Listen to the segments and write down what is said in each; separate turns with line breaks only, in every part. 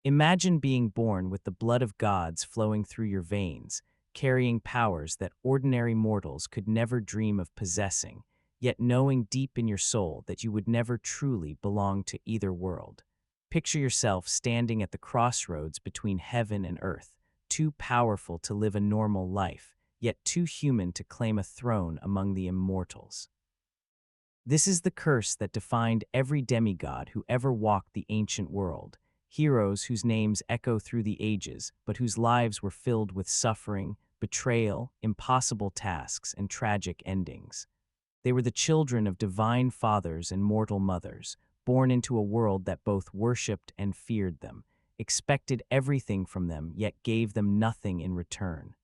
Imagine being born with the blood of gods flowing through your veins, carrying powers that ordinary mortals could never dream of possessing, yet knowing deep in your soul that you would never truly belong to either world. Picture yourself standing at the crossroads between heaven and earth, too powerful to live a normal life, yet too human to claim a throne among the immortals. This is the curse that defined every demigod who ever walked the ancient world, heroes whose names echo through the ages, but whose lives were filled with suffering, betrayal, impossible tasks, and tragic endings. They were the children of divine fathers and mortal mothers, born into a world that both worshipped and feared them, expected everything from them, yet gave them nothing in return.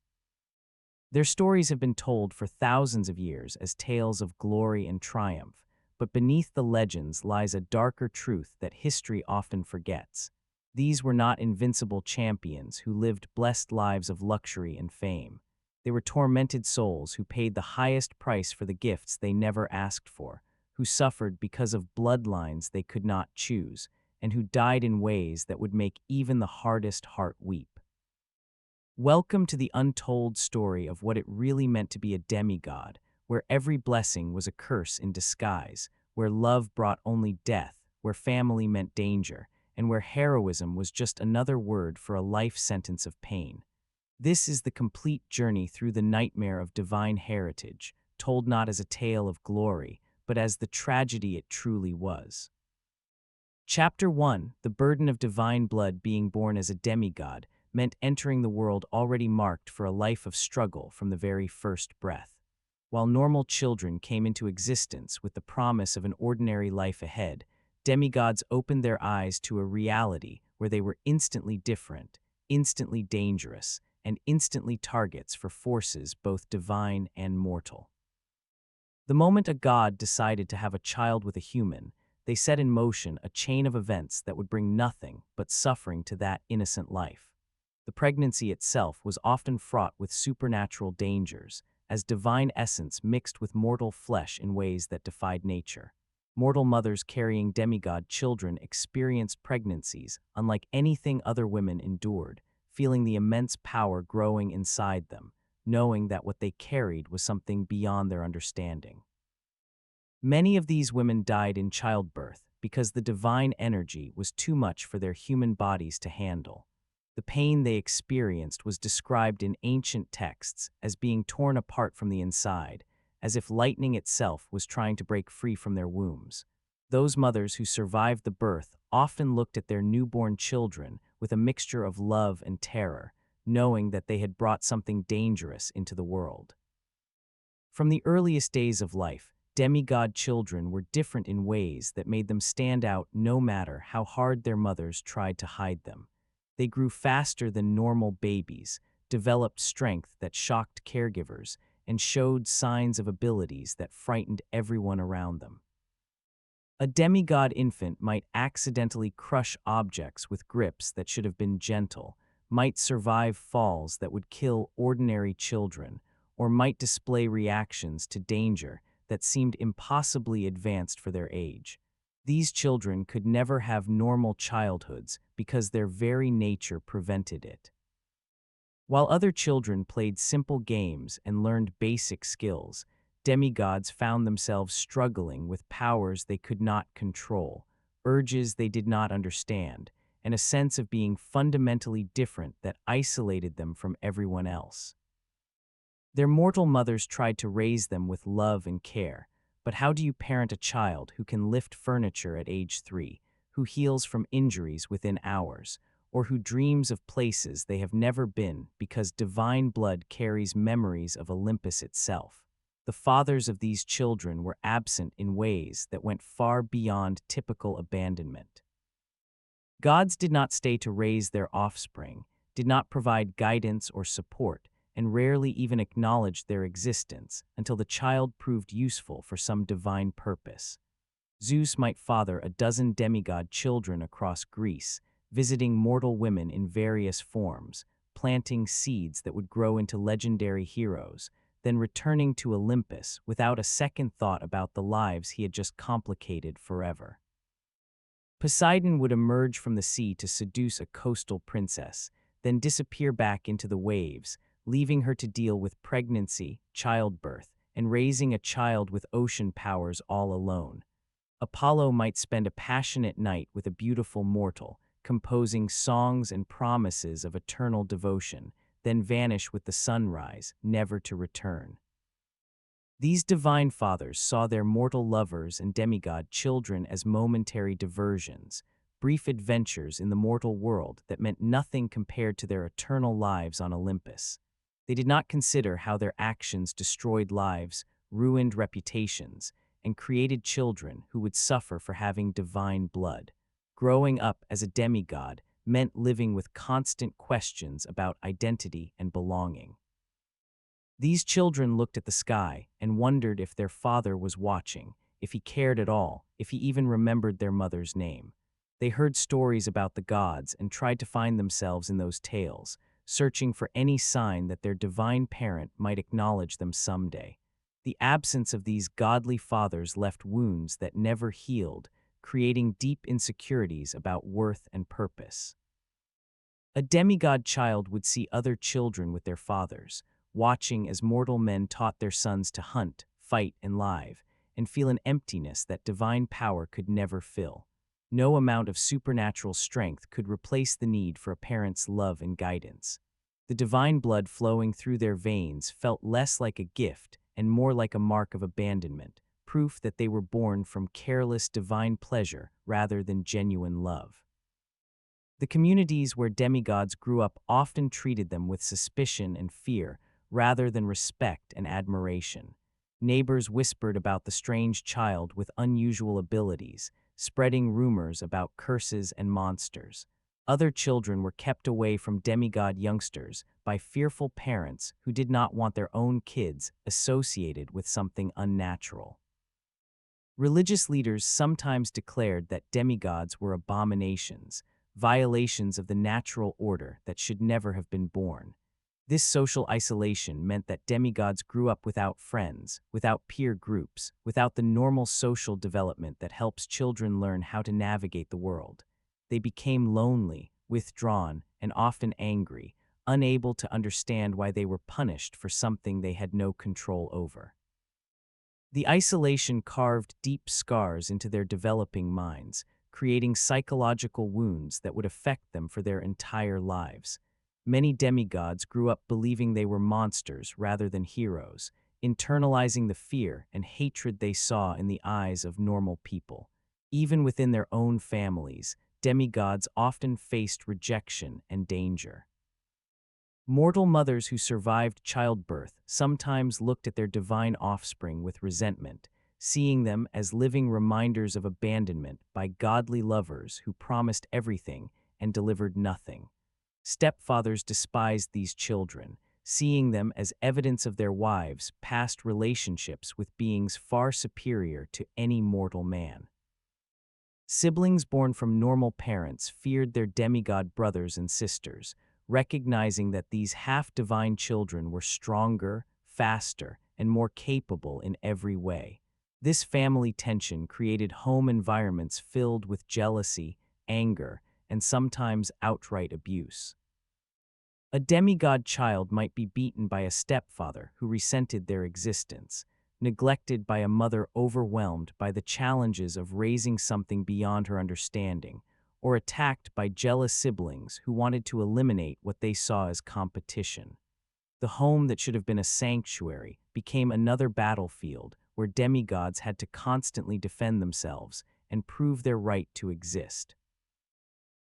Their stories have been told for thousands of years as tales of glory and triumph, but beneath the legends lies a darker truth that history often forgets. These were not invincible champions who lived blessed lives of luxury and fame. They were tormented souls who paid the highest price for the gifts they never asked for, who suffered because of bloodlines they could not choose, and who died in ways that would make even the hardest heart weep. Welcome to the untold story of what it really meant to be a demigod, where every blessing was a curse in disguise, where love brought only death, where family meant danger, and where heroism was just another word for a life sentence of pain. This is the complete journey through the nightmare of divine heritage, told not as a tale of glory, but as the tragedy it truly was. Chapter 1: The burden of divine blood. Being born as a demigod meant entering the world already marked for a life of struggle from the very first breath. While normal children came into existence with the promise of an ordinary life ahead, demigods opened their eyes to a reality where they were instantly different, instantly dangerous, and instantly targets for forces both divine and mortal. The moment a god decided to have a child with a human, they set in motion a chain of events that would bring nothing but suffering to that innocent life. The pregnancy itself was often fraught with supernatural dangers, as divine essence mixed with mortal flesh in ways that defied nature. Mortal mothers carrying demigod children experienced pregnancies unlike anything other women endured, feeling the immense power growing inside them, knowing that what they carried was something beyond their understanding. Many of these women died in childbirth because the divine energy was too much for their human bodies to handle. The pain they experienced was described in ancient texts as being torn apart from the inside, as if lightning itself was trying to break free from their wombs. Those mothers who survived the birth often looked at their newborn children with a mixture of love and terror, knowing that they had brought something dangerous into the world. From the earliest days of life, demigod children were different in ways that made them stand out no matter how hard their mothers tried to hide them. They grew faster than normal babies, developed strength that shocked caregivers, and showed signs of abilities that frightened everyone around them. A demigod infant might accidentally crush objects with grips that should have been gentle, might survive falls that would kill ordinary children, or might display reactions to danger that seemed impossibly advanced for their age. These children could never have normal childhoods because their very nature prevented it. While other children played simple games and learned basic skills, demigods found themselves struggling with powers they could not control, urges they did not understand, and a sense of being fundamentally different that isolated them from everyone else. Their mortal mothers tried to raise them with love and care, but how do you parent a child who can lift furniture at age 3, who heals from injuries within hours, or who dreams of places they have never been because divine blood carries memories of Olympus itself? The fathers of these children were absent in ways that went far beyond typical abandonment. Gods did not stay to raise their offspring, did not provide guidance or support, and rarely even acknowledged their existence until the child proved useful for some divine purpose. Zeus might father a dozen demigod children across Greece, visiting mortal women in various forms, planting seeds that would grow into legendary heroes, then returning to Olympus without a second thought about the lives he had just complicated forever. Poseidon would emerge from the sea to seduce a coastal princess, then disappear back into the waves, leaving her to deal with pregnancy, childbirth, and raising a child with ocean powers all alone. Apollo might spend a passionate night with a beautiful mortal, composing songs and promises of eternal devotion, then vanish with the sunrise, never to return. These divine fathers saw their mortal lovers and demigod children as momentary diversions, brief adventures in the mortal world that meant nothing compared to their eternal lives on Olympus. They did not consider how their actions destroyed lives, ruined reputations, and created children who would suffer for having divine blood. Growing up as a demigod meant living with constant questions about identity and belonging. These children looked at the sky and wondered if their father was watching, if he cared at all, if he even remembered their mother's name. They heard stories about the gods and tried to find themselves in those tales, searching for any sign that their divine parent might acknowledge them someday. The absence of these godly fathers left wounds that never healed, creating deep insecurities about worth and purpose. A demigod child would see other children with their fathers, watching as mortal men taught their sons to hunt, fight, and live, and feel an emptiness that divine power could never fill. No amount of supernatural strength could replace the need for a parent's love and guidance. The divine blood flowing through their veins felt less like a gift and more like a mark of abandonment, proof that they were born from careless divine pleasure rather than genuine love. The communities where demigods grew up often treated them with suspicion and fear, rather than respect and admiration. Neighbors whispered about the strange child with unusual abilities, spreading rumors about curses and monsters. Other children were kept away from demigod youngsters by fearful parents who did not want their own kids associated with something unnatural. Religious leaders sometimes declared that demigods were abominations, violations of the natural order that should never have been born. This social isolation meant that demigods grew up without friends, without peer groups, without the normal social development that helps children learn how to navigate the world. They became lonely, withdrawn, and often angry, unable to understand why they were punished for something they had no control over. The isolation carved deep scars into their developing minds, creating psychological wounds that would affect them for their entire lives. Many demigods grew up believing they were monsters rather than heroes, internalizing the fear and hatred they saw in the eyes of normal people. Even within their own families, demigods often faced rejection and danger. Mortal mothers who survived childbirth sometimes looked at their divine offspring with resentment, seeing them as living reminders of abandonment by godly lovers who promised everything and delivered nothing. Stepfathers despised these children, seeing them as evidence of their wives' past relationships with beings far superior to any mortal man. Siblings born from normal parents feared their demigod brothers and sisters, recognizing that these half-divine children were stronger, faster, and more capable in every way. This family tension created home environments filled with jealousy, anger, and sometimes outright abuse. A demigod child might be beaten by a stepfather who resented their existence, neglected by a mother overwhelmed by the challenges of raising something beyond her understanding, or attacked by jealous siblings who wanted to eliminate what they saw as competition. The home that should have been a sanctuary became another battlefield where demigods had to constantly defend themselves and prove their right to exist.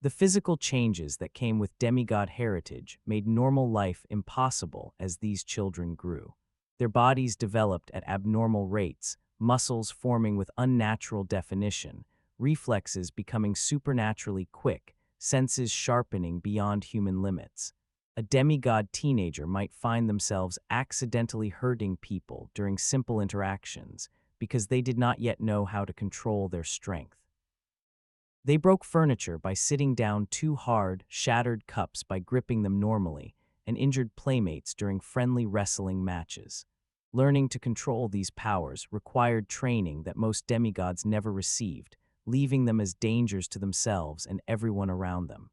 The physical changes that came with demigod heritage made normal life impossible as these children grew. Their bodies developed at abnormal rates, muscles forming with unnatural definition, reflexes becoming supernaturally quick, senses sharpening beyond human limits. A demigod teenager might find themselves accidentally hurting people during simple interactions because they did not yet know how to control their strength. They broke furniture by sitting down too hard, shattered cups by gripping them normally, and injured playmates during friendly wrestling matches. Learning to control these powers required training that most demigods never received, leaving them as dangers to themselves and everyone around them.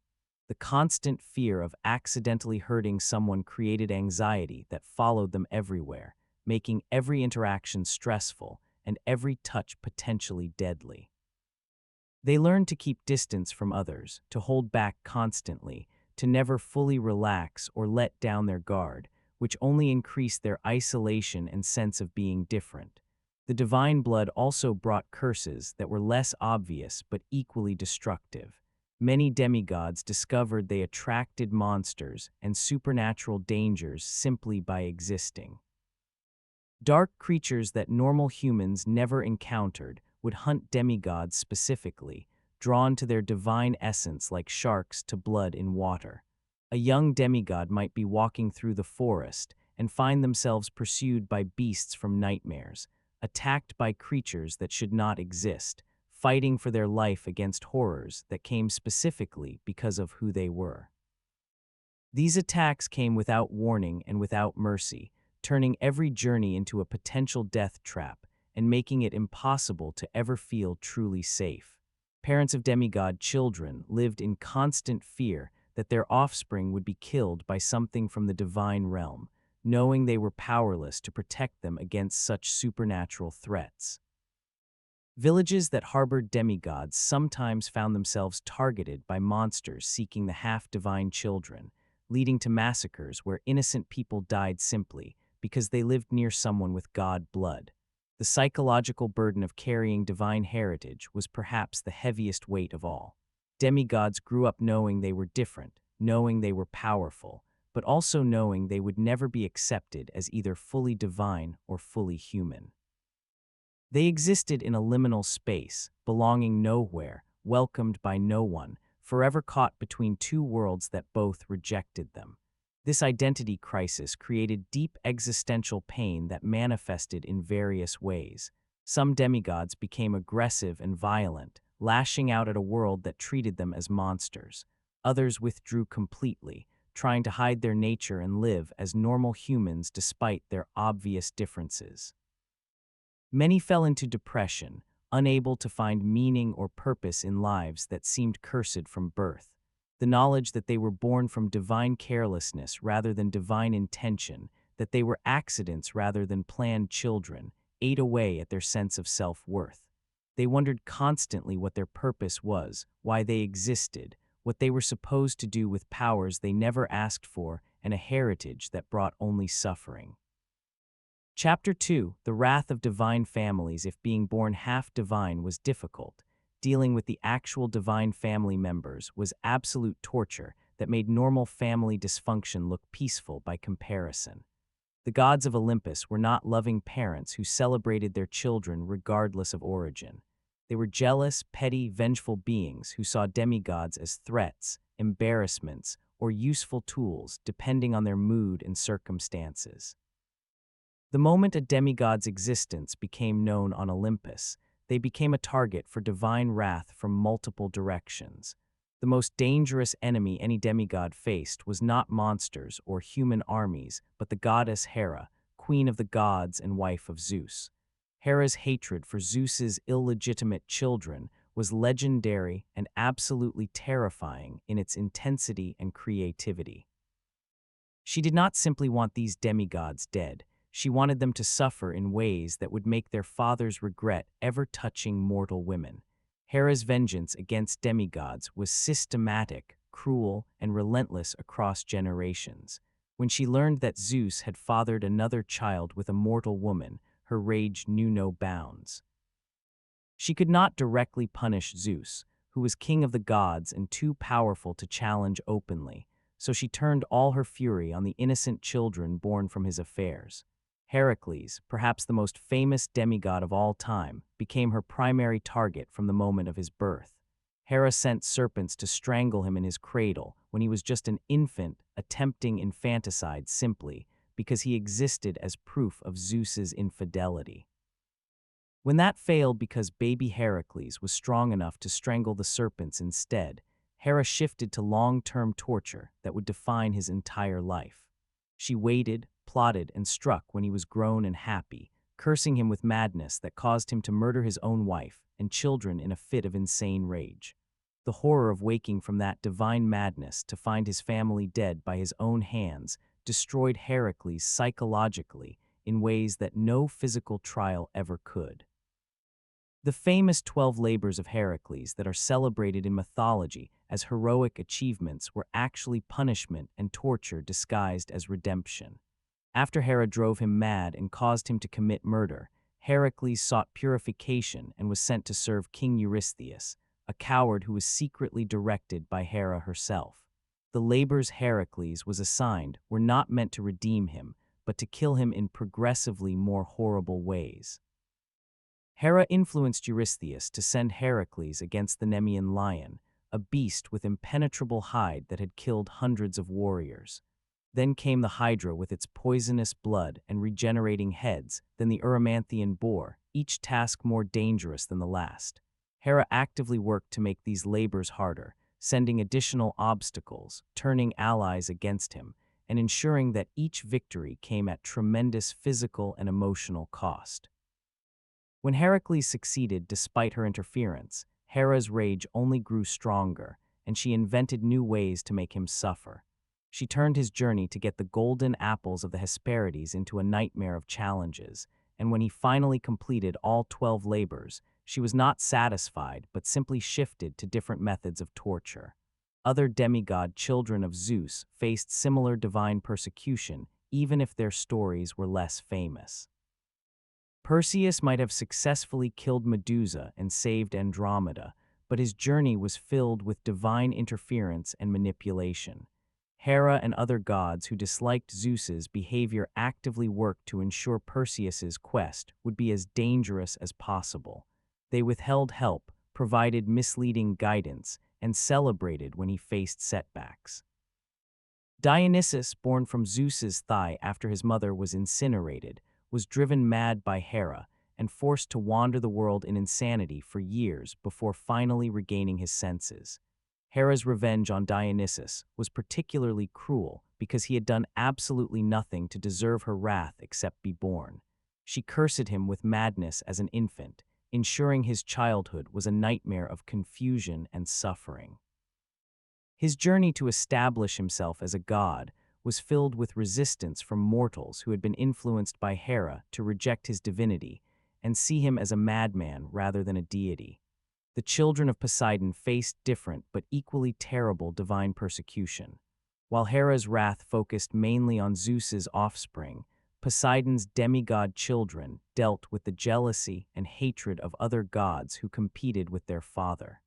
The constant fear of accidentally hurting someone created anxiety that followed them everywhere, making every interaction stressful and every touch potentially deadly. They learned to keep distance from others, to hold back constantly, to never fully relax or let down their guard, which only increased their isolation and sense of being different. The divine blood also brought curses that were less obvious but equally destructive. Many demigods discovered they attracted monsters and supernatural dangers simply by existing. Dark creatures that normal humans never encountered would hunt demigods specifically, drawn to their divine essence like sharks to blood in water. A young demigod might be walking through the forest and find themselves pursued by beasts from nightmares, attacked by creatures that should not exist, fighting for their life against horrors that came specifically because of who they were. These attacks came without warning and without mercy, turning every journey into a potential death trap and making it impossible to ever feel truly safe. Parents of demigod children lived in constant fear that their offspring would be killed by something from the divine realm, knowing they were powerless to protect them against such supernatural threats. Villages that harbored demigods sometimes found themselves targeted by monsters seeking the half-divine children, leading to massacres where innocent people died simply because they lived near someone with god blood. The psychological burden of carrying divine heritage was perhaps the heaviest weight of all. Demigods grew up knowing they were different, knowing they were powerful, but also knowing they would never be accepted as either fully divine or fully human. They existed in a liminal space, belonging nowhere, welcomed by no one, forever caught between two worlds that both rejected them. This identity crisis created deep existential pain that manifested in various ways. Some demigods became aggressive and violent, lashing out at a world that treated them as monsters. Others withdrew completely, trying to hide their nature and live as normal humans despite their obvious differences. Many fell into depression, unable to find meaning or purpose in lives that seemed cursed from birth. The knowledge that they were born from divine carelessness rather than divine intention, that they were accidents rather than planned children, ate away at their sense of self-worth. They wondered constantly what their purpose was, why they existed, what they were supposed to do with powers they never asked for, and a heritage that brought only suffering. Chapter 2, The Wrath of Divine Families. If being born half divine was difficult, dealing with the actual divine family members was absolute torture that made normal family dysfunction look peaceful by comparison. The gods of Olympus were not loving parents who celebrated their children regardless of origin. They were jealous, petty, vengeful beings who saw demigods as threats, embarrassments, or useful tools depending on their mood and circumstances. The moment a demigod's existence became known on Olympus, they became a target for divine wrath from multiple directions. The most dangerous enemy any demigod faced was not monsters or human armies, but the goddess Hera, queen of the gods and wife of Zeus. Hera's hatred for Zeus's illegitimate children was legendary and absolutely terrifying in its intensity and creativity. She did not simply want these demigods dead. She wanted them to suffer in ways that would make their fathers regret ever touching mortal women. Hera's vengeance against demigods was systematic, cruel, and relentless across generations. When she learned that Zeus had fathered another child with a mortal woman, her rage knew no bounds. She could not directly punish Zeus, who was king of the gods and too powerful to challenge openly, so she turned all her fury on the innocent children born from his affairs. Heracles, perhaps the most famous demigod of all time, became her primary target from the moment of his birth. Hera sent serpents to strangle him in his cradle when he was just an infant attempting infanticide simply because he existed as proof of Zeus's infidelity. When that failed because baby Heracles was strong enough to strangle the serpents instead, Hera shifted to long-term torture that would define his entire life. She waited, plotted, and struck when he was grown and happy, cursing him with madness that caused him to murder his own wife and children in a fit of insane rage. The horror of waking from that divine madness to find his family dead by his own hands destroyed Heracles psychologically in ways that no physical trial ever could. The famous 12 labors of Heracles that are celebrated in mythology as heroic achievements were actually punishment and torture disguised as redemption. After Hera drove him mad and caused him to commit murder, Heracles sought purification and was sent to serve King Eurystheus, a coward who was secretly directed by Hera herself. The labors Heracles was assigned were not meant to redeem him, but to kill him in progressively more horrible ways. Hera influenced Eurystheus to send Heracles against the Nemean lion, a beast with impenetrable hide that had killed hundreds of warriors. Then came the Hydra with its poisonous blood and regenerating heads, then the Erymanthian boar, each task more dangerous than the last. Hera actively worked to make these labors harder, sending additional obstacles, turning allies against him, and ensuring that each victory came at tremendous physical and emotional cost. When Heracles succeeded despite her interference, Hera's rage only grew stronger, and she invented new ways to make him suffer. She turned his journey to get the golden apples of the Hesperides into a nightmare of challenges, and when he finally completed all 12 labors, she was not satisfied but simply shifted to different methods of torture. Other demigod children of Zeus faced similar divine persecution, even if their stories were less famous. Perseus might have successfully killed Medusa and saved Andromeda, but his journey was filled with divine interference and manipulation. Hera and other gods who disliked Zeus's behavior actively worked to ensure Perseus's quest would be as dangerous as possible. They withheld help, provided misleading guidance, and celebrated when he faced setbacks. Dionysus, born from Zeus's thigh after his mother was incinerated, was driven mad by Hera and forced to wander the world in insanity for years before finally regaining his senses. Hera's revenge on Dionysus was particularly cruel because he had done absolutely nothing to deserve her wrath except be born. She cursed him with madness as an infant, ensuring his childhood was a nightmare of confusion and suffering. His journey to establish himself as a god was filled with resistance from mortals who had been influenced by Hera to reject his divinity and see him as a madman rather than a deity. The children of Poseidon faced different but equally terrible divine persecution. While Hera's wrath focused mainly on Zeus's offspring, Poseidon's demigod children dealt with the jealousy and hatred of other gods who competed with their father.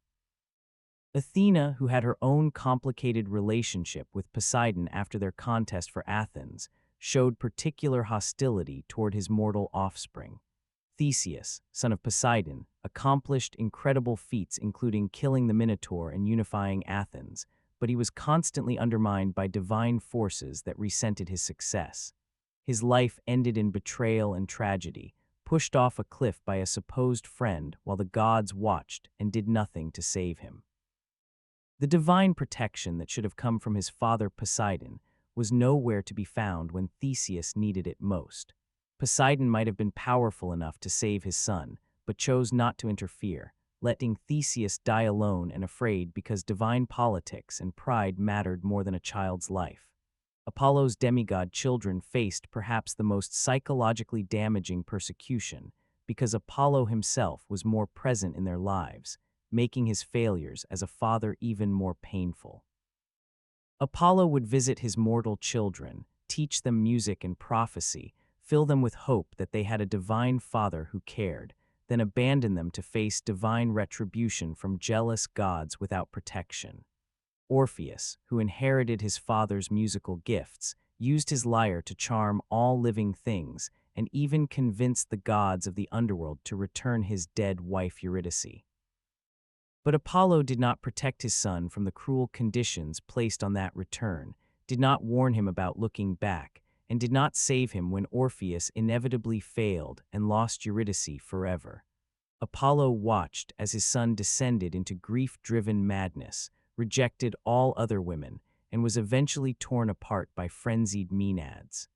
Athena, who had her own complicated relationship with Poseidon after their contest for Athens, showed particular hostility toward his mortal offspring. Theseus, son of Poseidon, accomplished incredible feats including killing the Minotaur and unifying Athens, but he was constantly undermined by divine forces that resented his success. His life ended in betrayal and tragedy, pushed off a cliff by a supposed friend while the gods watched and did nothing to save him. The divine protection that should have come from his father Poseidon was nowhere to be found when Theseus needed it most. Poseidon might have been powerful enough to save his son, but chose not to interfere, letting Theseus die alone and afraid because divine politics and pride mattered more than a child's life. Apollo's demigod children faced perhaps the most psychologically damaging persecution because Apollo himself was more present in their lives, making his failures as a father even more painful. Apollo would visit his mortal children, teach them music and prophecy, fill them with hope that they had a divine father who cared, then abandon them to face divine retribution from jealous gods without protection. Orpheus, who inherited his father's musical gifts, used his lyre to charm all living things and even convinced the gods of the underworld to return his dead wife Eurydice. But Apollo did not protect his son from the cruel conditions placed on that return, did not warn him about looking back, and did not save him when Orpheus inevitably failed and lost Eurydice forever. Apollo watched as his son descended into grief-driven madness, rejected all other women, and was eventually torn apart by frenzied Maenads.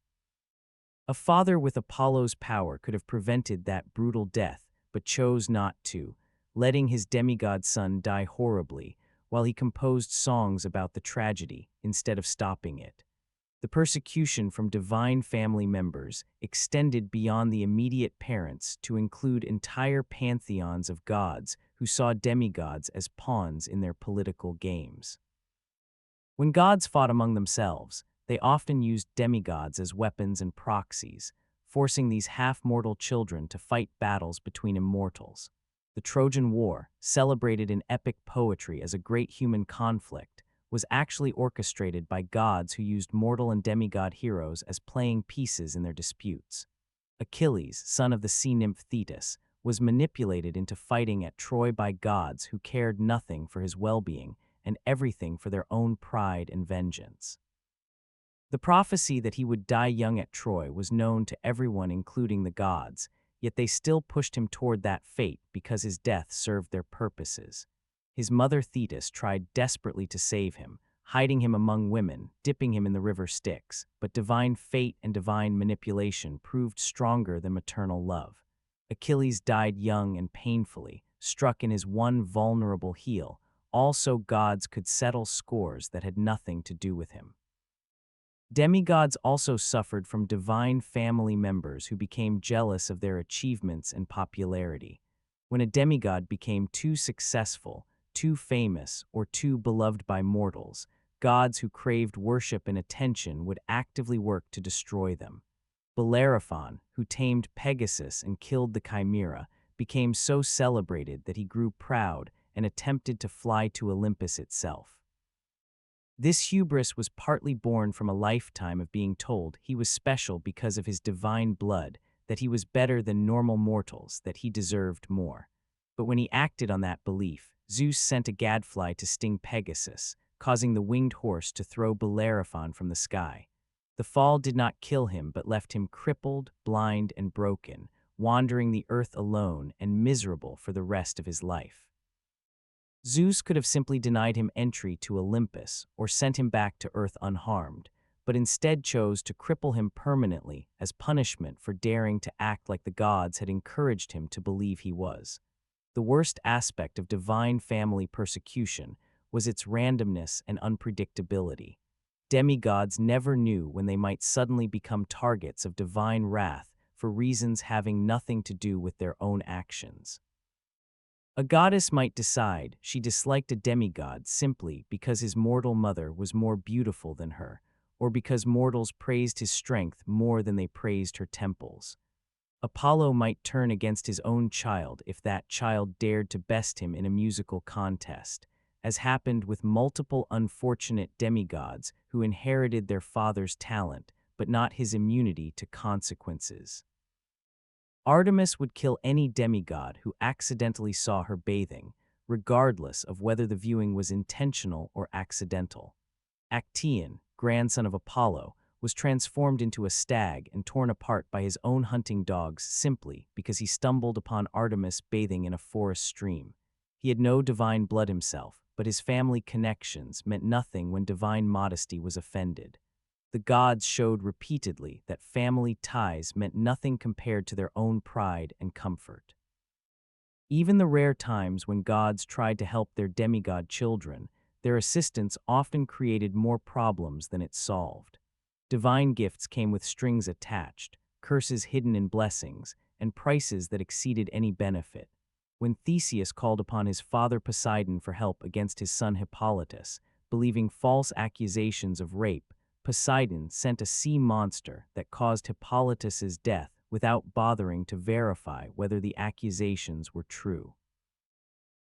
A father with Apollo's power could have prevented that brutal death, but chose not to, letting his demigod son die horribly, while he composed songs about the tragedy instead of stopping it. The persecution from divine family members extended beyond the immediate parents to include entire pantheons of gods who saw demigods as pawns in their political games. When gods fought among themselves, they often used demigods as weapons and proxies, forcing these half-mortal children to fight battles between immortals. The Trojan War, celebrated in epic poetry as a great human conflict, was actually orchestrated by gods who used mortal and demigod heroes as playing pieces in their disputes. Achilles, son of the sea nymph Thetis, was manipulated into fighting at Troy by gods who cared nothing for his well-being and everything for their own pride and vengeance. The prophecy that he would die young at Troy was known to everyone, including the gods, yet they still pushed him toward that fate because his death served their purposes. His mother Thetis tried desperately to save him, hiding him among women, dipping him in the river Styx, but divine fate and divine manipulation proved stronger than maternal love. Achilles died young and painfully, struck in his one vulnerable heel, all so gods could settle scores that had nothing to do with him. Demigods also suffered from divine family members who became jealous of their achievements and popularity. When a demigod became too successful, too famous, or too beloved by mortals, gods who craved worship and attention would actively work to destroy them. Bellerophon, who tamed Pegasus and killed the Chimera, became so celebrated that he grew proud and attempted to fly to Olympus itself. This hubris was partly born from a lifetime of being told he was special because of his divine blood, that he was better than normal mortals, that he deserved more. But when he acted on that belief, Zeus sent a gadfly to sting Pegasus, causing the winged horse to throw Bellerophon from the sky. The fall did not kill him but left him crippled, blind, and broken, wandering the earth alone and miserable for the rest of his life. Zeus could have simply denied him entry to Olympus or sent him back to Earth unharmed, but instead chose to cripple him permanently as punishment for daring to act like the gods had encouraged him to believe he was. The worst aspect of divine family persecution was its randomness and unpredictability. Demigods never knew when they might suddenly become targets of divine wrath for reasons having nothing to do with their own actions. A goddess might decide she disliked a demigod simply because his mortal mother was more beautiful than her, or because mortals praised his strength more than they praised her temples. Apollo might turn against his own child if that child dared to best him in a musical contest, as happened with multiple unfortunate demigods who inherited their father's talent but not his immunity to consequences. Artemis would kill any demigod who accidentally saw her bathing, regardless of whether the viewing was intentional or accidental. Actaeon, grandson of Apollo, was transformed into a stag and torn apart by his own hunting dogs simply because he stumbled upon Artemis bathing in a forest stream. He had no divine blood himself, but his family connections meant nothing when divine modesty was offended. The gods showed repeatedly that family ties meant nothing compared to their own pride and comfort. Even the rare times when gods tried to help their demigod children, their assistance often created more problems than it solved. Divine gifts came with strings attached, curses hidden in blessings, and prices that exceeded any benefit. When Theseus called upon his father Poseidon for help against his son Hippolytus, believing false accusations of rape, Poseidon sent a sea monster that caused Hippolytus's death without bothering to verify whether the accusations were true.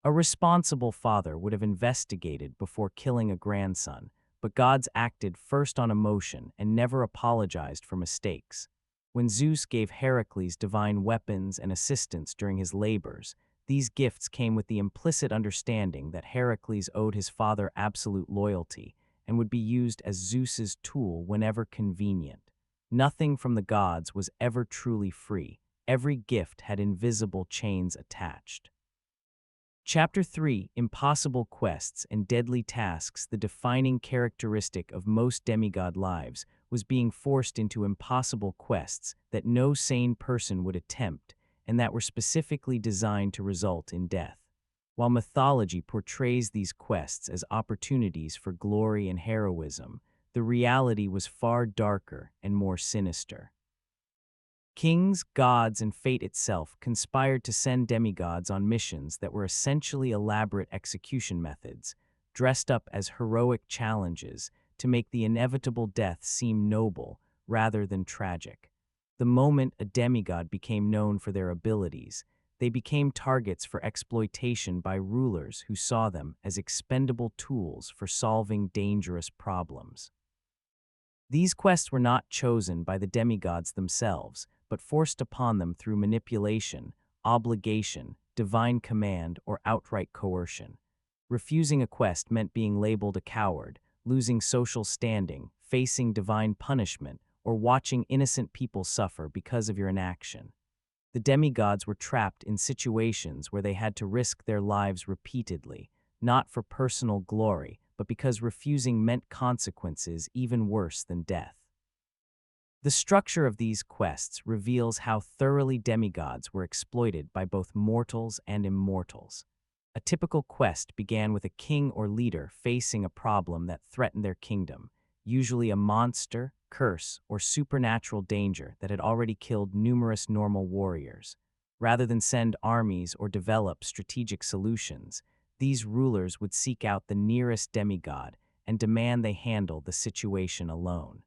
A responsible father would have investigated before killing a grandson, but gods acted first on emotion and never apologized for mistakes. When Zeus gave Heracles divine weapons and assistance during his labors, these gifts came with the implicit understanding that Heracles owed his father absolute loyalty and would be used as Zeus's tool whenever convenient. Nothing from the gods was ever truly free. Every gift had invisible chains attached. Chapter 3, Impossible Quests and Deadly Tasks. The defining characteristic of most demigod lives was being forced into impossible quests that no sane person would attempt and that were specifically designed to result in death. While mythology portrays these quests as opportunities for glory and heroism, the reality was far darker and more sinister. Kings, gods, and fate itself conspired to send demigods on missions that were essentially elaborate execution methods, dressed up as heroic challenges to make the inevitable death seem noble rather than tragic. The moment a demigod became known for their abilities, they became targets for exploitation by rulers who saw them as expendable tools for solving dangerous problems. These quests were not chosen by the demigods themselves, but forced upon them through manipulation, obligation, divine command, or outright coercion. Refusing a quest meant being labeled a coward, losing social standing, facing divine punishment, or watching innocent people suffer because of your inaction. The demigods were trapped in situations where they had to risk their lives repeatedly, not for personal glory, but because refusing meant consequences even worse than death. The structure of these quests reveals how thoroughly demigods were exploited by both mortals and immortals. A typical quest began with a king or leader facing a problem that threatened their kingdom, usually a monster, curse, or supernatural danger that had already killed numerous normal warriors. Rather than send armies or develop strategic solutions, these rulers would seek out the nearest demigod and demand they handle the situation alone.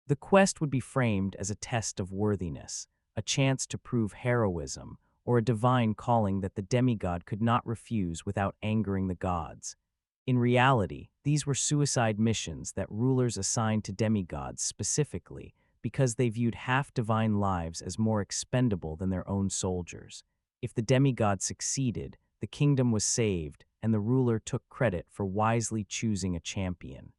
The quest would be framed as a test of worthiness, a chance to prove heroism, or a divine calling that the demigod could not refuse without angering the gods. In reality, these were suicide missions that rulers assigned to demigods specifically because they viewed half-divine lives as more expendable than their own soldiers. If the demigod succeeded, the kingdom was saved, and the ruler took credit for wisely choosing a champion.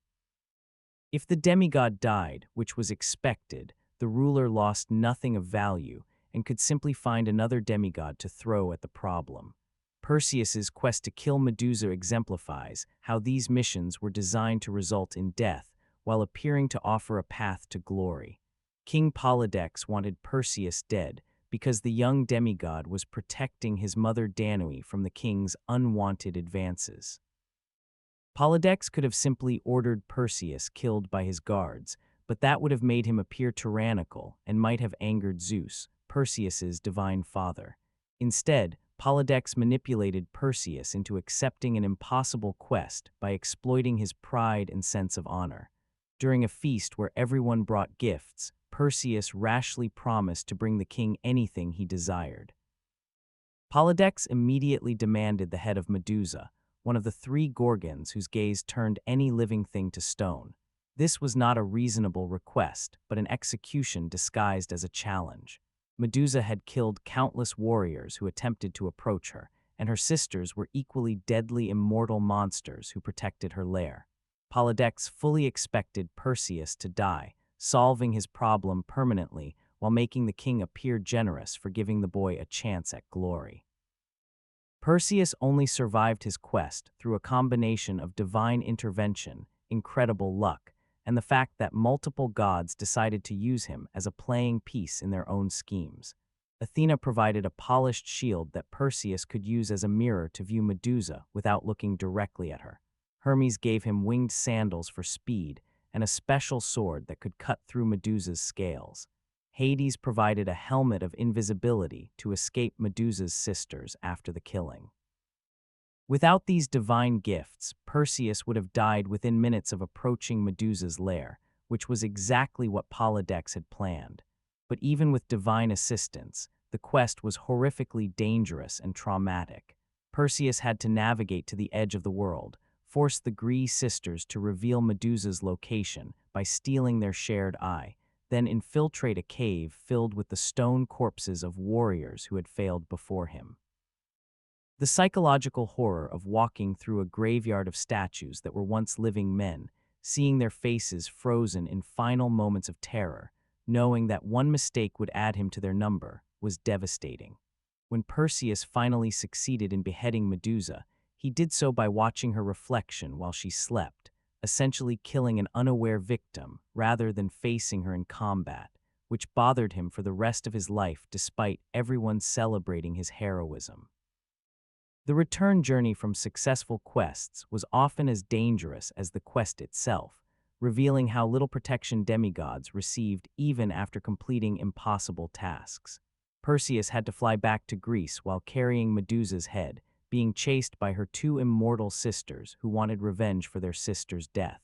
If the demigod died, which was expected, the ruler lost nothing of value and could simply find another demigod to throw at the problem. Perseus's quest to kill Medusa exemplifies how these missions were designed to result in death while appearing to offer a path to glory. King Polydex wanted Perseus dead because the young demigod was protecting his mother Danae from the king's unwanted advances. Polydex could have simply ordered Perseus killed by his guards, but that would have made him appear tyrannical and might have angered Zeus, Perseus's divine father. Instead, Polydex manipulated Perseus into accepting an impossible quest by exploiting his pride and sense of honor. During a feast where everyone brought gifts, Perseus rashly promised to bring the king anything he desired. Polydex immediately demanded the head of Medusa, one of the three Gorgons whose gaze turned any living thing to stone. This was not a reasonable request, but an execution disguised as a challenge. Medusa had killed countless warriors who attempted to approach her, and her sisters were equally deadly immortal monsters who protected her lair. Polydex fully expected Perseus to die, solving his problem permanently while making the king appear generous for giving the boy a chance at glory. Perseus only survived his quest through a combination of divine intervention, incredible luck, and the fact that multiple gods decided to use him as a playing piece in their own schemes. Athena provided a polished shield that Perseus could use as a mirror to view Medusa without looking directly at her. Hermes gave him winged sandals for speed and a special sword that could cut through Medusa's scales. Hades provided a helmet of invisibility to escape Medusa's sisters after the killing. Without these divine gifts, Perseus would have died within minutes of approaching Medusa's lair, which was exactly what Polydex had planned. But even with divine assistance, the quest was horrifically dangerous and traumatic. Perseus had to navigate to the edge of the world, force the Gree sisters to reveal Medusa's location by stealing their shared eye, then infiltrate a cave filled with the stone corpses of warriors who had failed before him. The psychological horror of walking through a graveyard of statues that were once living men, seeing their faces frozen in final moments of terror, knowing that one mistake would add him to their number, was devastating. When Perseus finally succeeded in beheading Medusa, he did so by watching her reflection while she slept, essentially killing an unaware victim rather than facing her in combat, which bothered him for the rest of his life despite everyone celebrating his heroism. The return journey from successful quests was often as dangerous as the quest itself, revealing how little protection demigods received even after completing impossible tasks. Perseus had to fly back to Greece while carrying Medusa's head, being chased by her two immortal sisters who wanted revenge for their sister's death.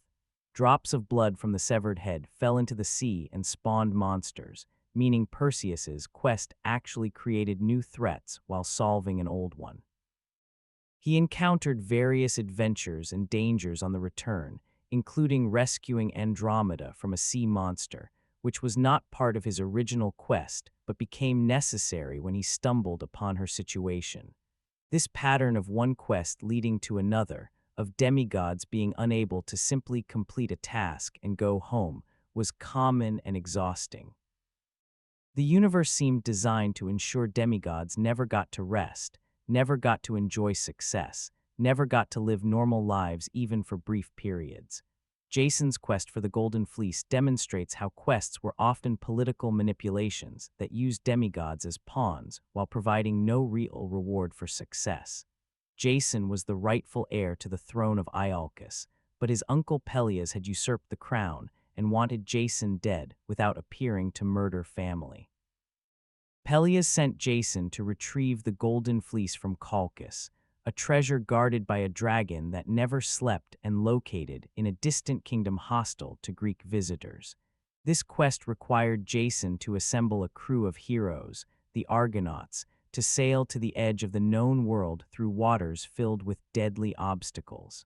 Drops of blood from the severed head fell into the sea and spawned monsters, meaning Perseus's quest actually created new threats while solving an old one. He encountered various adventures and dangers on the return, including rescuing Andromeda from a sea monster, which was not part of his original quest but became necessary when he stumbled upon her situation. This pattern of one quest leading to another, of demigods being unable to simply complete a task and go home, was common and exhausting. The universe seemed designed to ensure demigods never got to rest, never got to enjoy success, never got to live normal lives even for brief periods. Jason's quest for the Golden Fleece demonstrates how quests were often political manipulations that used demigods as pawns while providing no real reward for success. Jason was the rightful heir to the throne of Iolcus, but his uncle Peleus had usurped the crown and wanted Jason dead without appearing to murder family. Peleus sent Jason to retrieve the Golden Fleece from Colchis, a treasure guarded by a dragon that never slept and located in a distant kingdom hostile to Greek visitors. This quest required Jason to assemble a crew of heroes, the Argonauts, to sail to the edge of the known world through waters filled with deadly obstacles.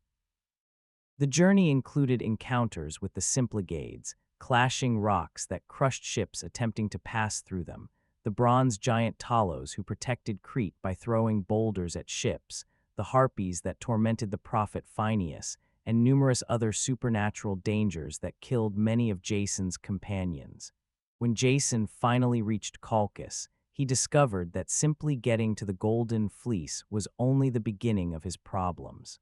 The journey included encounters with the Symplegades, clashing rocks that crushed ships attempting to pass through them, the bronze giant Talos who protected Crete by throwing boulders at ships, the harpies that tormented the prophet Phineus, and numerous other supernatural dangers that killed many of Jason's companions. When Jason finally reached Colchis, he discovered that simply getting to the Golden Fleece was only the beginning of his problems.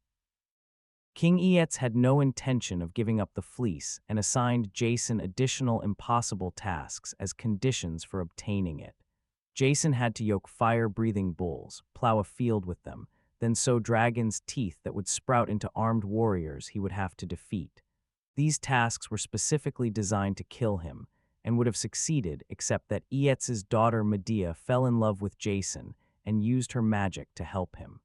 King Aeetes had no intention of giving up the fleece and assigned Jason additional impossible tasks as conditions for obtaining it. Jason had to yoke fire-breathing bulls, plow a field with them, then sow dragons' teeth that would sprout into armed warriors he would have to defeat. These tasks were specifically designed to kill him, and would have succeeded except that Aeetes' daughter Medea fell in love with Jason and used her magic to help him.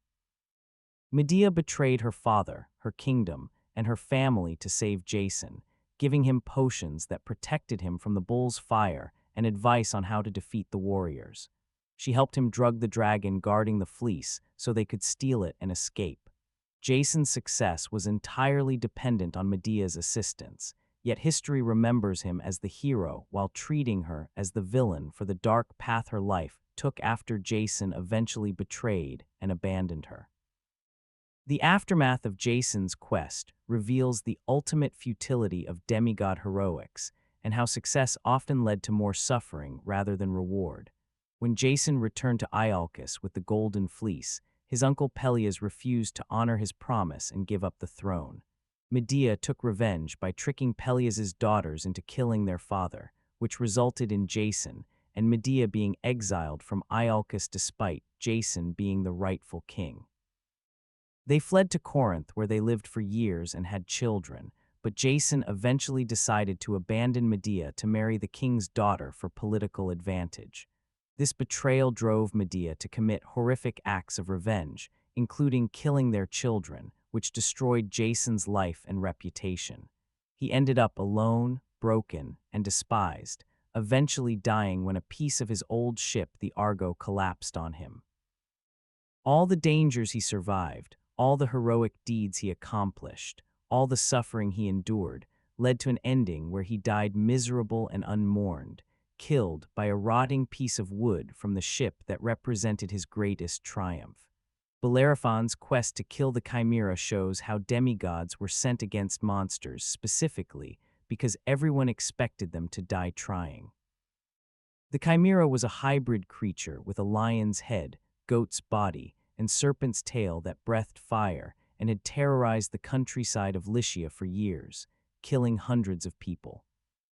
Medea betrayed her father, her kingdom, and her family to save Jason, giving him potions that protected him from the bull's fire and advice on how to defeat the warriors. She helped him drug the dragon guarding the fleece so they could steal it and escape. Jason's success was entirely dependent on Medea's assistance, yet history remembers him as the hero while treating her as the villain for the dark path her life took after Jason eventually betrayed and abandoned her. The aftermath of Jason's quest reveals the ultimate futility of demigod heroics and how success often led to more suffering rather than reward. When Jason returned to Iolcus with the Golden Fleece, his uncle Peleus refused to honor his promise and give up the throne. Medea took revenge by tricking Peleus's daughters into killing their father, which resulted in Jason and Medea being exiled from Iolcus despite Jason being the rightful king. They fled to Corinth where they lived for years and had children, but Jason eventually decided to abandon Medea to marry the king's daughter for political advantage. This betrayal drove Medea to commit horrific acts of revenge, including killing their children, which destroyed Jason's life and reputation. He ended up alone, broken, and despised, eventually dying when a piece of his old ship, the Argo, collapsed on him. All the dangers he survived, all the heroic deeds he accomplished, all the suffering he endured, led to an ending where he died miserable and unmourned, killed by a rotting piece of wood from the ship that represented his greatest triumph. Bellerophon's quest to kill the Chimera shows how demigods were sent against monsters specifically because everyone expected them to die trying. The chimera was a hybrid creature with a lion's head, goat's body, and serpent's tail that breathed fire and had terrorized the countryside of Lycia for years, killing hundreds of people.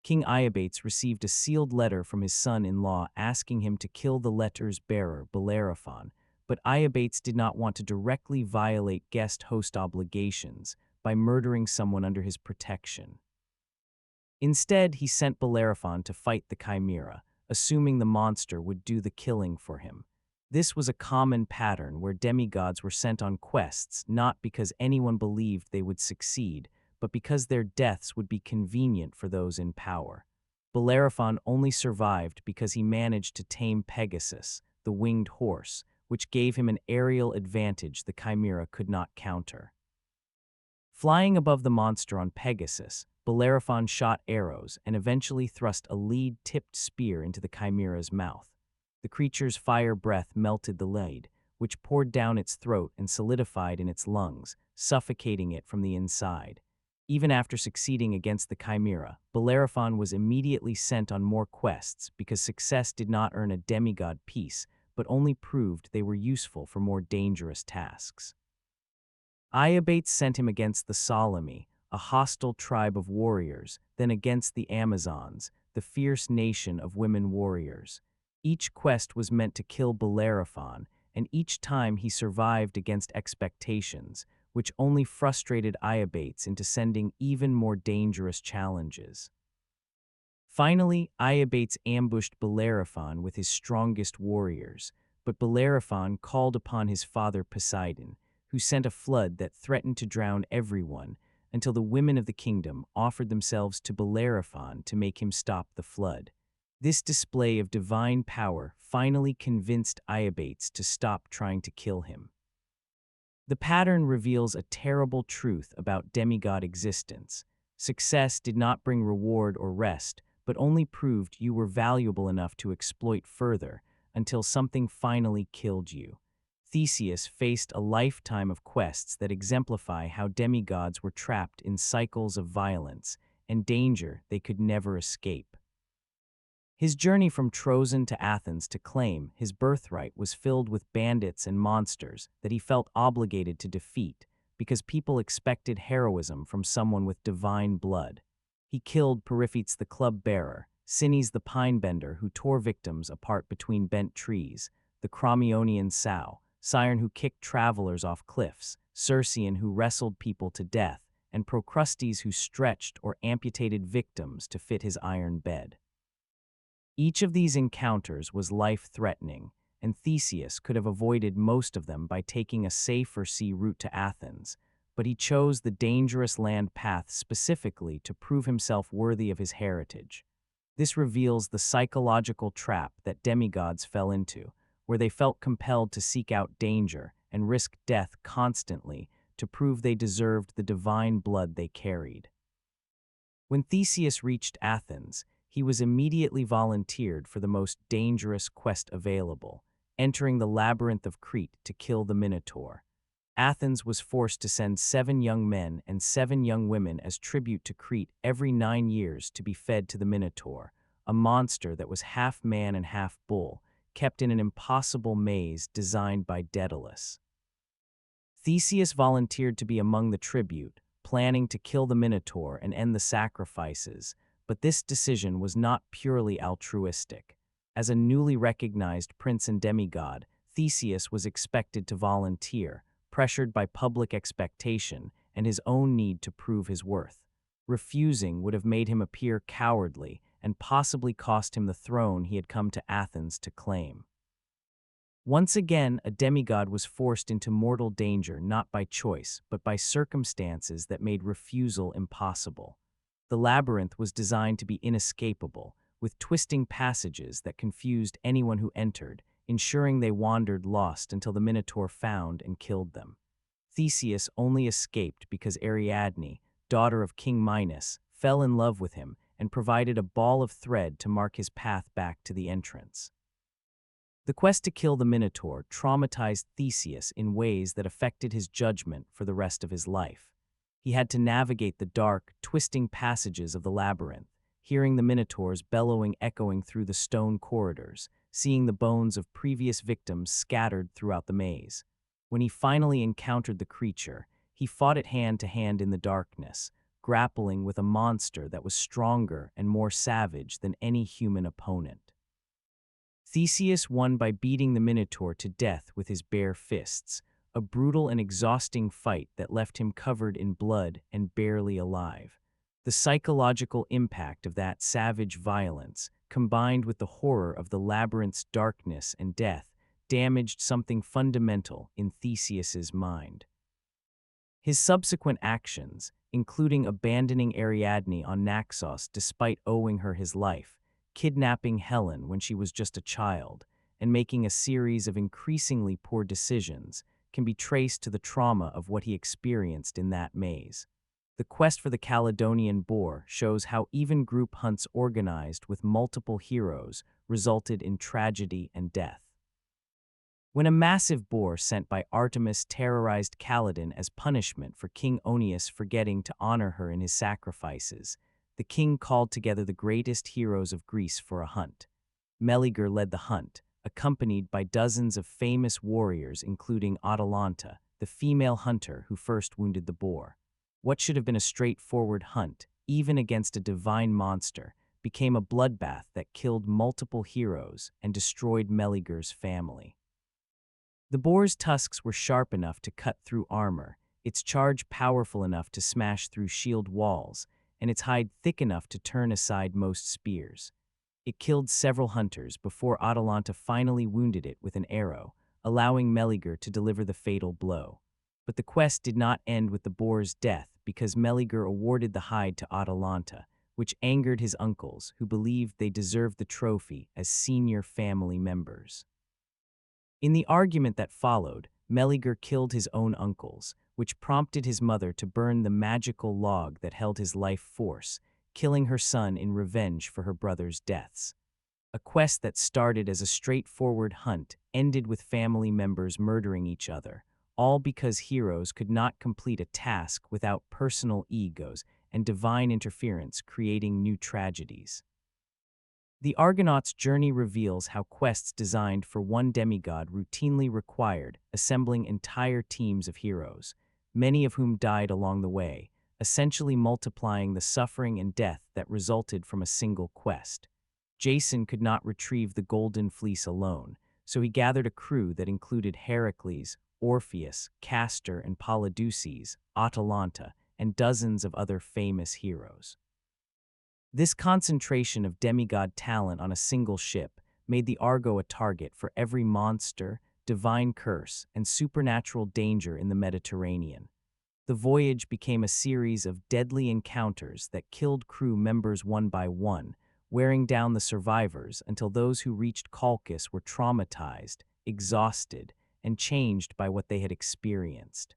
King Iobates received a sealed letter from his son-in-law asking him to kill the letter's bearer, Bellerophon, but Iobates did not want to directly violate guest-host obligations by murdering someone under his protection. Instead, he sent Bellerophon to fight the chimera, assuming the monster would do the killing for him. This was a common pattern where demigods were sent on quests not because anyone believed they would succeed, but because their deaths would be convenient for those in power. Bellerophon only survived because he managed to tame Pegasus, the winged horse, which gave him an aerial advantage the chimera could not counter. Flying above the monster on Pegasus, Bellerophon shot arrows and eventually thrust a lead-tipped spear into the chimera's mouth. The creature's fire breath melted the lead, which poured down its throat and solidified in its lungs, suffocating it from the inside. Even after succeeding against the chimera, Bellerophon was immediately sent on more quests because success did not earn a demigod peace, but only proved they were useful for more dangerous tasks. Iobates sent him against the Solymi, a hostile tribe of warriors, then against the Amazons, the fierce nation of women warriors. Each quest was meant to kill Bellerophon, and each time he survived against expectations, which only frustrated Iobates into sending even more dangerous challenges. Finally, Iobates ambushed Bellerophon with his strongest warriors, but Bellerophon called upon his father Poseidon, who sent a flood that threatened to drown everyone until the women of the kingdom offered themselves to Bellerophon to make him stop the flood. This display of divine power finally convinced Iobates to stop trying to kill him. The pattern reveals a terrible truth about demigod existence. Success did not bring reward or rest, but only proved you were valuable enough to exploit further until something finally killed you. Theseus faced a lifetime of quests that exemplify how demigods were trapped in cycles of violence and danger they could never escape. His journey from Trozen to Athens to claim his birthright was filled with bandits and monsters that he felt obligated to defeat because people expected heroism from someone with divine blood. He killed Periphetes the club bearer, Cines the pine bender who tore victims apart between bent trees, the Crommyonian sow, Siren who kicked travelers off cliffs, Circean who wrestled people to death, and Procrustes who stretched or amputated victims to fit his iron bed. Each of these encounters was life-threatening, and Theseus could have avoided most of them by taking a safer sea route to Athens, but he chose the dangerous land path specifically to prove himself worthy of his heritage. This reveals the psychological trap that demigods fell into, where they felt compelled to seek out danger and risk death constantly to prove they deserved the divine blood they carried. When Theseus reached Athens, he was immediately volunteered for the most dangerous quest available, entering the labyrinth of Crete to kill the Minotaur. Athens was forced to send 7 young men and 7 young women as tribute to Crete every 9 years to be fed to the Minotaur, a monster that was half man and half bull, kept in an impossible maze designed by Daedalus. Theseus volunteered to be among the tribute, planning to kill the Minotaur and end the sacrifices, but this decision was not purely altruistic. As a newly recognized prince and demigod, Theseus was expected to volunteer, pressured by public expectation and his own need to prove his worth. Refusing would have made him appear cowardly and possibly cost him the throne he had come to Athens to claim. Once again, a demigod was forced into mortal danger not by choice, but by circumstances that made refusal impossible. The labyrinth was designed to be inescapable, with twisting passages that confused anyone who entered, ensuring they wandered lost until the Minotaur found and killed them. Theseus only escaped because Ariadne, daughter of King Minos, fell in love with him and provided a ball of thread to mark his path back to the entrance. The quest to kill the Minotaur traumatized Theseus in ways that affected his judgment for the rest of his life. He had to navigate the dark, twisting passages of the labyrinth, hearing the minotaurs bellowing echoing through the stone corridors, seeing the bones of previous victims scattered throughout the maze. When he finally encountered the creature, he fought it hand to hand in the darkness, grappling with a monster that was stronger and more savage than any human opponent. Theseus won by beating the Minotaur to death with his bare fists, a brutal and exhausting fight that left him covered in blood and barely alive. The psychological impact of that savage violence, combined with the horror of the labyrinth's darkness and death, damaged something fundamental in Theseus's mind. His subsequent actions, including abandoning Ariadne on Naxos despite owing her his life, kidnapping Helen when she was just a child, and making a series of increasingly poor decisions, can be traced to the trauma of what he experienced in that maze. The quest for the Caledonian boar shows how even group hunts organized with multiple heroes resulted in tragedy and death. When a massive boar sent by Artemis terrorized Caledon as punishment for King Oeneus forgetting to honor her in his sacrifices, the king called together the greatest heroes of Greece for a hunt. Meleager led the hunt, accompanied by dozens of famous warriors including Atalanta, the female hunter who first wounded the boar. What should have been a straightforward hunt, even against a divine monster, became a bloodbath that killed multiple heroes and destroyed Meleager's family. The boar's tusks were sharp enough to cut through armor, its charge powerful enough to smash through shield walls, and its hide thick enough to turn aside most spears. It killed several hunters before Atalanta finally wounded it with an arrow, allowing Meleager to deliver the fatal blow. But the quest did not end with the boar's death because Meleager awarded the hide to Atalanta, which angered his uncles who believed they deserved the trophy as senior family members. In the argument that followed, Meleager killed his own uncles, which prompted his mother to burn the magical log that held his life force, killing her son in revenge for her brother's deaths. A quest that started as a straightforward hunt ended with family members murdering each other, all because heroes could not complete a task without personal egos and divine interference creating new tragedies. The Argonaut's journey reveals how quests designed for one demigod routinely required assembling entire teams of heroes, many of whom died along the way, essentially multiplying the suffering and death that resulted from a single quest. Jason could not retrieve the Golden Fleece alone, so he gathered a crew that included Heracles, Orpheus, Castor and Polydeuces, Atalanta, and dozens of other famous heroes. This concentration of demigod talent on a single ship made the Argo a target for every monster, divine curse, and supernatural danger in the Mediterranean. The voyage became a series of deadly encounters that killed crew members one by one, wearing down the survivors until those who reached Colchis were traumatized, exhausted, and changed by what they had experienced.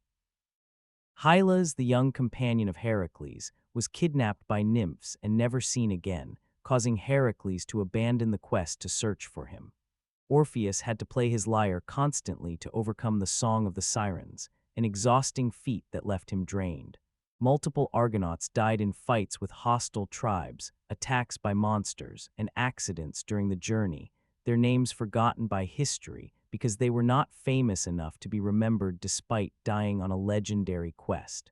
Hylas, the young companion of Heracles, was kidnapped by nymphs and never seen again, causing Heracles to abandon the quest to search for him. Orpheus had to play his lyre constantly to overcome the Song of the Sirens, an exhausting feat that left him drained. Multiple Argonauts died in fights with hostile tribes, attacks by monsters, and accidents during the journey, their names forgotten by history because they were not famous enough to be remembered despite dying on a legendary quest.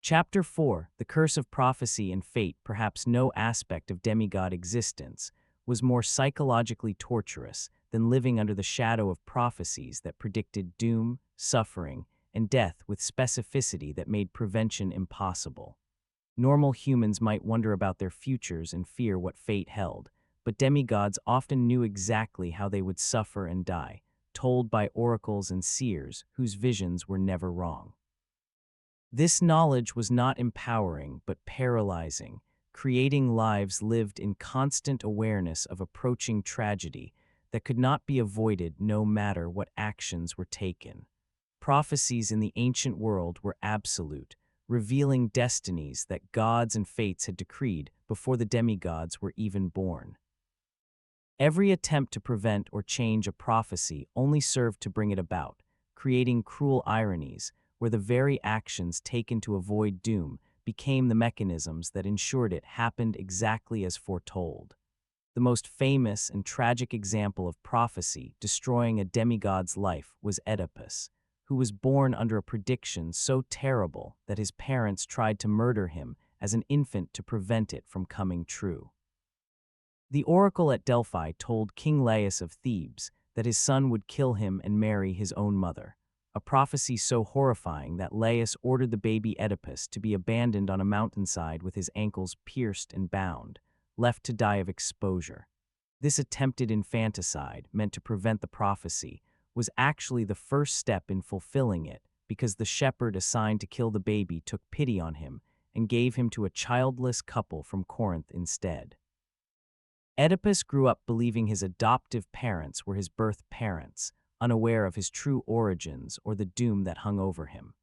Chapter 4, The Curse of Prophecy and Fate. Perhaps no aspect of demigod existence was more psychologically torturous than living under the shadow of prophecies that predicted doom, suffering, and death with specificity that made prevention impossible. Normal humans might wonder about their futures and fear what fate held, but demigods often knew exactly how they would suffer and die, told by oracles and seers whose visions were never wrong. This knowledge was not empowering but paralyzing, creating lives lived in constant awareness of approaching tragedy that could not be avoided no matter what actions were taken. Prophecies in the ancient world were absolute, revealing destinies that gods and fates had decreed before the demigods were even born. Every attempt to prevent or change a prophecy only served to bring it about, creating cruel ironies where the very actions taken to avoid doom became the mechanisms that ensured it happened exactly as foretold. The most famous and tragic example of prophecy destroying a demigod's life was Oedipus, who was born under a prediction so terrible that his parents tried to murder him as an infant to prevent it from coming true. The oracle at Delphi told King Laius of Thebes that his son would kill him and marry his own mother, a prophecy so horrifying that Laius ordered the baby Oedipus to be abandoned on a mountainside with his ankles pierced and bound, left to die of exposure. This attempted infanticide, meant to prevent the prophecy, was actually the first step in fulfilling it, because the shepherd assigned to kill the baby took pity on him and gave him to a childless couple from Corinth instead. Oedipus grew up believing his adoptive parents were his birth parents, unaware of his true origins or the doom that hung over him.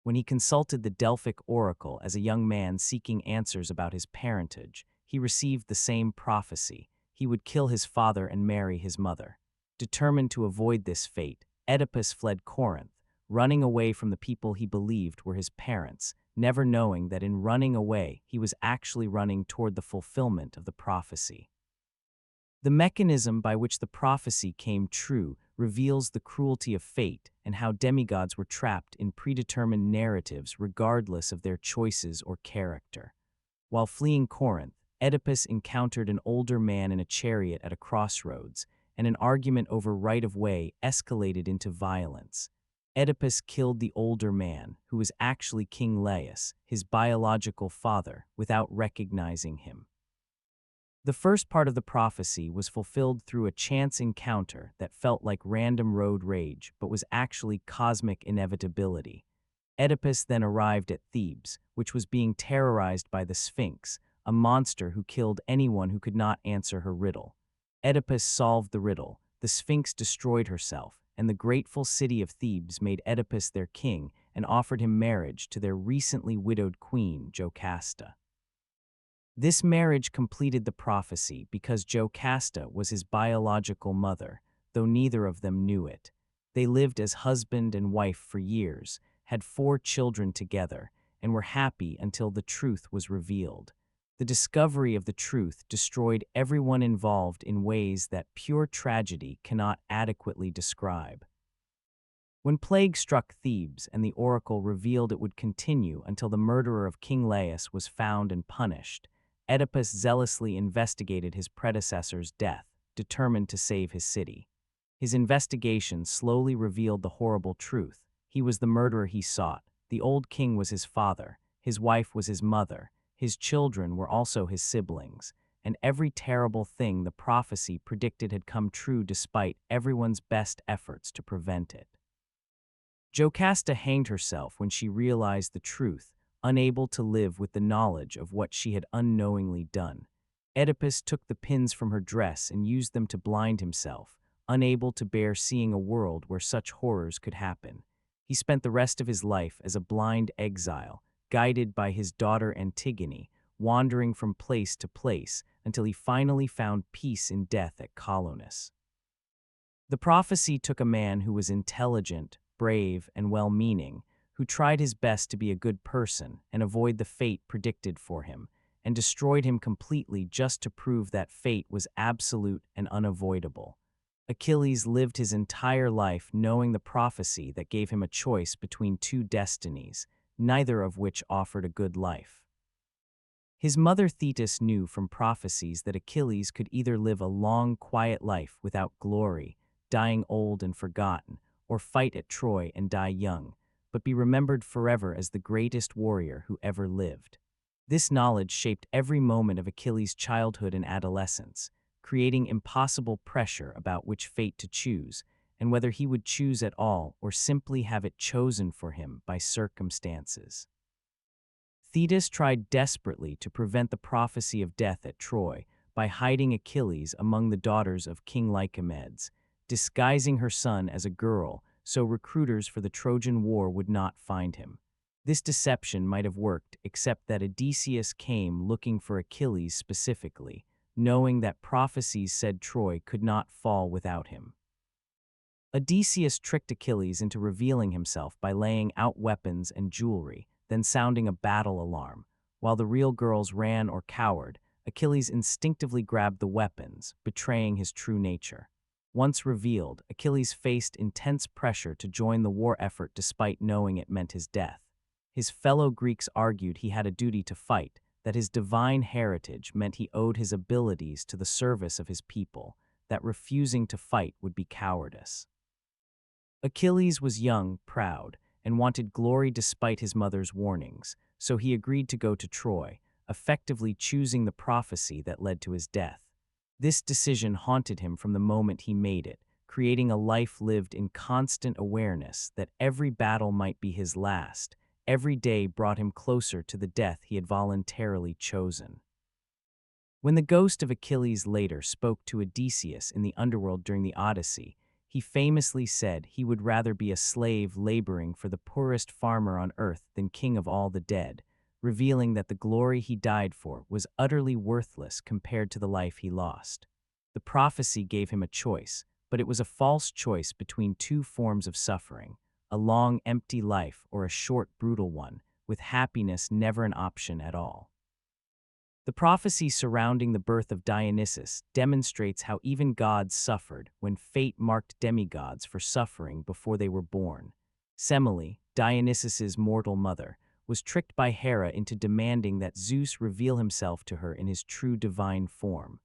When he consulted the Delphic oracle as a young man seeking answers about his parentage, he received the same prophecy. He would kill his father and marry his mother. Determined to avoid this fate, Oedipus fled Corinth, running away from the people he believed were his parents, never knowing that in running away he was actually running toward the fulfillment of the prophecy. The mechanism by which the prophecy came true reveals the cruelty of fate and how demigods were trapped in predetermined narratives regardless of their choices or character. While fleeing Corinth, Oedipus encountered an older man in a chariot at a crossroads, and an argument over right-of-way escalated into violence. Oedipus killed the older man, who was actually King Laius, his biological father, without recognizing him. The first part of the prophecy was fulfilled through a chance encounter that felt like random road rage but was actually cosmic inevitability. Oedipus then arrived at Thebes, which was being terrorized by the Sphinx, a monster who killed anyone who could not answer her riddle. Oedipus solved the riddle, the Sphinx destroyed herself, and the grateful city of Thebes made Oedipus their king and offered him marriage to their recently widowed queen, Jocasta. This marriage completed the prophecy because Jocasta was his biological mother, though neither of them knew it. They lived as husband and wife for years, had 4 children together, and were happy until the truth was revealed. The discovery of the truth destroyed everyone involved in ways that pure tragedy cannot adequately describe. When plague struck Thebes and the oracle revealed it would continue until the murderer of King Laius was found and punished, Oedipus zealously investigated his predecessor's death, determined to save his city. His investigation slowly revealed the horrible truth. He was the murderer he sought. The old king was his father. His wife was his mother. His children were also his siblings. And every terrible thing the prophecy predicted had come true despite everyone's best efforts to prevent it. Jocasta hanged herself when she realized the truth, unable to live with the knowledge of what she had unknowingly done. Oedipus took the pins from her dress and used them to blind himself, unable to bear seeing a world where such horrors could happen. He spent the rest of his life as a blind exile, guided by his daughter Antigone, wandering from place to place until he finally found peace in death at Colonus. The prophecy took a man who was intelligent, brave, and well-meaning, who tried his best to be a good person and avoid the fate predicted for him, and destroyed him completely just to prove that fate was absolute and unavoidable. Achilles lived his entire life knowing the prophecy that gave him a choice between 2 destinies, neither of which offered a good life. His mother Thetis knew from prophecies that Achilles could either live a long, quiet life without glory, dying old and forgotten, or fight at Troy and die young, but be remembered forever as the greatest warrior who ever lived. This knowledge shaped every moment of Achilles' childhood and adolescence, creating impossible pressure about which fate to choose, and whether he would choose at all or simply have it chosen for him by circumstances. Thetis tried desperately to prevent the prophecy of death at Troy by hiding Achilles among the daughters of King Lycomedes, disguising her son as a girl so recruiters for the Trojan War would not find him. This deception might have worked, except that Odysseus came looking for Achilles specifically, knowing that prophecies said Troy could not fall without him. Odysseus tricked Achilles into revealing himself by laying out weapons and jewelry, then sounding a battle alarm. While the real girls ran or cowered, Achilles instinctively grabbed the weapons, betraying his true nature. Once revealed, Achilles faced intense pressure to join the war effort despite knowing it meant his death. His fellow Greeks argued he had a duty to fight, that his divine heritage meant he owed his abilities to the service of his people, that refusing to fight would be cowardice. Achilles was young, proud, and wanted glory despite his mother's warnings, so he agreed to go to Troy, effectively choosing the prophecy that led to his death. This decision haunted him from the moment he made it, creating a life lived in constant awareness that every battle might be his last. Every day brought him closer to the death he had voluntarily chosen. When the ghost of Achilles later spoke to Odysseus in the underworld during the Odyssey, he famously said he would rather be a slave laboring for the poorest farmer on earth than king of all the dead, revealing that the glory he died for was utterly worthless compared to the life he lost. The prophecy gave him a choice, but it was a false choice between two forms of suffering: a long, empty life or a short, brutal one, with happiness never an option at all. The prophecy surrounding the birth of Dionysus demonstrates how even gods suffered when fate marked demigods for suffering before they were born. Semele, Dionysus's mortal mother, was tricked by Hera into demanding that Zeus reveal himself to her in his true divine form.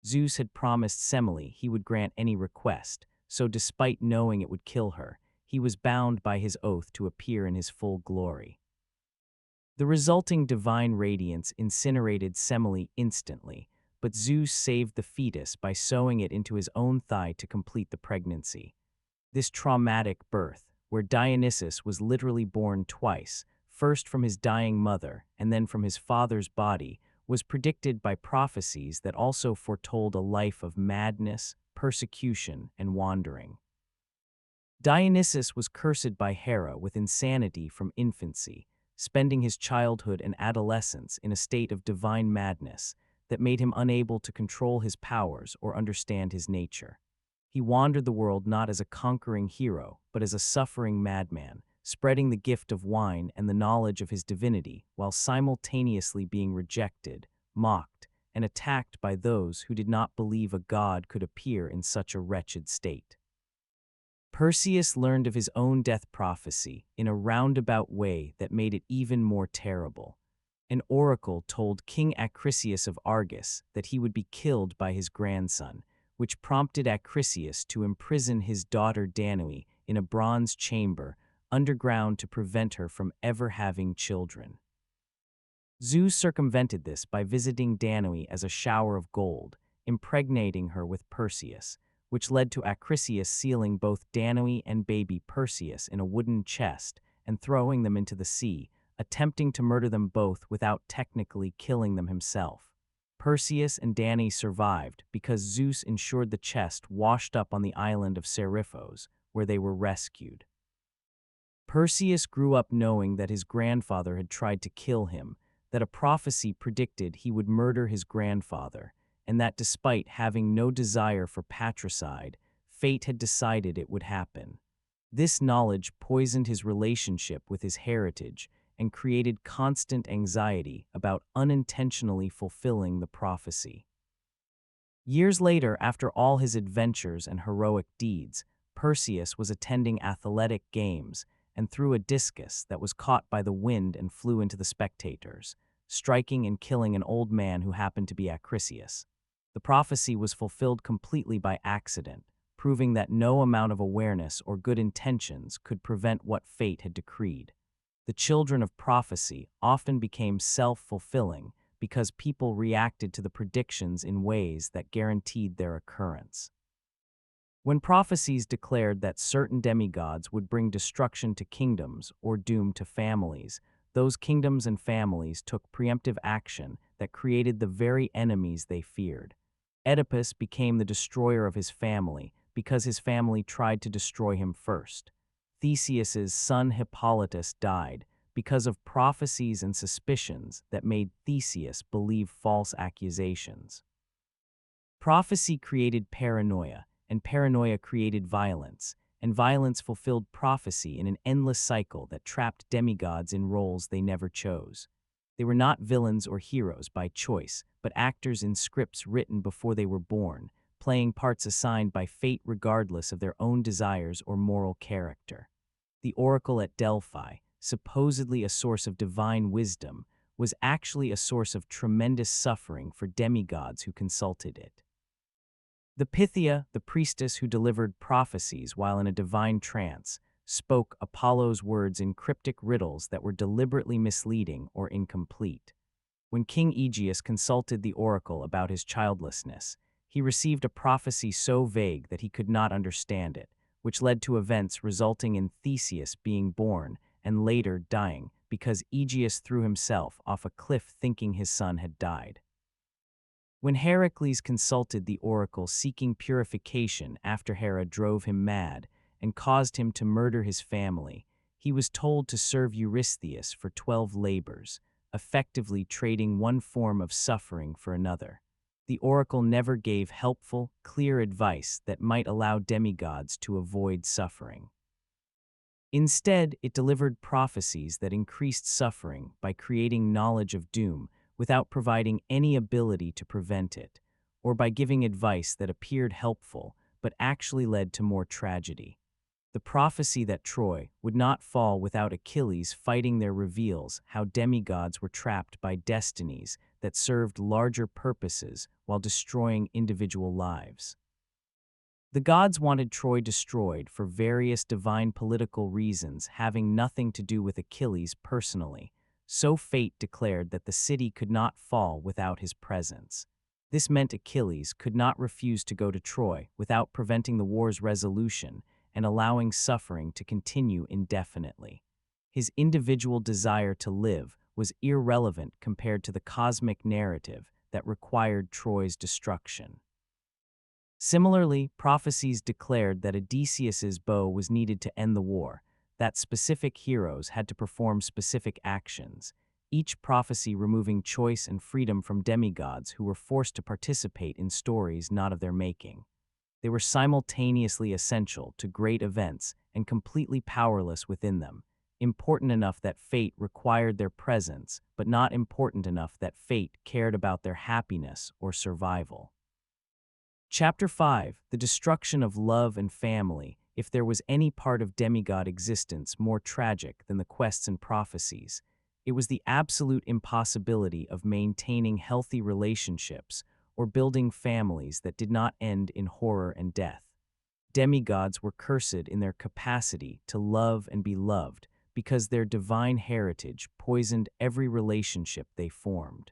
Zeus had promised Semele he would grant any request, so despite knowing it would kill her, he was bound by his oath to appear in his full glory. The resulting divine radiance incinerated Semele instantly, but Zeus saved the fetus by sewing it into his own thigh to complete the pregnancy. This traumatic birth, where Dionysus was literally born twice, first from his dying mother and then from his father's body, was predicted by prophecies that also foretold a life of madness, persecution, and wandering. Dionysus was cursed by Hera with insanity from infancy, spending his childhood and adolescence in a state of divine madness that made him unable to control his powers or understand his nature. He wandered the world not as a conquering hero, but as a suffering madman, spreading the gift of wine and the knowledge of his divinity while simultaneously being rejected, mocked, and attacked by those who did not believe a god could appear in such a wretched state. Perseus learned of his own death prophecy in a roundabout way that made it even more terrible. An oracle told King Acrisius of Argos that he would be killed by his grandson, which prompted Acrisius to imprison his daughter Danae in a bronze chamber underground to prevent her from ever having children. Zeus circumvented this by visiting Danae as a shower of gold, impregnating her with Perseus, which led to Acrisius sealing both Danae and baby Perseus in a wooden chest and throwing them into the sea, attempting to murder them both without technically killing them himself. Perseus and Danae survived because Zeus ensured the chest washed up on the island of Seriphos, where they were rescued. Perseus grew up knowing that his grandfather had tried to kill him, that a prophecy predicted he would murder his grandfather, and that despite having no desire for patricide, fate had decided it would happen. This knowledge poisoned his relationship with his heritage and created constant anxiety about unintentionally fulfilling the prophecy. Years later, after all his adventures and heroic deeds, Perseus was attending athletic games and threw a discus that was caught by the wind and flew into the spectators, striking and killing an old man who happened to be Acrisius. The prophecy was fulfilled completely by accident, proving that no amount of awareness or good intentions could prevent what fate had decreed. The children of prophecy often became self-fulfilling because people reacted to the predictions in ways that guaranteed their occurrence. When prophecies declared that certain demigods would bring destruction to kingdoms or doom to families, those kingdoms and families took preemptive action that created the very enemies they feared. Oedipus became the destroyer of his family because his family tried to destroy him first. Theseus's son Hippolytus died because of prophecies and suspicions that made Theseus believe false accusations. Prophecy created paranoia, and paranoia created violence, and violence fulfilled prophecy in an endless cycle that trapped demigods in roles they never chose. They were not villains or heroes by choice, but actors in scripts written before they were born, playing parts assigned by fate regardless of their own desires or moral character. The oracle at Delphi, supposedly a source of divine wisdom, was actually a source of tremendous suffering for demigods who consulted it. The Pythia, the priestess who delivered prophecies while in a divine trance, spoke Apollo's words in cryptic riddles that were deliberately misleading or incomplete. When King Aegeus consulted the oracle about his childlessness, he received a prophecy so vague that he could not understand it, which led to events resulting in Theseus being born and later dying because Aegeus threw himself off a cliff thinking his son had died. When Heracles consulted the oracle seeking purification after Hera drove him mad and caused him to murder his family, he was told to serve Eurystheus for 12 labors, effectively trading one form of suffering for another. The oracle never gave helpful, clear advice that might allow demigods to avoid suffering. Instead, it delivered prophecies that increased suffering by creating knowledge of doom without providing any ability to prevent it, or by giving advice that appeared helpful but actually led to more tragedy. The prophecy that Troy would not fall without Achilles fighting there reveals how demigods were trapped by destinies that served larger purposes while destroying individual lives. The gods wanted Troy destroyed for various divine political reasons having nothing to do with Achilles personally, so fate declared that the city could not fall without his presence. This meant Achilles could not refuse to go to Troy without preventing the war's resolution and allowing suffering to continue indefinitely. His individual desire to live was irrelevant compared to the cosmic narrative that required Troy's destruction. Similarly, prophecies declared that Odysseus's bow was needed to end the war, that specific heroes had to perform specific actions, each prophecy removing choice and freedom from demigods who were forced to participate in stories not of their making. They were simultaneously essential to great events and completely powerless within them, important enough that fate required their presence, but not important enough that fate cared about their happiness or survival. Chapter 5: The Destruction of Love and Family. If there was any part of demigod existence more tragic than the quests and prophecies, it was the absolute impossibility of maintaining healthy relationships or building families that did not end in horror and death. Demigods were cursed in their capacity to love and be loved because their divine heritage poisoned every relationship they formed.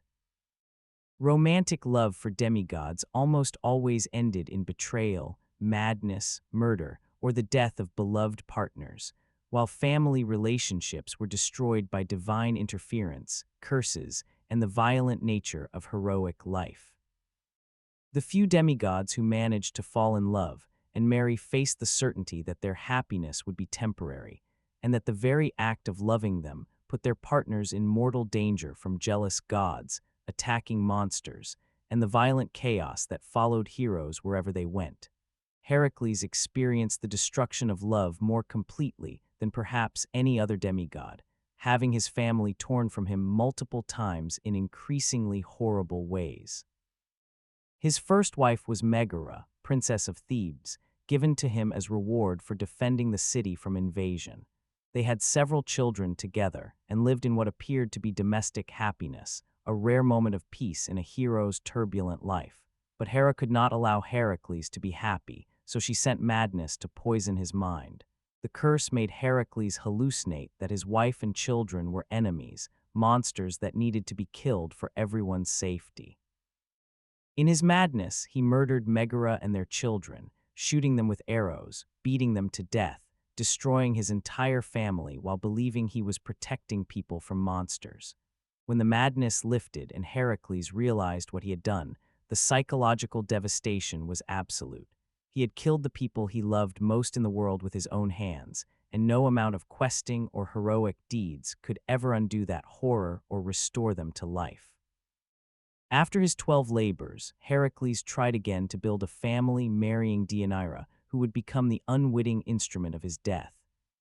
Romantic love for demigods almost always ended in betrayal, madness, murder, or the death of beloved partners, while family relationships were destroyed by divine interference, curses, and the violent nature of heroic life. The few demigods who managed to fall in love and marry faced the certainty that their happiness would be temporary, and that the very act of loving them put their partners in mortal danger from jealous gods, attacking monsters, and the violent chaos that followed heroes wherever they went. Heracles experienced the destruction of love more completely than perhaps any other demigod, having his family torn from him multiple times in increasingly horrible ways. His first wife was Megara, princess of Thebes, given to him as reward for defending the city from invasion. They had several children together and lived in what appeared to be domestic happiness, a rare moment of peace in a hero's turbulent life. But Hera could not allow Heracles to be happy, so she sent madness to poison his mind. The curse made Heracles hallucinate that his wife and children were enemies, monsters that needed to be killed for everyone's safety. In his madness, he murdered Megara and their children, shooting them with arrows, beating them to death, destroying his entire family while believing he was protecting people from monsters. When the madness lifted and Heracles realized what he had done, the psychological devastation was absolute. He had killed the people he loved most in the world with his own hands, and no amount of questing or heroic deeds could ever undo that horror or restore them to life. After his 12 labors, Heracles tried again to build a family, marrying Deianira, who would become the unwitting instrument of his death.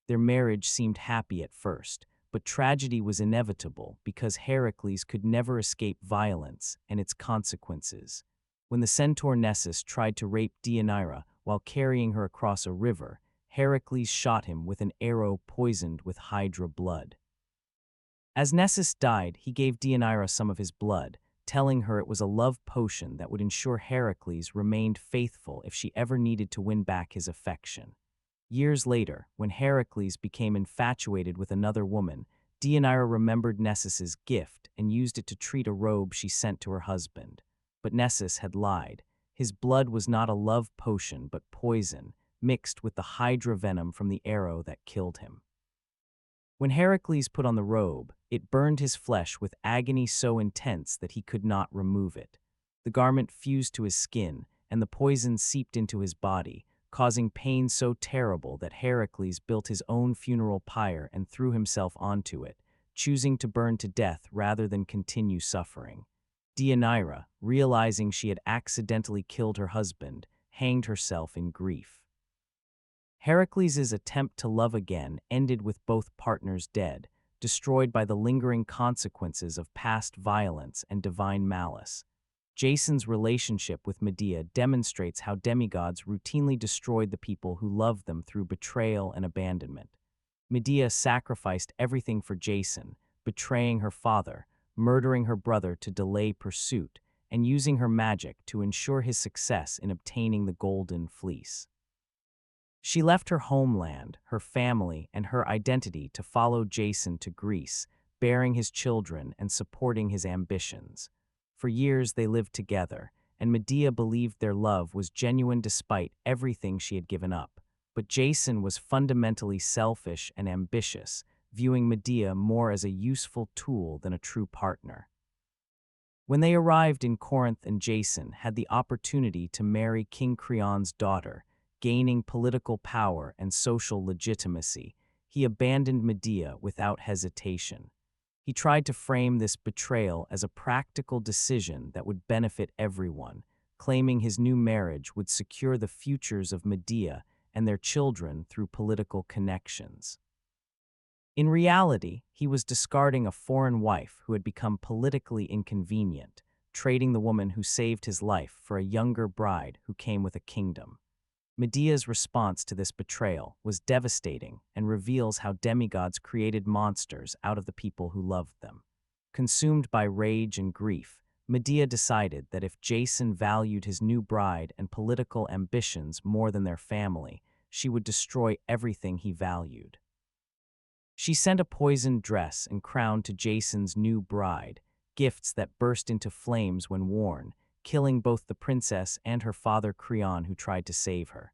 Their marriage seemed happy at first, but tragedy was inevitable because Heracles could never escape violence and its consequences. When the centaur Nessus tried to rape Deianira while carrying her across a river, Heracles shot him with an arrow poisoned with Hydra blood. As Nessus died, he gave Deianira some of his blood, telling her it was a love potion that would ensure Heracles remained faithful if she ever needed to win back his affection. Years later, when Heracles became infatuated with another woman, Deianira remembered Nessus's gift and used it to treat a robe she sent to her husband. But Nessus had lied. His blood was not a love potion but poison, mixed with the Hydra venom from the arrow that killed him. When Heracles put on the robe, it burned his flesh with agony so intense that he could not remove it. The garment fused to his skin, and the poison seeped into his body, causing pain so terrible that Heracles built his own funeral pyre and threw himself onto it, choosing to burn to death rather than continue suffering. Deianira, realizing she had accidentally killed her husband, hanged herself in grief. Heracles' attempt to love again ended with both partners dead, destroyed by the lingering consequences of past violence and divine malice. Jason's relationship with Medea demonstrates how demigods routinely destroyed the people who loved them through betrayal and abandonment. Medea sacrificed everything for Jason, betraying her father, murdering her brother to delay pursuit, and using her magic to ensure his success in obtaining the Golden Fleece. She left her homeland, her family, and her identity to follow Jason to Greece, bearing his children and supporting his ambitions. For years they lived together, and Medea believed their love was genuine despite everything she had given up. But Jason was fundamentally selfish and ambitious, viewing Medea more as a useful tool than a true partner. When they arrived in Corinth and Jason had the opportunity to marry King Creon's daughter, gaining political power and social legitimacy, he abandoned Medea without hesitation. He tried to frame this betrayal as a practical decision that would benefit everyone, claiming his new marriage would secure the futures of Medea and their children through political connections. In reality, he was discarding a foreign wife who had become politically inconvenient, trading the woman who saved his life for a younger bride who came with a kingdom. Medea's response to this betrayal was devastating and reveals how demigods created monsters out of the people who loved them. Consumed by rage and grief, Medea decided that if Jason valued his new bride and political ambitions more than their family, she would destroy everything he valued. She sent a poisoned dress and crown to Jason's new bride, gifts that burst into flames when worn, killing both the princess and her father Creon who tried to save her.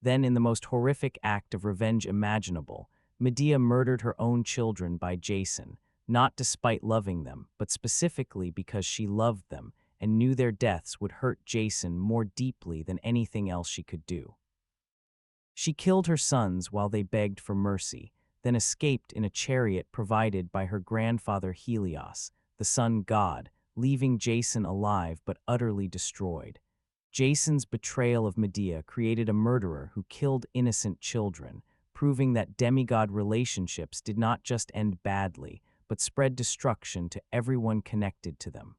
Then, in the most horrific act of revenge imaginable, Medea murdered her own children by Jason, not despite loving them, but specifically because she loved them and knew their deaths would hurt Jason more deeply than anything else she could do. She killed her sons while they begged for mercy, then escaped in a chariot provided by her grandfather Helios, the sun god, leaving Jason alive but utterly destroyed. Jason's betrayal of Medea created a murderer who killed innocent children, proving that demigod relationships did not just end badly, but spread destruction to everyone connected to them.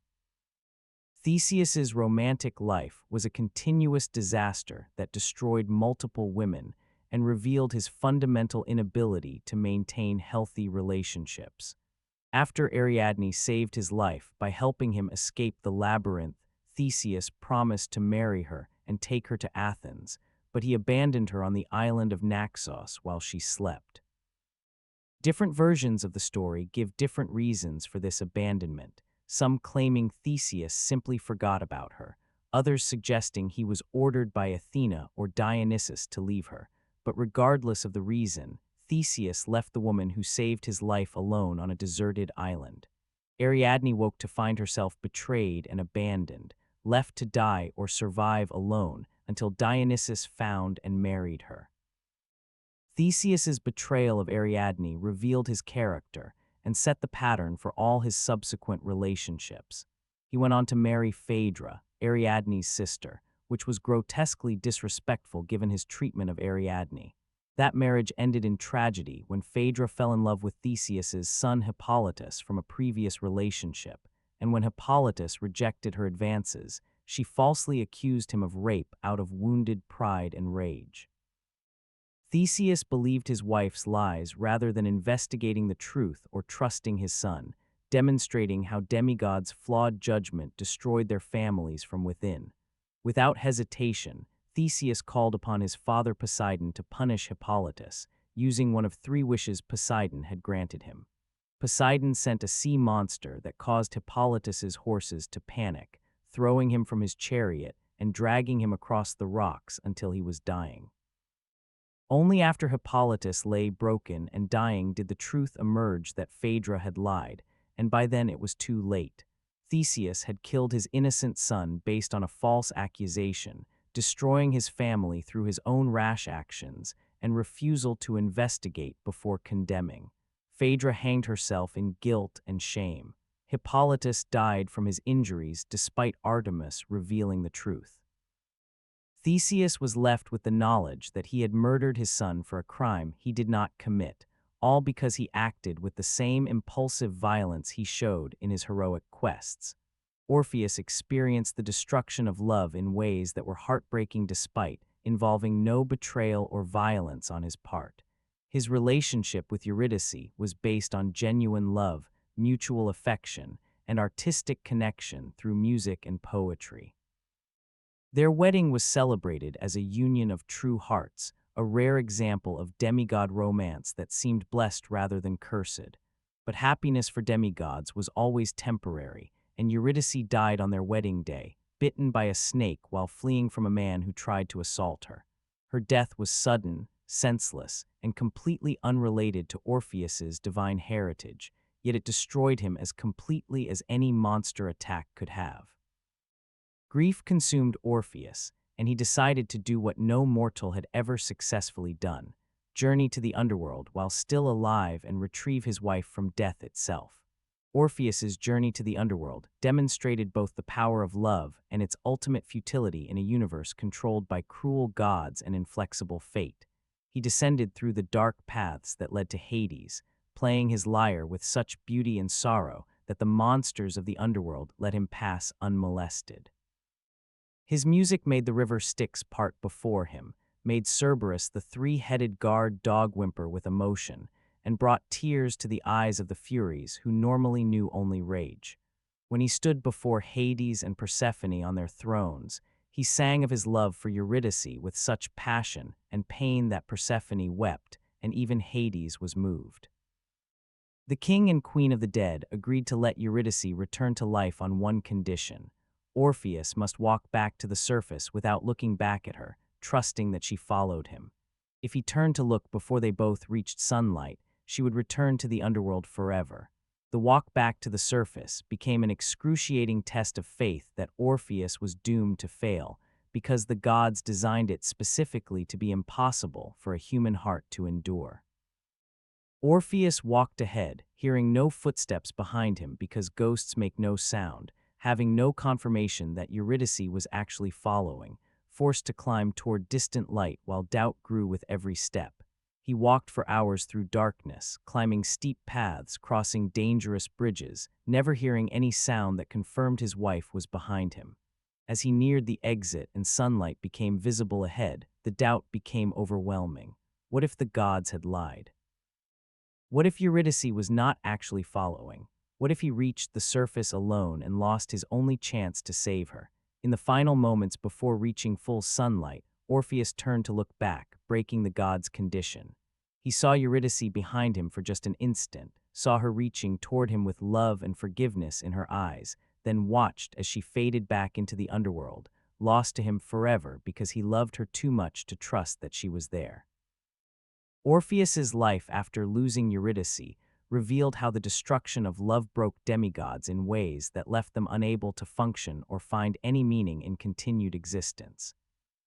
Theseus's romantic life was a continuous disaster that destroyed multiple women and revealed his fundamental inability to maintain healthy relationships. After Ariadne saved his life by helping him escape the labyrinth, Theseus promised to marry her and take her to Athens, but he abandoned her on the island of Naxos while she slept. Different versions of the story give different reasons for this abandonment, some claiming Theseus simply forgot about her, others suggesting he was ordered by Athena or Dionysus to leave her. But regardless of the reason, Theseus left the woman who saved his life alone on a deserted island. Ariadne woke to find herself betrayed and abandoned, left to die or survive alone until Dionysus found and married her. Theseus's betrayal of Ariadne revealed his character and set the pattern for all his subsequent relationships. He went on to marry Phaedra, Ariadne's sister, which was grotesquely disrespectful given his treatment of Ariadne. That marriage ended in tragedy when Phaedra fell in love with Theseus's son Hippolytus from a previous relationship, and when Hippolytus rejected her advances, she falsely accused him of rape out of wounded pride and rage. Theseus believed his wife's lies rather than investigating the truth or trusting his son, demonstrating how demigods' flawed judgment destroyed their families from within. Without hesitation, Theseus called upon his father Poseidon to punish Hippolytus, using one of 3 wishes Poseidon had granted him. Poseidon sent a sea monster that caused Hippolytus's horses to panic, throwing him from his chariot and dragging him across the rocks until he was dying. Only after Hippolytus lay broken and dying did the truth emerge that Phaedra had lied, and by then it was too late. Theseus had killed his innocent son based on a false accusation, destroying his family through his own rash actions and refusal to investigate before condemning. Phaedra hanged herself in guilt and shame. Hippolytus died from his injuries despite Artemis revealing the truth. Theseus was left with the knowledge that he had murdered his son for a crime he did not commit, all because he acted with the same impulsive violence he showed in his heroic quests. Orpheus experienced the destruction of love in ways that were heartbreaking despite involving no betrayal or violence on his part. His relationship with Eurydice was based on genuine love, mutual affection, and artistic connection through music and poetry. Their wedding was celebrated as a union of true hearts, a rare example of demigod romance that seemed blessed rather than cursed. But happiness for demigods was always temporary, and Eurydice died on their wedding day, bitten by a snake while fleeing from a man who tried to assault her. Her death was sudden, senseless, and completely unrelated to Orpheus's divine heritage, yet it destroyed him as completely as any monster attack could have. Grief consumed Orpheus, and he decided to do what no mortal had ever successfully done: journey to the underworld while still alive and retrieve his wife from death itself. Orpheus's journey to the underworld demonstrated both the power of love and its ultimate futility in a universe controlled by cruel gods and inflexible fate. He descended through the dark paths that led to Hades, playing his lyre with such beauty and sorrow that the monsters of the underworld let him pass unmolested. His music made the river Styx part before him, made Cerberus the 3-headed guard dog whimper with emotion, and brought tears to the eyes of the Furies who normally knew only rage. When he stood before Hades and Persephone on their thrones, he sang of his love for Eurydice with such passion and pain that Persephone wept, and even Hades was moved. The king and queen of the dead agreed to let Eurydice return to life on one condition: Orpheus must walk back to the surface without looking back at her, trusting that she followed him. If he turned to look before they both reached sunlight, she would return to the underworld forever. The walk back to the surface became an excruciating test of faith that Orpheus was doomed to fail, because the gods designed it specifically to be impossible for a human heart to endure. Orpheus walked ahead, hearing no footsteps behind him because ghosts make no sound, having no confirmation that Eurydice was actually following, forced to climb toward distant light while doubt grew with every step. He walked for hours through darkness, climbing steep paths, crossing dangerous bridges, never hearing any sound that confirmed his wife was behind him. As he neared the exit and sunlight became visible ahead, the doubt became overwhelming. What if the gods had lied? What if Eurydice was not actually following? What if he reached the surface alone and lost his only chance to save her? In the final moments before reaching full sunlight, Orpheus turned to look back, breaking the god's condition. He saw Eurydice behind him for just an instant, saw her reaching toward him with love and forgiveness in her eyes, then watched as she faded back into the underworld, lost to him forever because he loved her too much to trust that she was there. Orpheus's life after losing Eurydice revealed how the destruction of love broke demigods in ways that left them unable to function or find any meaning in continued existence.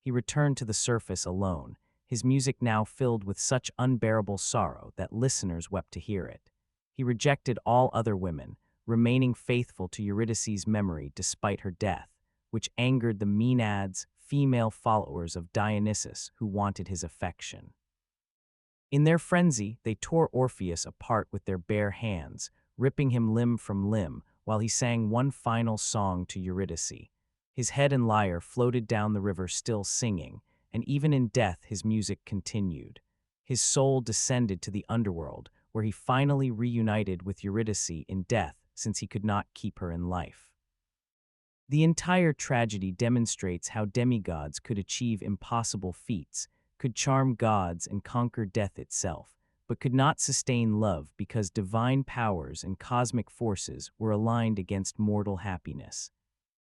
He returned to the surface alone, his music now filled with such unbearable sorrow that listeners wept to hear it. He rejected all other women, remaining faithful to Eurydice's memory despite her death, which angered the Maenads, female followers of Dionysus who wanted his affection. In their frenzy, they tore Orpheus apart with their bare hands, ripping him limb from limb while he sang one final song to Eurydice. His head and lyre floated down the river still singing, and even in death his music continued. His soul descended to the underworld, where he finally reunited with Eurydice in death since he could not keep her in life. The entire tragedy demonstrates how demigods could achieve impossible feats, could charm gods and conquer death itself, but could not sustain love because divine powers and cosmic forces were aligned against mortal happiness.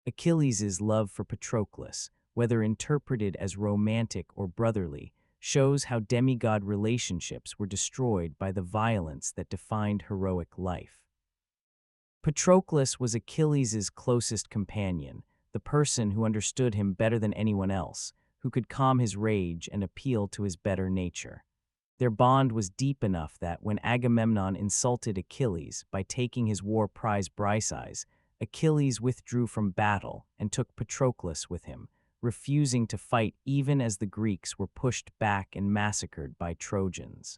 Achilles' love for Patroclus, whether interpreted as romantic or brotherly, shows how demigod relationships were destroyed by the violence that defined heroic life. Patroclus was Achilles' closest companion, the person who understood him better than anyone else, who could calm his rage and appeal to his better nature. Their bond was deep enough that when Agamemnon insulted Achilles by taking his war prize Briseis, Achilles withdrew from battle and took Patroclus with him, refusing to fight even as the Greeks were pushed back and massacred by Trojans.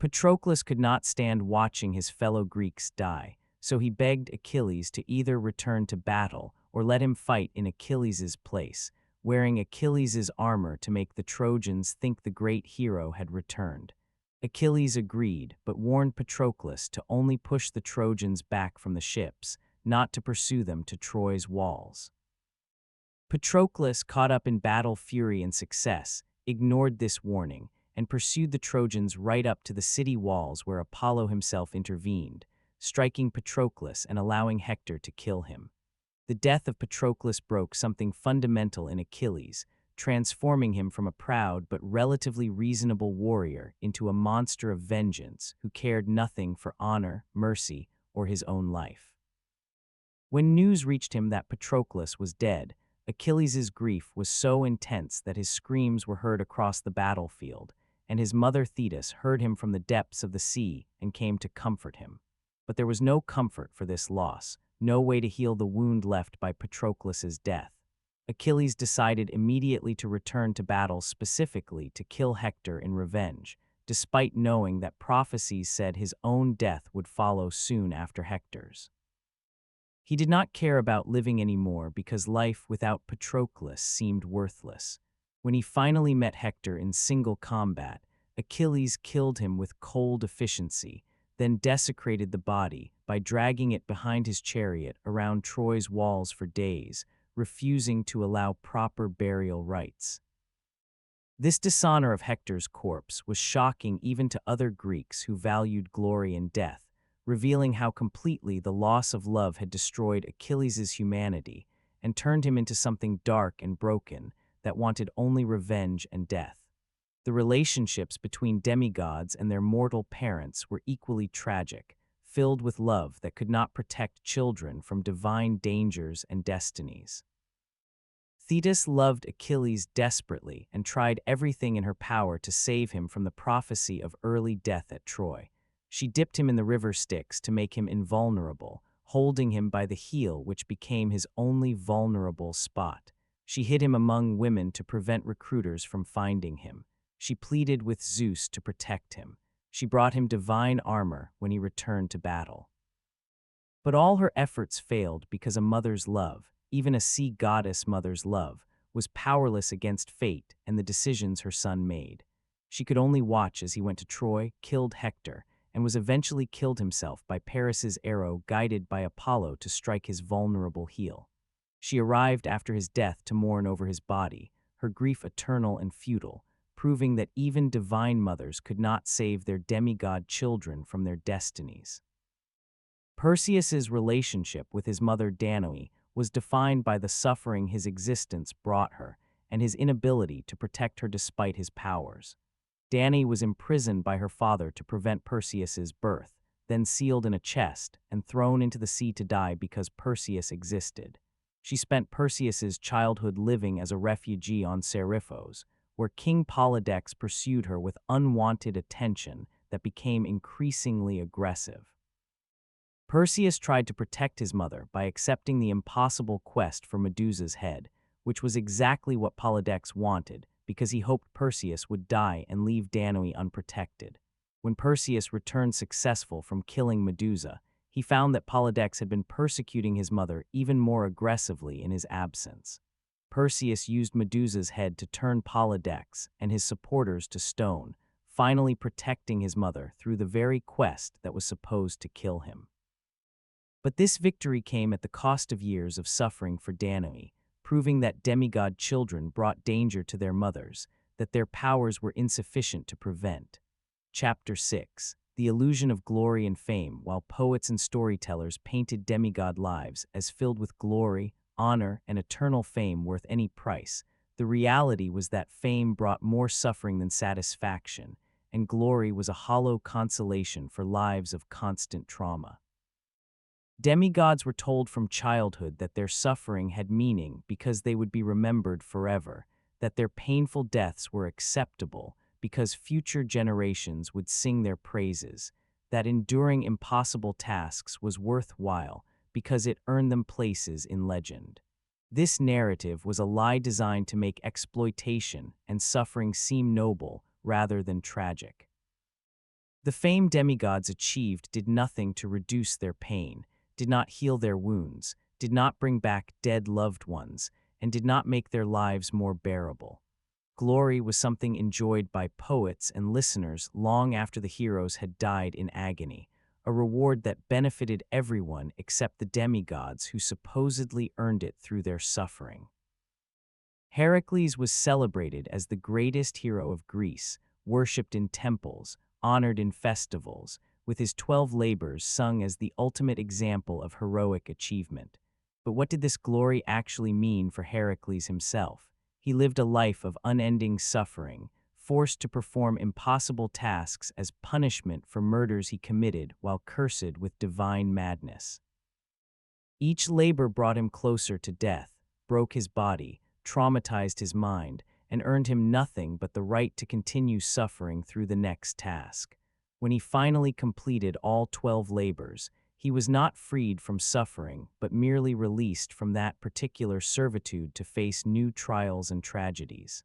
Patroclus could not stand watching his fellow Greeks die, so he begged Achilles to either return to battle or let him fight in Achilles' place, wearing Achilles' armor to make the Trojans think the great hero had returned. Achilles agreed, but warned Patroclus to only push the Trojans back from the ships, not to pursue them to Troy's walls. Patroclus, caught up in battle fury and success, ignored this warning and pursued the Trojans right up to the city walls where Apollo himself intervened, striking Patroclus and allowing Hector to kill him. The death of Patroclus broke something fundamental in Achilles, transforming him from a proud but relatively reasonable warrior into a monster of vengeance who cared nothing for honor, mercy, or his own life. When news reached him that Patroclus was dead, Achilles' grief was so intense that his screams were heard across the battlefield, and his mother Thetis heard him from the depths of the sea and came to comfort him. But there was no comfort for this loss, no way to heal the wound left by Patroclus' death. Achilles decided immediately to return to battle, specifically to kill Hector in revenge, despite knowing that prophecies said his own death would follow soon after Hector's. He did not care about living anymore because life without Patroclus seemed worthless. When he finally met Hector in single combat, Achilles killed him with cold efficiency, then desecrated the body by dragging it behind his chariot around Troy's walls for days, refusing to allow proper burial rites. This dishonor of Hector's corpse was shocking even to other Greeks who valued glory in death, revealing how completely the loss of love had destroyed Achilles' humanity and turned him into something dark and broken that wanted only revenge and death. The relationships between demigods and their mortal parents were equally tragic, filled with love that could not protect children from divine dangers and destinies. Thetis loved Achilles desperately and tried everything in her power to save him from the prophecy of early death at Troy. She dipped him in the river Styx to make him invulnerable, holding him by the heel, which became his only vulnerable spot. She hid him among women to prevent recruiters from finding him. She pleaded with Zeus to protect him. She brought him divine armor when he returned to battle. But all her efforts failed because a mother's love, even a sea goddess mother's love, was powerless against fate and the decisions her son made. She could only watch as he went to Troy, killed Hector, and was eventually killed himself by Paris's arrow guided by Apollo to strike his vulnerable heel. She arrived after his death to mourn over his body, her grief eternal and futile, proving that even divine mothers could not save their demigod children from their destinies. Perseus's relationship with his mother Danae was defined by the suffering his existence brought her and his inability to protect her despite his powers. Danae was imprisoned by her father to prevent Perseus's birth, then sealed in a chest and thrown into the sea to die because Perseus existed. She spent Perseus's childhood living as a refugee on Seriphos, where King Polydex pursued her with unwanted attention that became increasingly aggressive. Perseus tried to protect his mother by accepting the impossible quest for Medusa's head, which was exactly what Polydex wanted, because he hoped Perseus would die and leave Danae unprotected. When Perseus returned successful from killing Medusa, he found that Polydex had been persecuting his mother even more aggressively in his absence. Perseus used Medusa's head to turn Polydex and his supporters to stone, finally protecting his mother through the very quest that was supposed to kill him. But this victory came at the cost of years of suffering for Danae, proving that demigod children brought danger to their mothers, that their powers were insufficient to prevent. Chapter 6. The illusion of glory and fame. While poets and storytellers painted demigod lives as filled with glory, honor, and eternal fame worth any price, the reality was that fame brought more suffering than satisfaction, and glory was a hollow consolation for lives of constant trauma. Demigods were told from childhood that their suffering had meaning because they would be remembered forever, that their painful deaths were acceptable because future generations would sing their praises, that enduring impossible tasks was worthwhile because it earned them places in legend. This narrative was a lie designed to make exploitation and suffering seem noble rather than tragic. The fame demigods achieved did nothing to reduce their pain, did not heal their wounds, did not bring back dead loved ones, and did not make their lives more bearable. Glory was something enjoyed by poets and listeners long after the heroes had died in agony, a reward that benefited everyone except the demigods who supposedly earned it through their suffering. Heracles was celebrated as the greatest hero of Greece, worshipped in temples, honored in festivals, with his 12 labors sung as the ultimate example of heroic achievement. But what did this glory actually mean for Heracles himself? He lived a life of unending suffering, forced to perform impossible tasks as punishment for murders he committed while cursed with divine madness. Each labor brought him closer to death, broke his body, traumatized his mind, and earned him nothing but the right to continue suffering through the next task. When he finally completed all 12 labors, he was not freed from suffering, but merely released from that particular servitude to face new trials and tragedies.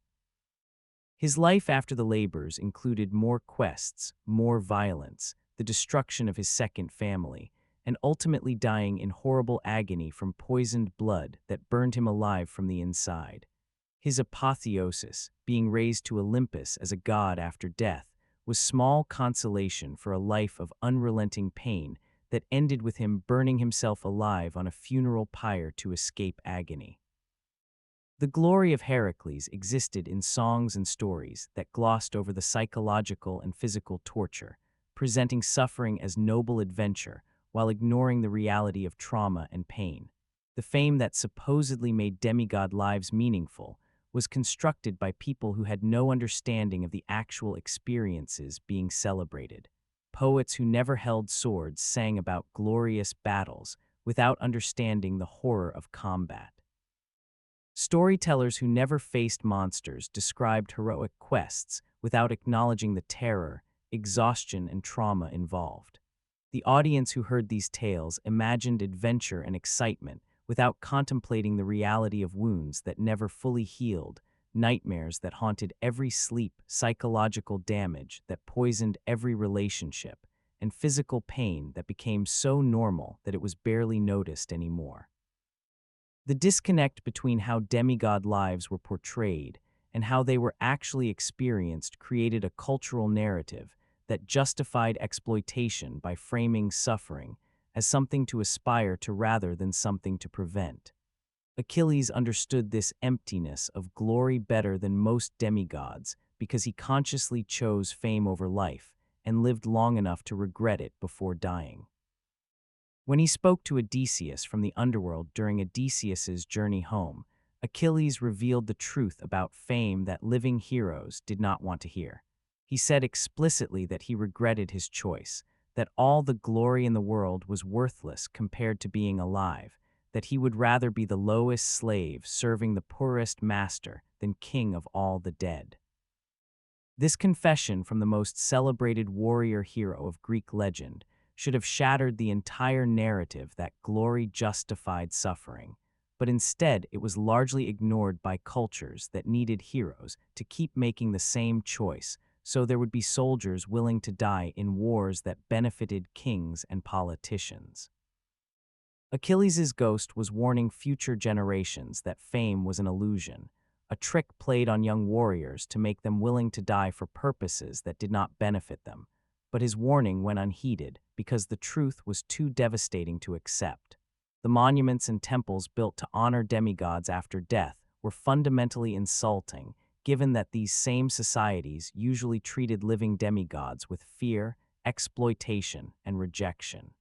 His life after the labors included more quests, more violence, the destruction of his second family, and ultimately dying in horrible agony from poisoned blood that burned him alive from the inside. His apotheosis, being raised to Olympus as a god after death, was small consolation for a life of unrelenting pain that ended with him burning himself alive on a funeral pyre to escape agony. The glory of Heracles existed in songs and stories that glossed over the psychological and physical torture, presenting suffering as noble adventure while ignoring the reality of trauma and pain. The fame that supposedly made demigod lives meaningful was constructed by people who had no understanding of the actual experiences being celebrated. Poets who never held swords sang about glorious battles without understanding the horror of combat. Storytellers who never faced monsters described heroic quests without acknowledging the terror, exhaustion, and trauma involved. The audience who heard these tales imagined adventure and excitement without contemplating the reality of wounds that never fully healed, nightmares that haunted every sleep, psychological damage that poisoned every relationship, and physical pain that became so normal that it was barely noticed anymore. The disconnect between how demigod lives were portrayed and how they were actually experienced created a cultural narrative that justified exploitation by framing suffering as something to aspire to rather than something to prevent. Achilles understood this emptiness of glory better than most demigods because he consciously chose fame over life and lived long enough to regret it before dying. When he spoke to Odysseus from the underworld during Odysseus's journey home, Achilles revealed the truth about fame that living heroes did not want to hear. He said explicitly that he regretted his choice, that all the glory in the world was worthless compared to being alive, that he would rather be the lowest slave serving the poorest master than king of all the dead. This confession from the most celebrated warrior hero of Greek legend should have shattered the entire narrative that glory justified suffering. but instead it was largely ignored by cultures that needed heroes to keep making the same choice, so there would be soldiers willing to die in wars that benefited kings and politicians. Achilles' ghost was warning future generations that fame was an illusion, a trick played on young warriors to make them willing to die for purposes that did not benefit them. But his warning went unheeded because the truth was too devastating to accept. The monuments and temples built to honor demigods after death were fundamentally insulting, given that these same societies usually treated living demigods with fear, exploitation, and rejection.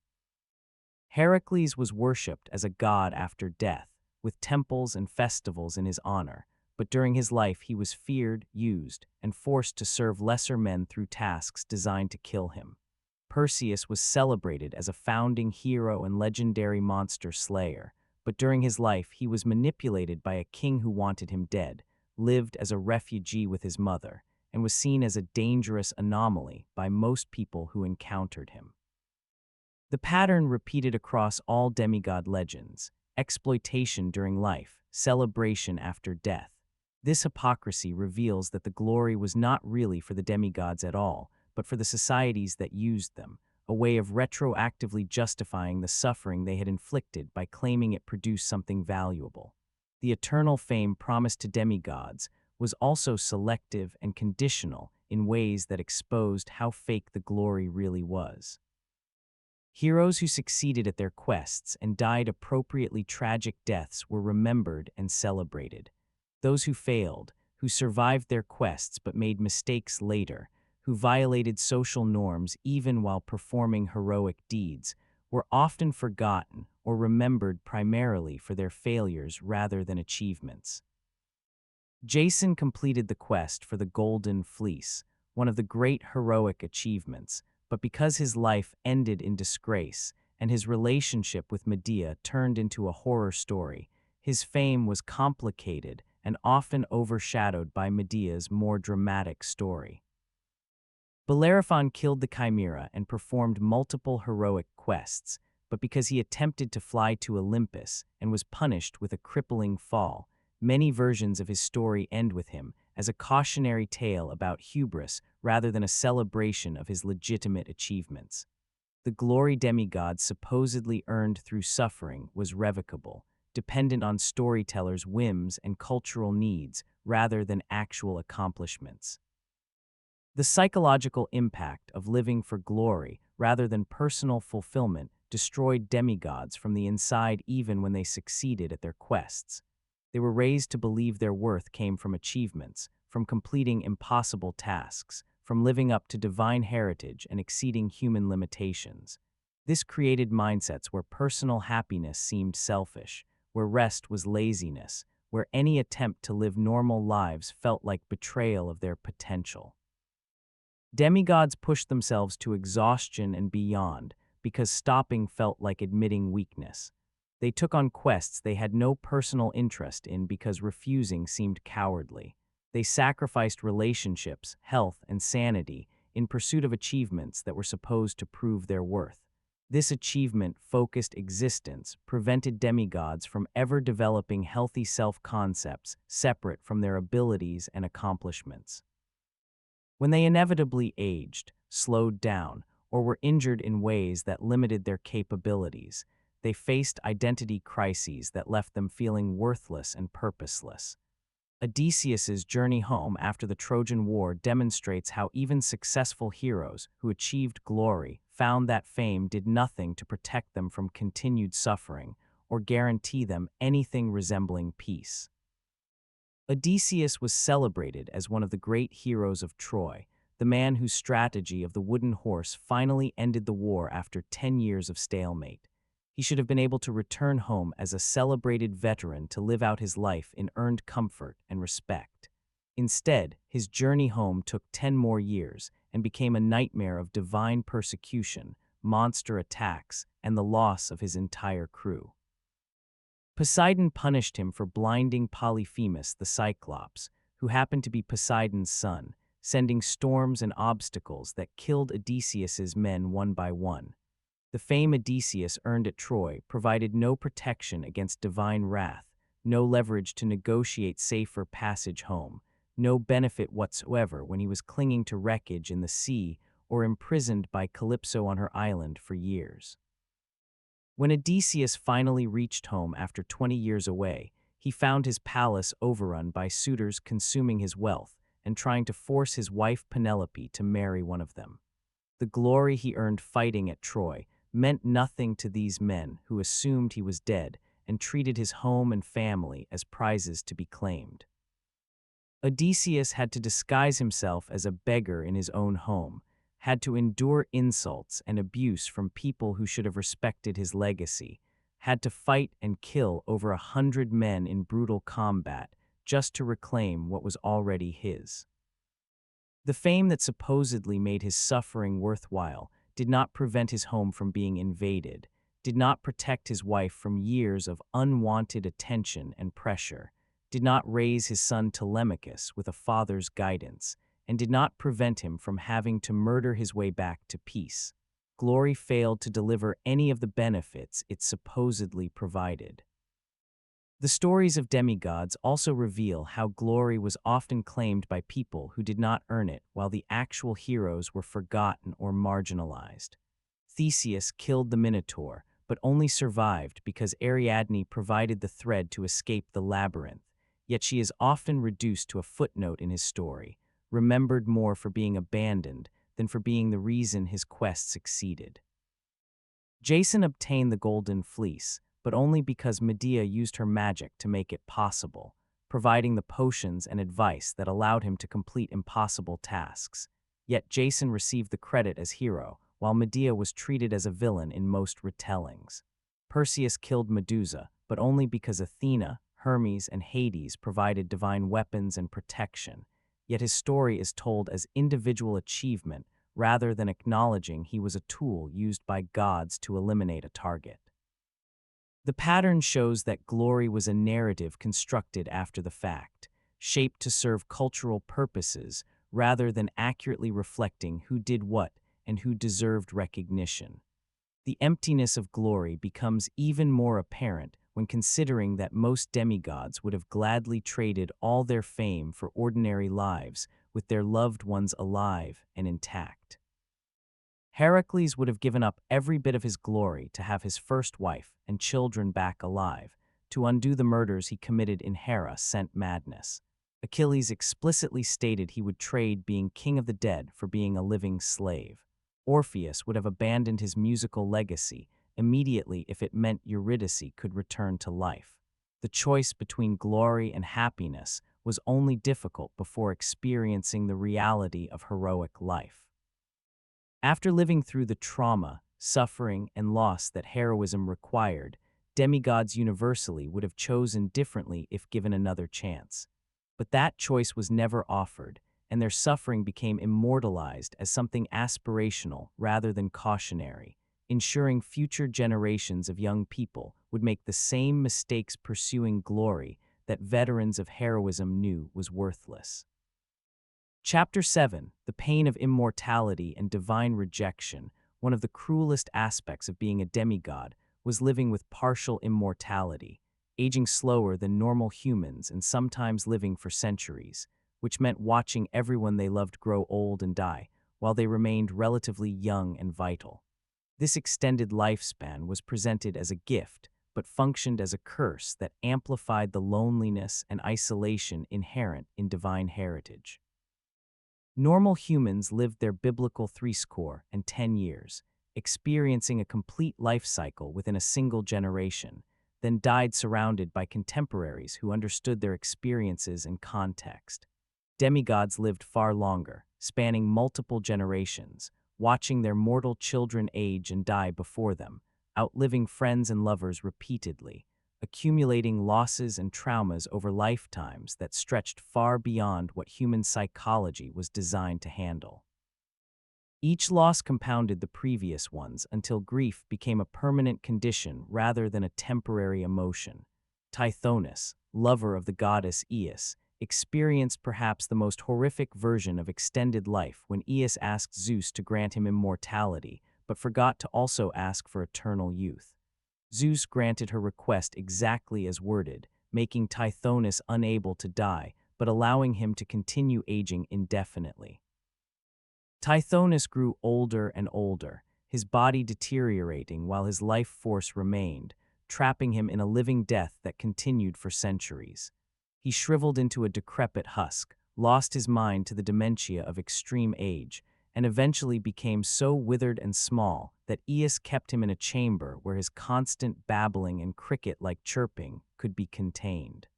Heracles was worshipped as a god after death, with temples and festivals in his honor, but during his life he was feared, used, and forced to serve lesser men through tasks designed to kill him. Perseus was celebrated as a founding hero and legendary monster slayer, but during his life he was manipulated by a king who wanted him dead, lived as a refugee with his mother, and was seen as a dangerous anomaly by most people who encountered him. The pattern repeated across all demigod legends: exploitation during life, celebration after death. This hypocrisy reveals that the glory was not really for the demigods at all, but for the societies that used them, a way of retroactively justifying the suffering they had inflicted by claiming it produced something valuable. The eternal fame promised to demigods was also selective and conditional in ways that exposed how fake the glory really was. Heroes who succeeded at their quests and died appropriately tragic deaths were remembered and celebrated. Those who failed, who survived their quests but made mistakes later, who violated social norms even while performing heroic deeds, were often forgotten or remembered primarily for their failures rather than achievements. Jason completed the quest for the Golden Fleece, one of the great heroic achievements, but because his life ended in disgrace and his relationship with Medea turned into a horror story, his fame was complicated and often overshadowed by Medea's more dramatic story. Bellerophon killed the Chimera and performed multiple heroic quests, but because he attempted to fly to Olympus and was punished with a crippling fall, many versions of his story end with him as a cautionary tale about hubris rather than a celebration of his legitimate achievements. The glory demigods supposedly earned through suffering was revocable, dependent on storytellers' whims and cultural needs rather than actual accomplishments. The psychological impact of living for glory rather than personal fulfillment destroyed demigods from the inside even when they succeeded at their quests. They were raised to believe their worth came from achievements, from completing impossible tasks, from living up to divine heritage and exceeding human limitations. This created mindsets where personal happiness seemed selfish, where rest was laziness, where any attempt to live normal lives felt like betrayal of their potential. Demigods pushed themselves to exhaustion and beyond because stopping felt like admitting weakness. They took on quests they had no personal interest in because refusing seemed cowardly. They sacrificed relationships, health, and sanity in pursuit of achievements that were supposed to prove their worth. This achievement-focused existence prevented demigods from ever developing healthy self-concepts separate from their abilities and accomplishments. When they inevitably aged, slowed down, or were injured in ways that limited their capabilities, they faced identity crises that left them feeling worthless and purposeless. Odysseus's journey home after the Trojan War demonstrates how even successful heroes who achieved glory found that fame did nothing to protect them from continued suffering or guarantee them anything resembling peace. Odysseus was celebrated as one of the great heroes of Troy, the man whose strategy of the wooden horse finally ended the war after 10 years of stalemate. He should have been able to return home as a celebrated veteran to live out his life in earned comfort and respect. Instead, his journey home took 10 more years and became a nightmare of divine persecution, monster attacks, and the loss of his entire crew. Poseidon punished him for blinding Polyphemus the Cyclops, who happened to be Poseidon's son, sending storms and obstacles that killed Odysseus's men one by one. The fame Odysseus earned at Troy provided no protection against divine wrath, no leverage to negotiate safer passage home, no benefit whatsoever when he was clinging to wreckage in the sea or imprisoned by Calypso on her island for years. When Odysseus finally reached home after 20 years away, he found his palace overrun by suitors consuming his wealth and trying to force his wife Penelope to marry one of them. The glory he earned fighting at Troy meant nothing to these men who assumed he was dead and treated his home and family as prizes to be claimed. Odysseus had to disguise himself as a beggar in his own home, had to endure insults and abuse from people who should have respected his legacy, had to fight and kill over 100 men in brutal combat just to reclaim what was already his. The fame that supposedly made his suffering worthwhile did not prevent his home from being invaded, did not protect his wife from years of unwanted attention and pressure, did not raise his son Telemachus with a father's guidance, and did not prevent him from having to murder his way back to peace. Glory failed to deliver any of the benefits it supposedly provided. The stories of demigods also reveal how glory was often claimed by people who did not earn it, while the actual heroes were forgotten or marginalized. Theseus killed the Minotaur, but only survived because Ariadne provided the thread to escape the labyrinth, yet she is often reduced to a footnote in his story, remembered more for being abandoned than for being the reason his quest succeeded. Jason obtained the Golden Fleece, but only because Medea used her magic to make it possible, providing the potions and advice that allowed him to complete impossible tasks. Yet Jason received the credit as hero, while Medea was treated as a villain in most retellings. Perseus killed Medusa, but only because Athena, Hermes, and Hades provided divine weapons and protection, yet his story is told as individual achievement rather than acknowledging he was a tool used by gods to eliminate a target. The pattern shows that glory was a narrative constructed after the fact, shaped to serve cultural purposes rather than accurately reflecting who did what and who deserved recognition. The emptiness of glory becomes even more apparent when considering that most demigods would have gladly traded all their fame for ordinary lives with their loved ones alive and intact. Heracles would have given up every bit of his glory to have his first wife and children back alive, to undo the murders he committed in Hera-sent madness. Achilles explicitly stated he would trade being king of the dead for being a living slave. Orpheus would have abandoned his musical legacy immediately if it meant Eurydice could return to life. The choice between glory and happiness was only difficult before experiencing the reality of heroic life. After living through the trauma, suffering, and loss that heroism required, demigods universally would have chosen differently if given another chance. But that choice was never offered, and their suffering became immortalized as something aspirational rather than cautionary, ensuring future generations of young people would make the same mistakes pursuing glory that veterans of heroism knew was worthless. Chapter 7, The Pain of Immortality and Divine Rejection. One of the cruelest aspects of being a demigod was living with partial immortality, aging slower than normal humans and sometimes living for centuries, which meant watching everyone they loved grow old and die, while they remained relatively young and vital. This extended lifespan was presented as a gift, but functioned as a curse that amplified the loneliness and isolation inherent in divine heritage. Normal humans lived their biblical 70 years, experiencing a complete life cycle within a single generation, then died surrounded by contemporaries who understood their experiences and context. Demigods lived far longer, spanning multiple generations, watching their mortal children age and die before them, outliving friends and lovers repeatedly, accumulating losses and traumas over lifetimes that stretched far beyond what human psychology was designed to handle. Each loss compounded the previous ones until grief became a permanent condition rather than a temporary emotion. Tithonus, lover of the goddess Eos, experienced perhaps the most horrific version of extended life when Eos asked Zeus to grant him immortality, but forgot to also ask for eternal youth. Zeus granted her request exactly as worded, making Tithonus unable to die, but allowing him to continue aging indefinitely. Tithonus grew older and older, his body deteriorating while his life force remained, trapping him in a living death that continued for centuries. He shriveled into a decrepit husk, lost his mind to the dementia of extreme age, and eventually became so withered and small that Eos kept him in a chamber where his constant babbling and cricket-like chirping could be contained.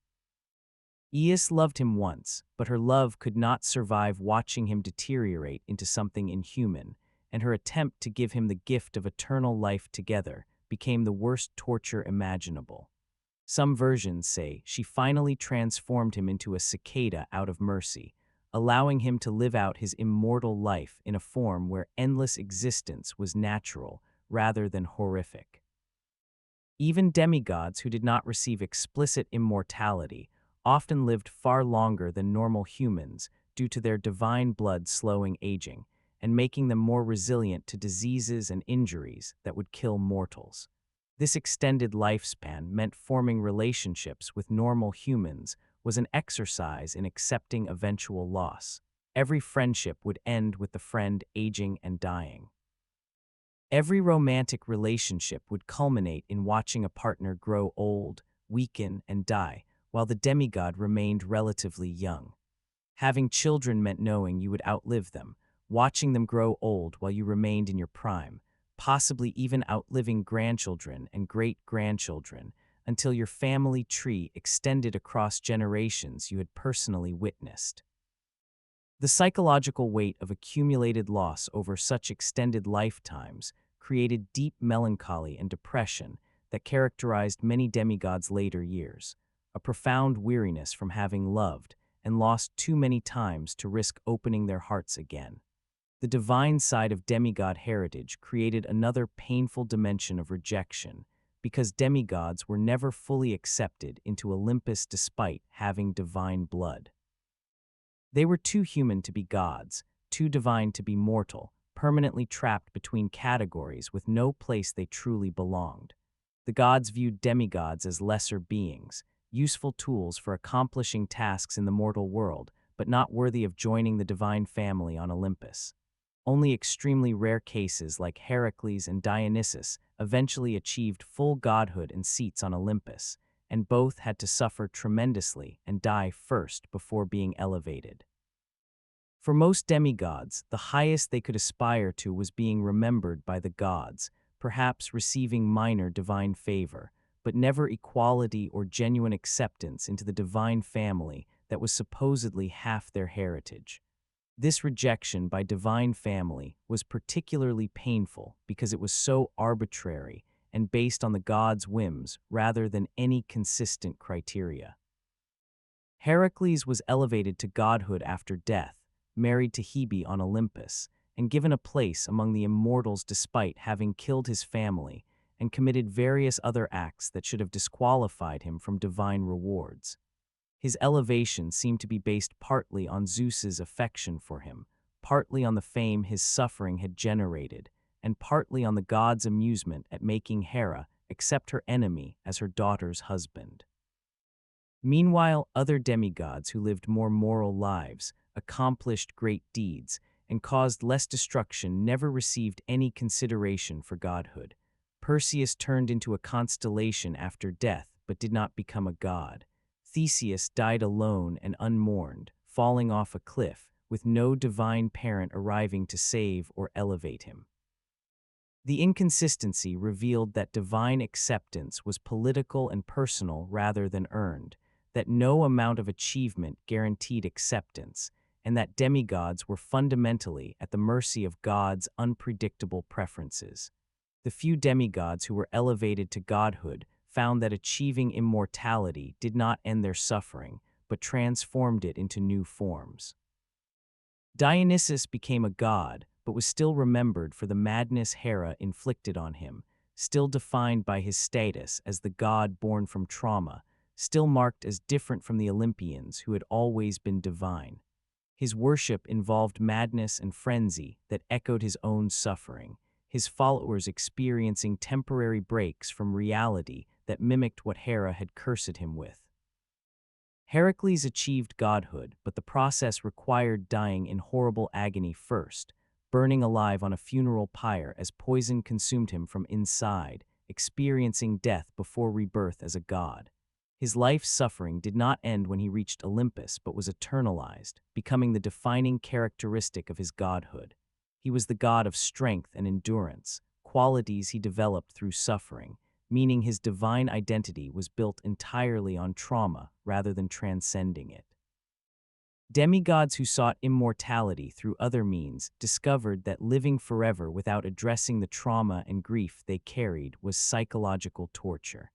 Eos loved him once, but her love could not survive watching him deteriorate into something inhuman, and her attempt to give him the gift of eternal life together became the worst torture imaginable. Some versions say she finally transformed him into a cicada out of mercy, allowing him to live out his immortal life in a form where endless existence was natural rather than horrific. Even demigods who did not receive explicit immortality often lived far longer than normal humans due to their divine blood slowing aging and making them more resilient to diseases and injuries that would kill mortals. This extended lifespan meant forming relationships with normal humans was an exercise in accepting eventual loss. Every friendship would end with the friend aging and dying. Every romantic relationship would culminate in watching a partner grow old, weaken, and die, while the demigod remained relatively young. Having children meant knowing you would outlive them, watching them grow old while you remained in your prime, possibly even outliving grandchildren and great-grandchildren until your family tree extended across generations you had personally witnessed. The psychological weight of accumulated loss over such extended lifetimes created deep melancholy and depression that characterized many demigods' later years, a profound weariness from having loved and lost too many times to risk opening their hearts again. The divine side of demigod heritage created another painful dimension of rejection, because demigods were never fully accepted into Olympus despite having divine blood. They were too human to be gods, too divine to be mortal, permanently trapped between categories with no place they truly belonged. The gods viewed demigods as lesser beings, useful tools for accomplishing tasks in the mortal world, but not worthy of joining the divine family on Olympus. Only extremely rare cases like Heracles and Dionysus eventually achieved full godhood and seats on Olympus, and both had to suffer tremendously and die first before being elevated. For most demigods, the highest they could aspire to was being remembered by the gods, perhaps receiving minor divine favor, but never equality or genuine acceptance into the divine family that was supposedly half their heritage. This rejection by divine family was particularly painful because it was so arbitrary and based on the gods' whims rather than any consistent criteria. Heracles was elevated to godhood after death, married to Hebe on Olympus, and given a place among the immortals despite having killed his family and committed various other acts that should have disqualified him from divine rewards. His elevation seemed to be based partly on Zeus's affection for him, partly on the fame his suffering had generated, and partly on the god's amusement at making Hera accept her enemy as her daughter's husband. Meanwhile, other demigods who lived more moral lives, accomplished great deeds, and caused less destruction never received any consideration for godhood. Perseus turned into a constellation after death but did not become a god. Theseus died alone and unmourned, falling off a cliff, with no divine parent arriving to save or elevate him. The inconsistency revealed that divine acceptance was political and personal rather than earned, that no amount of achievement guaranteed acceptance, and that demigods were fundamentally at the mercy of God's unpredictable preferences. The few demigods who were elevated to godhood found that achieving immortality did not end their suffering, but transformed it into new forms. Dionysus became a god, but was still remembered for the madness Hera inflicted on him, still defined by his status as the god born from trauma, still marked as different from the Olympians who had always been divine. His worship involved madness and frenzy that echoed his own suffering, his followers experiencing temporary breaks from reality that mimicked what Hera had cursed him with. Heracles achieved godhood, but the process required dying in horrible agony first, burning alive on a funeral pyre as poison consumed him from inside, experiencing death before rebirth as a god. His life's suffering did not end when he reached Olympus, but was eternalized, becoming the defining characteristic of his godhood. He was the god of strength and endurance, qualities he developed through suffering, meaning his divine identity was built entirely on trauma rather than transcending it. Demigods who sought immortality through other means discovered that living forever without addressing the trauma and grief they carried was psychological torture.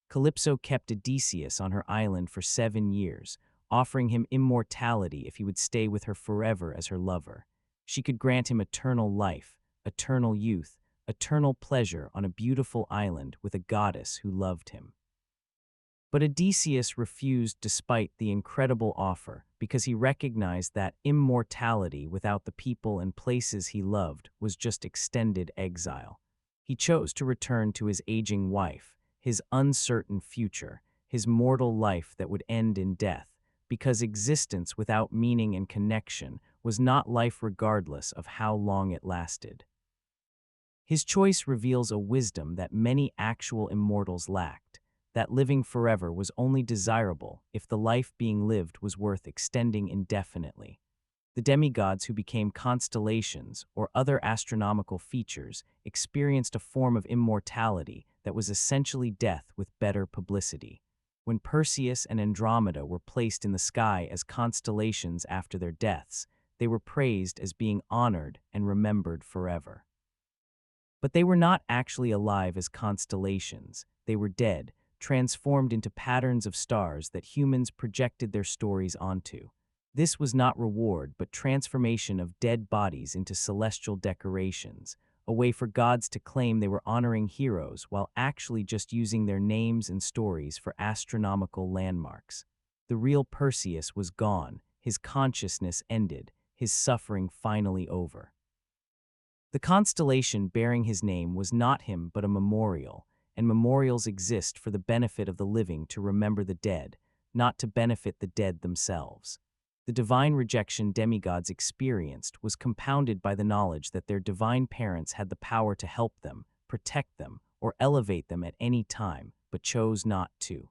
Calypso kept Odysseus on her island for 7 years, offering him immortality if he would stay with her forever as her lover. She could grant him eternal life, eternal youth, eternal pleasure on a beautiful island with a goddess who loved him. But Odysseus refused despite the incredible offer because he recognized that immortality without the people and places he loved was just extended exile. He chose to return to his aging wife, his uncertain future, his mortal life that would end in death, because existence without meaning and connection was not life regardless of how long it lasted. His choice reveals a wisdom that many actual immortals lacked, that living forever was only desirable if the life being lived was worth extending indefinitely. The demigods who became constellations or other astronomical features experienced a form of immortality that was essentially death with better publicity. When Perseus and Andromeda were placed in the sky as constellations after their deaths, they were praised as being honored and remembered forever. But they were not actually alive as constellations. They were dead, transformed into patterns of stars that humans projected their stories onto. This was not reward, but transformation of dead bodies into celestial decorations, a way for gods to claim they were honoring heroes while actually just using their names and stories for astronomical landmarks. The real Perseus was gone, his consciousness ended, his suffering finally over. The constellation bearing his name was not him but a memorial, and memorials exist for the benefit of the living to remember the dead, not to benefit the dead themselves. The divine rejection demigods experienced was compounded by the knowledge that their divine parents had the power to help them, protect them, or elevate them at any time, but chose not to.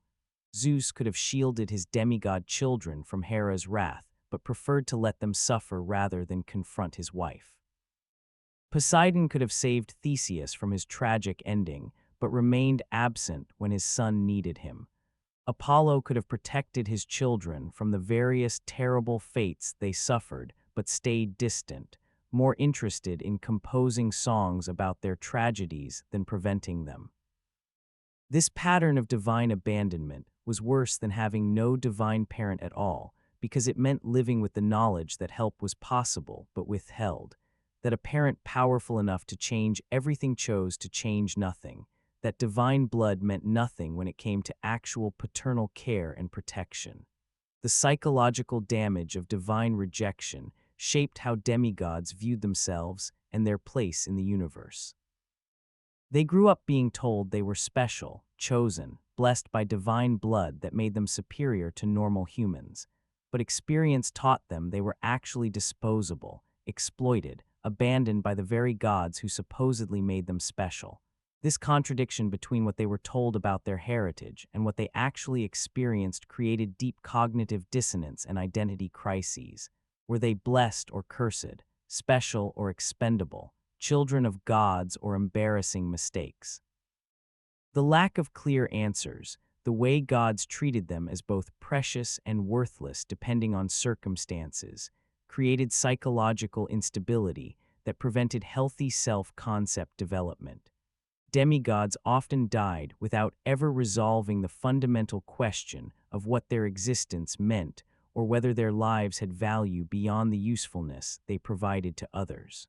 Zeus could have shielded his demigod children from Hera's wrath, but preferred to let them suffer rather than confront his wife. Poseidon could have saved Theseus from his tragic ending, but remained absent when his son needed him. Apollo could have protected his children from the various terrible fates they suffered, but stayed distant, more interested in composing songs about their tragedies than preventing them. This pattern of divine abandonment was worse than having no divine parent at all, because it meant living with the knowledge that help was possible but withheld, that a parent powerful enough to change everything chose to change nothing, that divine blood meant nothing when it came to actual paternal care and protection. The psychological damage of divine rejection shaped how demigods viewed themselves and their place in the universe. They grew up being told they were special, chosen, blessed by divine blood that made them superior to normal humans, but experience taught them they were actually disposable, exploited, abandoned by the very gods who supposedly made them special. This contradiction between what they were told about their heritage and what they actually experienced created deep cognitive dissonance and identity crises. Were they blessed or cursed, special or expendable, children of gods or embarrassing mistakes? The lack of clear answers, the way gods treated them as both precious and worthless depending on circumstances, created psychological instability that prevented healthy self-concept development. Demigods often died without ever resolving the fundamental question of what their existence meant or whether their lives had value beyond the usefulness they provided to others.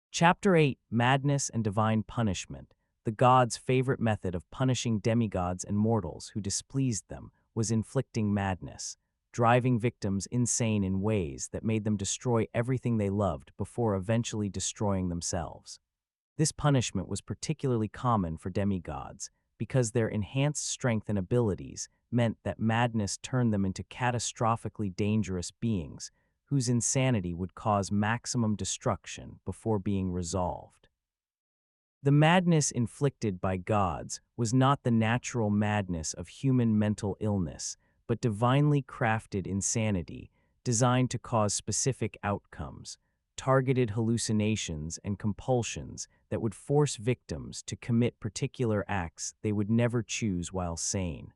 Chapter 8, Madness and Divine Punishment. The gods' favorite method of punishing demigods and mortals who displeased them was inflicting madness, driving victims insane in ways that made them destroy everything they loved before eventually destroying themselves. This punishment was particularly common for demigods, because their enhanced strength and abilities meant that madness turned them into catastrophically dangerous beings whose insanity would cause maximum destruction before being resolved. The madness inflicted by gods was not the natural madness of human mental illness, but divinely crafted insanity designed to cause specific outcomes, targeted hallucinations and compulsions that would force victims to commit particular acts they would never choose while sane.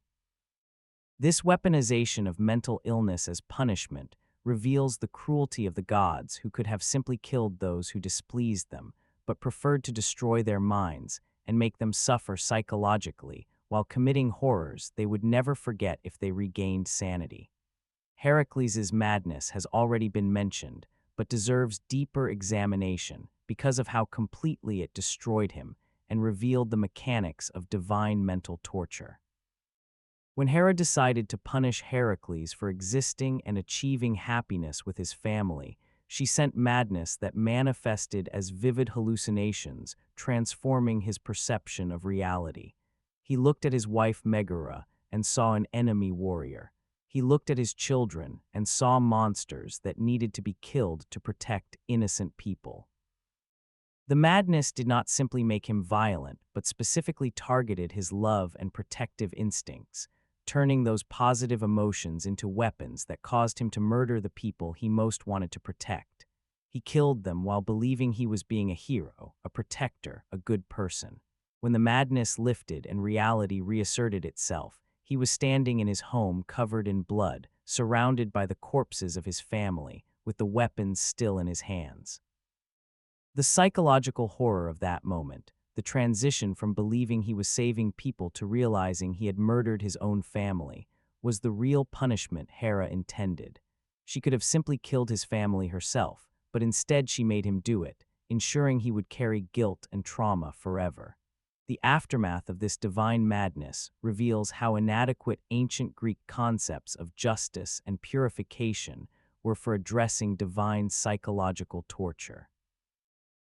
This weaponization of mental illness as punishment reveals the cruelty of the gods, who could have simply killed those who displeased them, but preferred to destroy their minds and make them suffer psychologically while committing horrors they would never forget if they regained sanity. Heracles' madness has already been mentioned, but deserves deeper examination because of how completely it destroyed him and revealed the mechanics of divine mental torture. When Hera decided to punish Heracles for existing and achieving happiness with his family, she sent madness that manifested as vivid hallucinations, transforming his perception of reality. He looked at his wife Megara and saw an enemy warrior. He looked at his children and saw monsters that needed to be killed to protect innocent people. The madness did not simply make him violent, but specifically targeted his love and protective instincts, turning those positive emotions into weapons that caused him to murder the people he most wanted to protect. He killed them while believing he was being a hero, a protector, a good person. When the madness lifted and reality reasserted itself, he was standing in his home covered in blood, surrounded by the corpses of his family, with the weapons still in his hands. The psychological horror of that moment, the transition from believing he was saving people to realizing he had murdered his own family, was the real punishment Hera intended. She could have simply killed his family herself, but instead she made him do it, ensuring he would carry guilt and trauma forever. The aftermath of this divine madness reveals how inadequate ancient Greek concepts of justice and purification were for addressing divine psychological torture.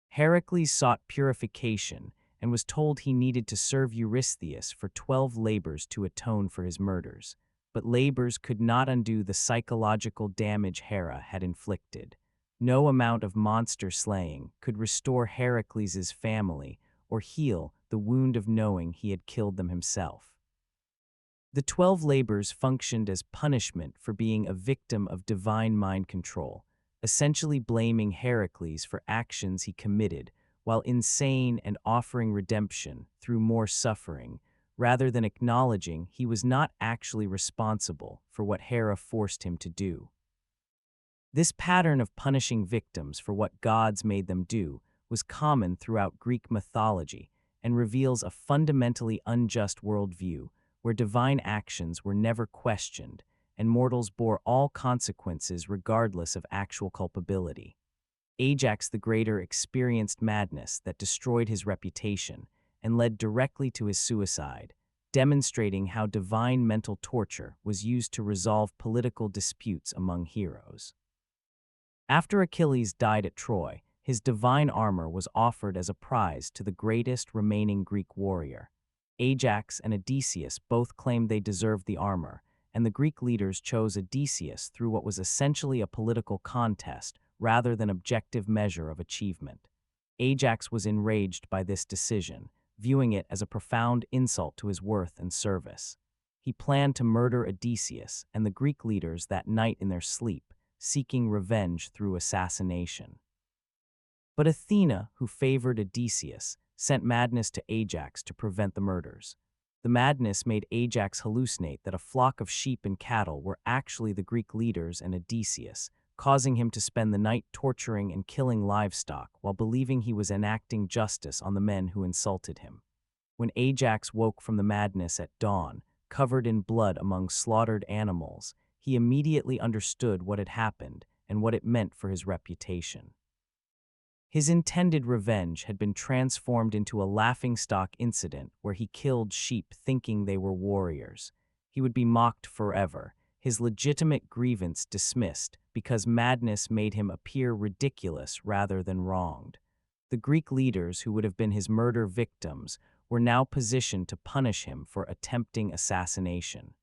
Heracles sought purification and was told he needed to serve Eurystheus for 12 labors to atone for his murders, but labors could not undo the psychological damage Hera had inflicted. No amount of monster slaying could restore Heracles' family or heal the wound of knowing he had killed them himself. The 12 labors functioned as punishment for being a victim of divine mind control, essentially blaming Heracles for actions he committed while insane and offering redemption through more suffering, rather than acknowledging he was not actually responsible for what Hera forced him to do. This pattern of punishing victims for what gods made them do was common throughout Greek mythology and reveals a fundamentally unjust worldview where divine actions were never questioned and mortals bore all consequences regardless of actual culpability. Ajax the Greater experienced madness that destroyed his reputation and led directly to his suicide, demonstrating how divine mental torture was used to resolve political disputes among heroes. After Achilles died at Troy, his divine armor was offered as a prize to the greatest remaining Greek warrior. Ajax and Odysseus both claimed they deserved the armor, and the Greek leaders chose Odysseus through what was essentially a political contest rather than objective measure of achievement. Ajax was enraged by this decision, viewing it as a profound insult to his worth and service. He planned to murder Odysseus and the Greek leaders that night in their sleep, seeking revenge through assassination. But Athena, who favored Odysseus, sent madness to Ajax to prevent the murders. The madness made Ajax hallucinate that a flock of sheep and cattle were actually the Greek leaders and Odysseus, causing him to spend the night torturing and killing livestock while believing he was enacting justice on the men who insulted him. When Ajax woke from the madness at dawn, covered in blood among slaughtered animals, he immediately understood what had happened and what it meant for his reputation. His intended revenge had been transformed into a laughingstock incident where he killed sheep thinking they were warriors. He would be mocked forever, his legitimate grievance dismissed because madness made him appear ridiculous rather than wronged. The Greek leaders who would have been his murder victims were now positioned to punish him for attempting assassination.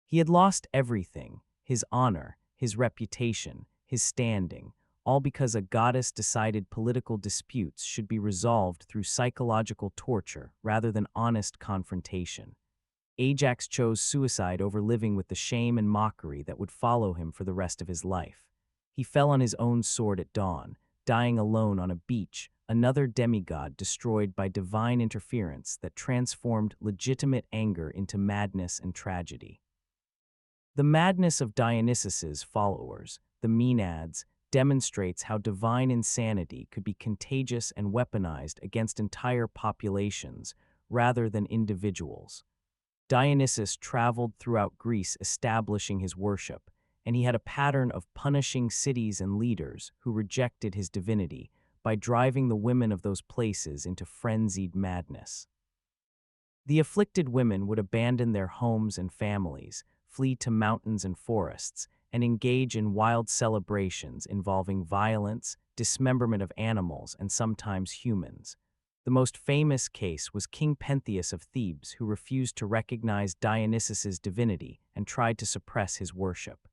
He had lost everything: his honor, his reputation, his standing, all because a goddess decided political disputes should be resolved through psychological torture rather than honest confrontation. Ajax chose suicide over living with the shame and mockery that would follow him for the rest of his life. He fell on his own sword at dawn, dying alone on a beach, another demigod destroyed by divine interference that transformed legitimate anger into madness and tragedy. The madness of Dionysus's followers, the Maenads, demonstrates how divine insanity could be contagious and weaponized against entire populations rather than individuals. Dionysus traveled throughout Greece establishing his worship, and he had a pattern of punishing cities and leaders who rejected his divinity by driving the women of those places into frenzied madness. The afflicted women would abandon their homes and families, flee to mountains and forests, and engage in wild celebrations involving violence, dismemberment of animals, and sometimes humans. The most famous case was King Pentheus of Thebes, who refused to recognize Dionysus's divinity and tried to suppress his worship.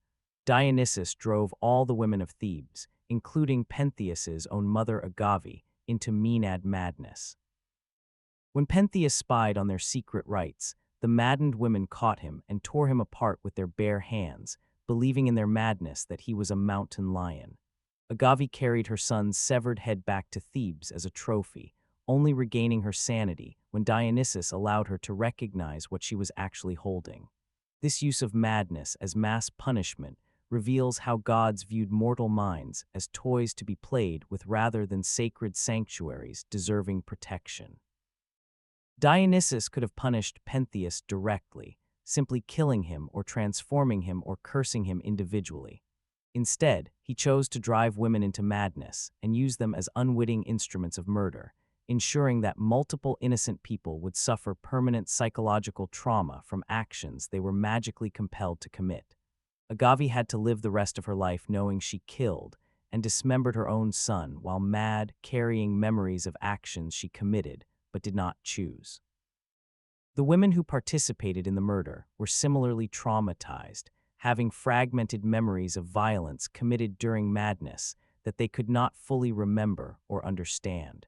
Dionysus drove all the women of Thebes, including Pentheus's own mother Agave, into Maenad madness. When Pentheus spied on their secret rites, the maddened women caught him and tore him apart with their bare hands, believing in their madness that he was a mountain lion. Agave carried her son's severed head back to Thebes as a trophy, only regaining her sanity when Dionysus allowed her to recognize what she was actually holding. This use of madness as mass punishment reveals how gods viewed mortal minds as toys to be played with rather than sacred sanctuaries deserving protection. Dionysus could have punished Pentheus directly, simply killing him or transforming him or cursing him individually. Instead, he chose to drive women into madness and use them as unwitting instruments of murder, ensuring that multiple innocent people would suffer permanent psychological trauma from actions they were magically compelled to commit. Agave had to live the rest of her life knowing she killed and dismembered her own son while mad, carrying memories of actions she committed but did not choose. The women who participated in the murder were similarly traumatized, having fragmented memories of violence committed during madness that they could not fully remember or understand.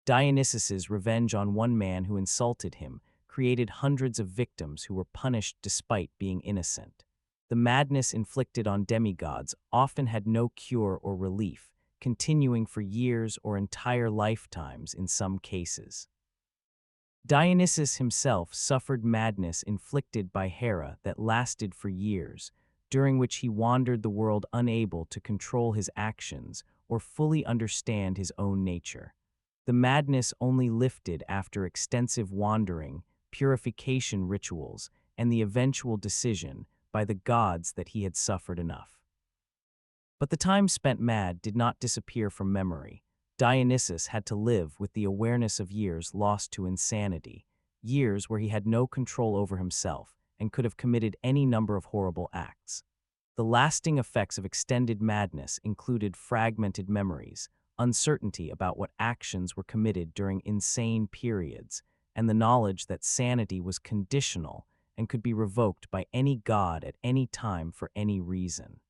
Dionysus's revenge on one man who insulted him created hundreds of victims who were punished despite being innocent. The madness inflicted on demigods often had no cure or relief, continuing for years or entire lifetimes in some cases. Dionysus himself suffered madness inflicted by Hera that lasted for years, during which he wandered the world unable to control his actions or fully understand his own nature. The madness only lifted after extensive wandering, purification rituals, and the eventual decision by the gods that he had suffered enough. But the time spent mad did not disappear from memory. Dionysus had to live with the awareness of years lost to insanity, years where he had no control over himself and could have committed any number of horrible acts. The lasting effects of extended madness included fragmented memories, uncertainty about what actions were committed during insane periods, and the knowledge that sanity was conditional and could be revoked by any god at any time for any reason.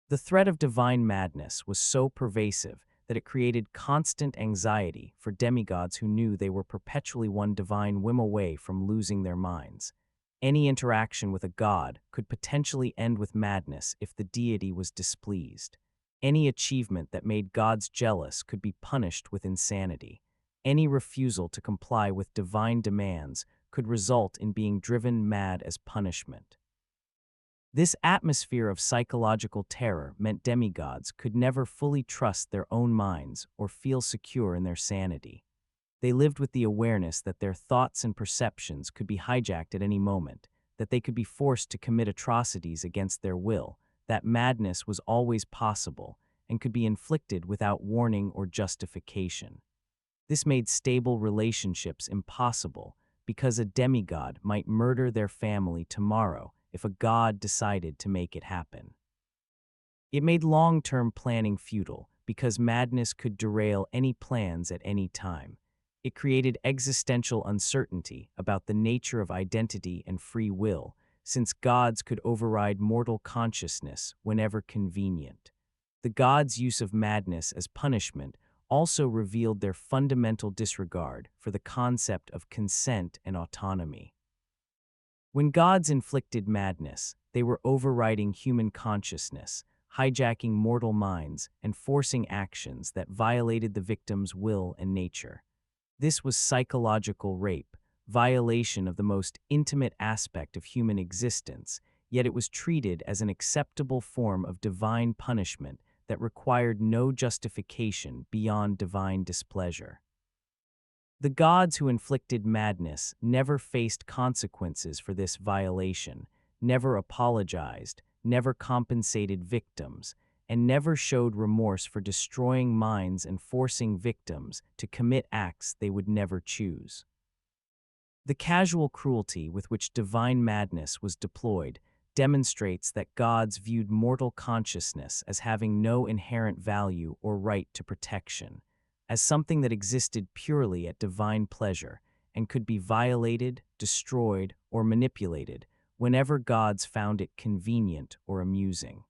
The threat of divine madness was so pervasive that it created constant anxiety for demigods who knew they were perpetually one divine whim away from losing their minds. Any interaction with a god could potentially end with madness if the deity was displeased. Any achievement that made gods jealous could be punished with insanity. Any refusal to comply with divine demands could result in being driven mad as punishment. This atmosphere of psychological terror meant demigods could never fully trust their own minds or feel secure in their sanity. They lived with the awareness that their thoughts and perceptions could be hijacked at any moment, that they could be forced to commit atrocities against their will, that madness was always possible and could be inflicted without warning or justification. This made stable relationships impossible because a demigod might murder their family tomorrow if a god decided to make it happen. It made long-term planning futile because madness could derail any plans at any time. It created existential uncertainty about the nature of identity and free will, since gods could override mortal consciousness whenever convenient. The gods' use of madness as punishment also revealed their fundamental disregard for the concept of consent and autonomy. When gods inflicted madness, they were overriding human consciousness, hijacking mortal minds, and forcing actions that violated the victim's will and nature. This was psychological rape, violation of the most intimate aspect of human existence, yet it was treated as an acceptable form of divine punishment that required no justification beyond divine displeasure. The gods who inflicted madness never faced consequences for this violation, never apologized, never compensated victims, and never showed remorse for destroying minds and forcing victims to commit acts they would never choose. The casual cruelty with which divine madness was deployed demonstrates that gods viewed mortal consciousness as having no inherent value or right to protection, as something that existed purely at divine pleasure and could be violated, destroyed, or manipulated whenever gods found it convenient or amusing.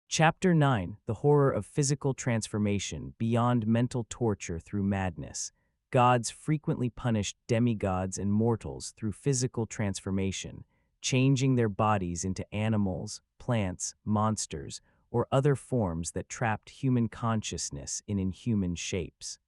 Chapter 9: The Horror of Physical Transformation Beyond Mental Torture Through Madness. Gods frequently punished demigods and mortals through physical transformation, changing their bodies into animals, plants, monsters, or other forms that trapped human consciousness in inhuman shapes.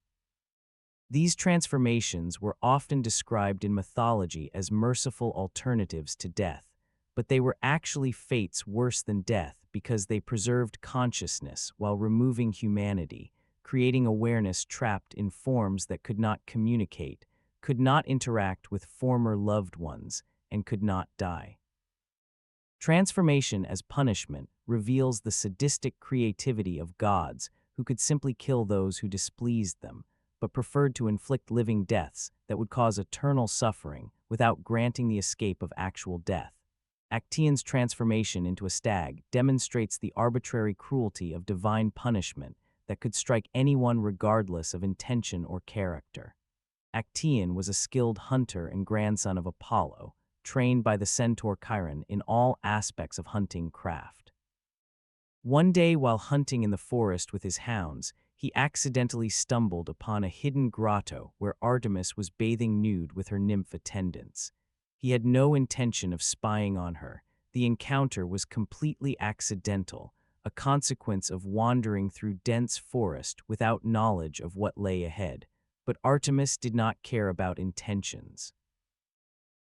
These transformations were often described in mythology as merciful alternatives to death, but they were actually fates worse than death because they preserved consciousness while removing humanity, creating awareness trapped in forms that could not communicate, could not interact with former loved ones, and could not die. Transformation as punishment reveals the sadistic creativity of gods who could simply kill those who displeased them, but preferred to inflict living deaths that would cause eternal suffering without granting the escape of actual death. Actaeon's transformation into a stag demonstrates the arbitrary cruelty of divine punishment that could strike anyone regardless of intention or character. Actaeon was a skilled hunter and grandson of Apollo, trained by the centaur Chiron in all aspects of hunting craft. One day while hunting in the forest with his hounds, he accidentally stumbled upon a hidden grotto where Artemis was bathing nude with her nymph attendants. He had no intention of spying on her. The encounter was completely accidental, a consequence of wandering through dense forest without knowledge of what lay ahead. But Artemis did not care about intentions.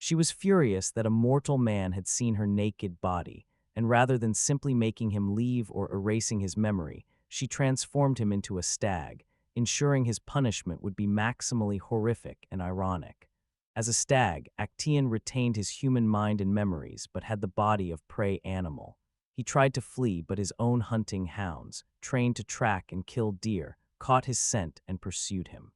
She was furious that a mortal man had seen her naked body, and rather than simply making him leave or erasing his memory, she transformed him into a stag, ensuring his punishment would be maximally horrific and ironic. As a stag, Actaeon retained his human mind and memories, but had the body of prey animal. He tried to flee, but his own hunting hounds, trained to track and kill deer, caught his scent and pursued him.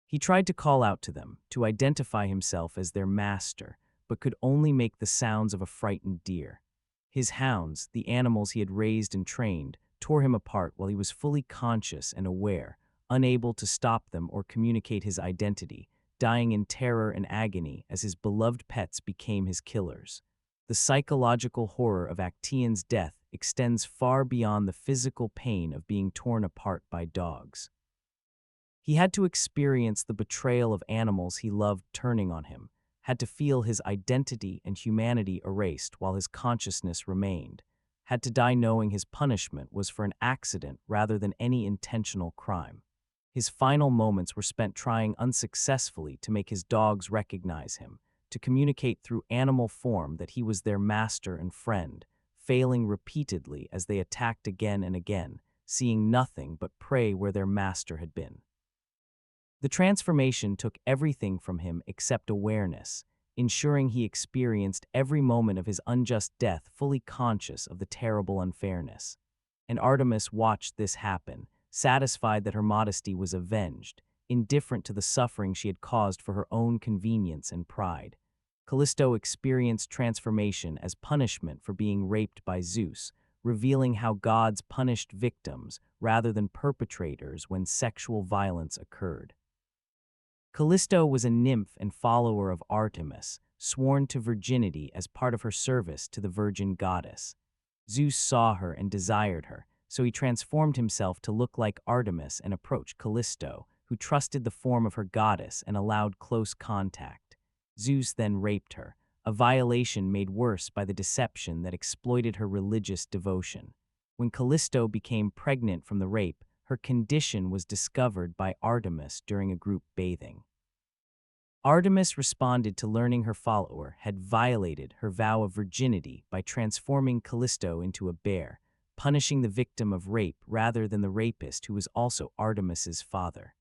He tried to call out to them, to identify himself as their master, but could only make the sounds of a frightened deer. His hounds, the animals he had raised and trained, tore him apart while he was fully conscious and aware, unable to stop them or communicate his identity, dying in terror and agony as his beloved pets became his killers. The psychological horror of Actaeon's death extends far beyond the physical pain of being torn apart by dogs. He had to experience the betrayal of animals he loved turning on him, had to feel his identity and humanity erased while his consciousness remained, had to die knowing his punishment was for an accident rather than any intentional crime. His final moments were spent trying unsuccessfully to make his dogs recognize him, to communicate through animal form that he was their master and friend, failing repeatedly as they attacked again and again, seeing nothing but prey where their master had been. The transformation took everything from him except awareness, ensuring he experienced every moment of his unjust death fully conscious of the terrible unfairness. And Artemis watched this happen, satisfied that her modesty was avenged, indifferent to the suffering she had caused for her own convenience and pride. Callisto experienced transformation as punishment for being raped by Zeus, revealing how gods punished victims rather than perpetrators when sexual violence occurred. Callisto was a nymph and follower of Artemis, sworn to virginity as part of her service to the virgin goddess. Zeus saw her and desired her, so he transformed himself to look like Artemis and approached Callisto, who trusted the form of her goddess and allowed close contact. Zeus then raped her, a violation made worse by the deception that exploited her religious devotion. When Callisto became pregnant from the rape, her condition was discovered by Artemis during a group bathing. Artemis responded to learning her follower had violated her vow of virginity by transforming Callisto into a bear, punishing the victim of rape rather than the rapist, who was also Artemis's father.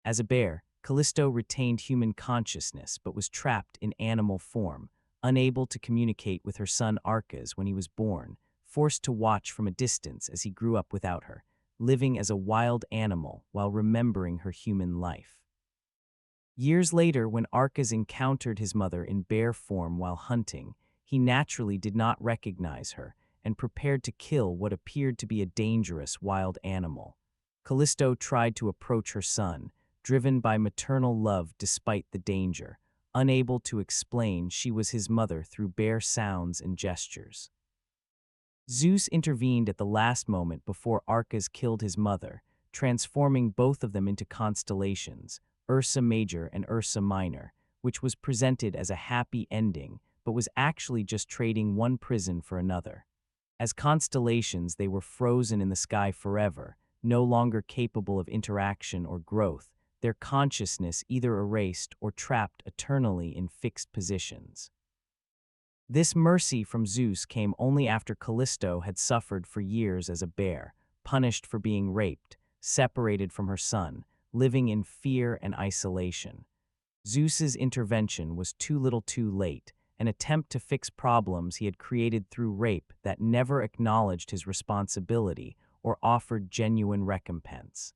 As a bear, Callisto retained human consciousness but was trapped in animal form, unable to communicate with her son Arcas when he was born, forced to watch from a distance as he grew up without her, living as a wild animal while remembering her human life. Years later, when Arcas encountered his mother in bear form while hunting, he naturally did not recognize her and prepared to kill what appeared to be a dangerous wild animal. Callisto tried to approach her son, driven by maternal love despite the danger, unable to explain she was his mother through bear sounds and gestures. Zeus intervened at the last moment before Arcas killed his mother, transforming both of them into constellations, Ursa Major and Ursa Minor, which was presented as a happy ending, but was actually just trading one prison for another. As constellations, they were frozen in the sky forever, no longer capable of interaction or growth, their consciousness either erased or trapped eternally in fixed positions. This mercy from Zeus came only after Callisto had suffered for years as a bear, punished for being raped, separated from her son, living in fear and isolation. Zeus's intervention was too little too late, an attempt to fix problems he had created through rape that never acknowledged his responsibility or offered genuine recompense.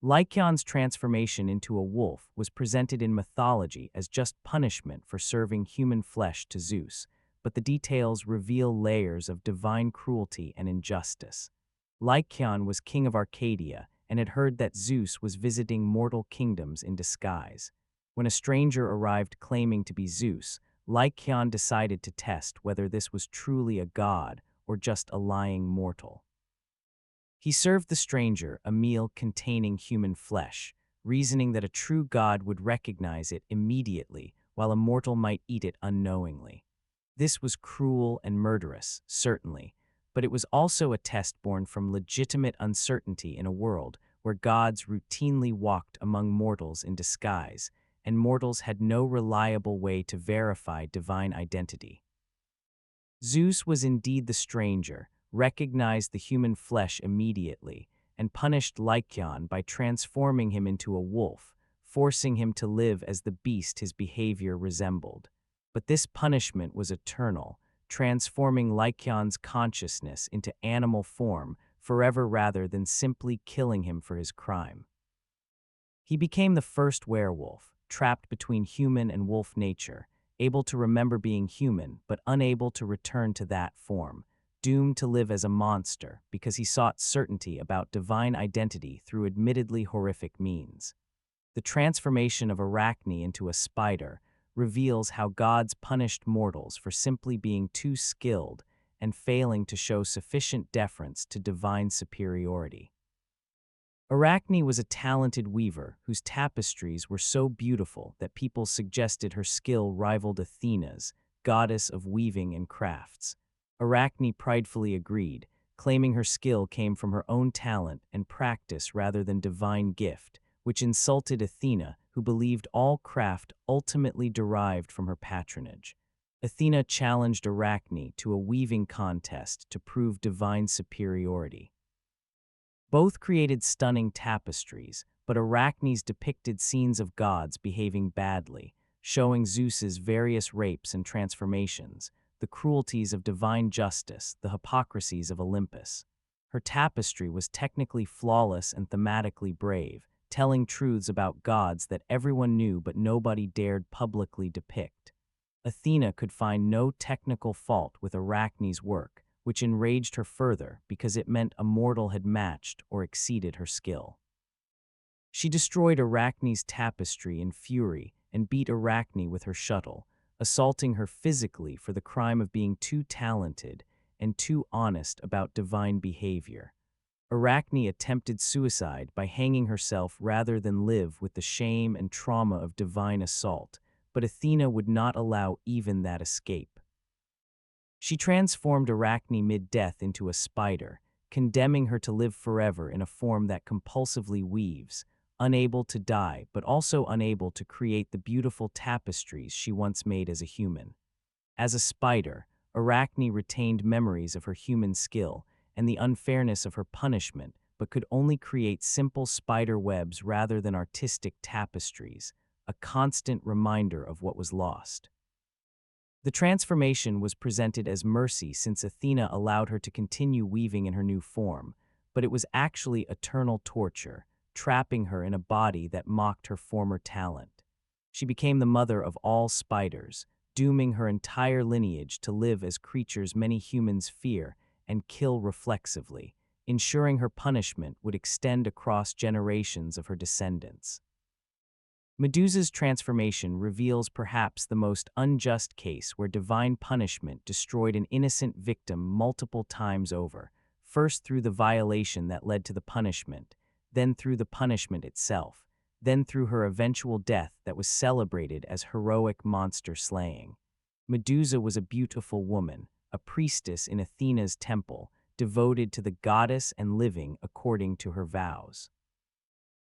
Lycaon's transformation into a wolf was presented in mythology as just punishment for serving human flesh to Zeus, but the details reveal layers of divine cruelty and injustice. Lycaon was king of Arcadia and had heard that Zeus was visiting mortal kingdoms in disguise. When a stranger arrived claiming to be Zeus, Lycaon decided to test whether this was truly a god or just a lying mortal. He served the stranger a meal containing human flesh, reasoning that a true god would recognize it immediately, while a mortal might eat it unknowingly. This was cruel and murderous, certainly, but it was also a test born from legitimate uncertainty in a world where gods routinely walked among mortals in disguise, and mortals had no reliable way to verify divine identity. Zeus was indeed the stranger, recognized the human flesh immediately, and punished Lycaon by transforming him into a wolf, forcing him to live as the beast his behavior resembled. But this punishment was eternal, transforming Lycaon's consciousness into animal form forever rather than simply killing him for his crime. He became the first werewolf, trapped between human and wolf nature, able to remember being human but unable to return to that form, doomed to live as a monster because he sought certainty about divine identity through admittedly horrific means. The transformation of Arachne into a spider reveals how gods punished mortals for simply being too skilled and failing to show sufficient deference to divine superiority. Arachne was a talented weaver whose tapestries were so beautiful that people suggested her skill rivaled Athena's, goddess of weaving and crafts. Arachne pridefully agreed, claiming her skill came from her own talent and practice rather than divine gift, which insulted Athena, who believed all craft ultimately derived from her patronage. Athena challenged Arachne to a weaving contest to prove divine superiority. Both created stunning tapestries, but Arachne's depicted scenes of gods behaving badly, showing Zeus's various rapes and transformations, the cruelties of divine justice, the hypocrisies of Olympus. Her tapestry was technically flawless and thematically brave, telling truths about gods that everyone knew but nobody dared publicly depict. Athena could find no technical fault with Arachne's work, which enraged her further because it meant a mortal had matched or exceeded her skill. She destroyed Arachne's tapestry in fury and beat Arachne with her shuttle, assaulting her physically for the crime of being too talented and too honest about divine behavior. Arachne attempted suicide by hanging herself rather than live with the shame and trauma of divine assault, but Athena would not allow even that escape. She transformed Arachne mid-death into a spider, condemning her to live forever in a form that compulsively weaves, unable to die but also unable to create the beautiful tapestries she once made as a human. As a spider, Arachne retained memories of her human skill and the unfairness of her punishment, but could only create simple spider webs rather than artistic tapestries, a constant reminder of what was lost. The transformation was presented as mercy since Athena allowed her to continue weaving in her new form, but it was actually eternal torture, trapping her in a body that mocked her former talent. She became the mother of all spiders, dooming her entire lineage to live as creatures many humans fear and kill reflexively, ensuring her punishment would extend across generations of her descendants. Medusa's transformation reveals perhaps the most unjust case where divine punishment destroyed an innocent victim multiple times over, first through the violation that led to the punishment, then through the punishment itself, then through her eventual death that was celebrated as heroic monster slaying. Medusa was a beautiful woman, a priestess in Athena's temple, devoted to the goddess and living according to her vows.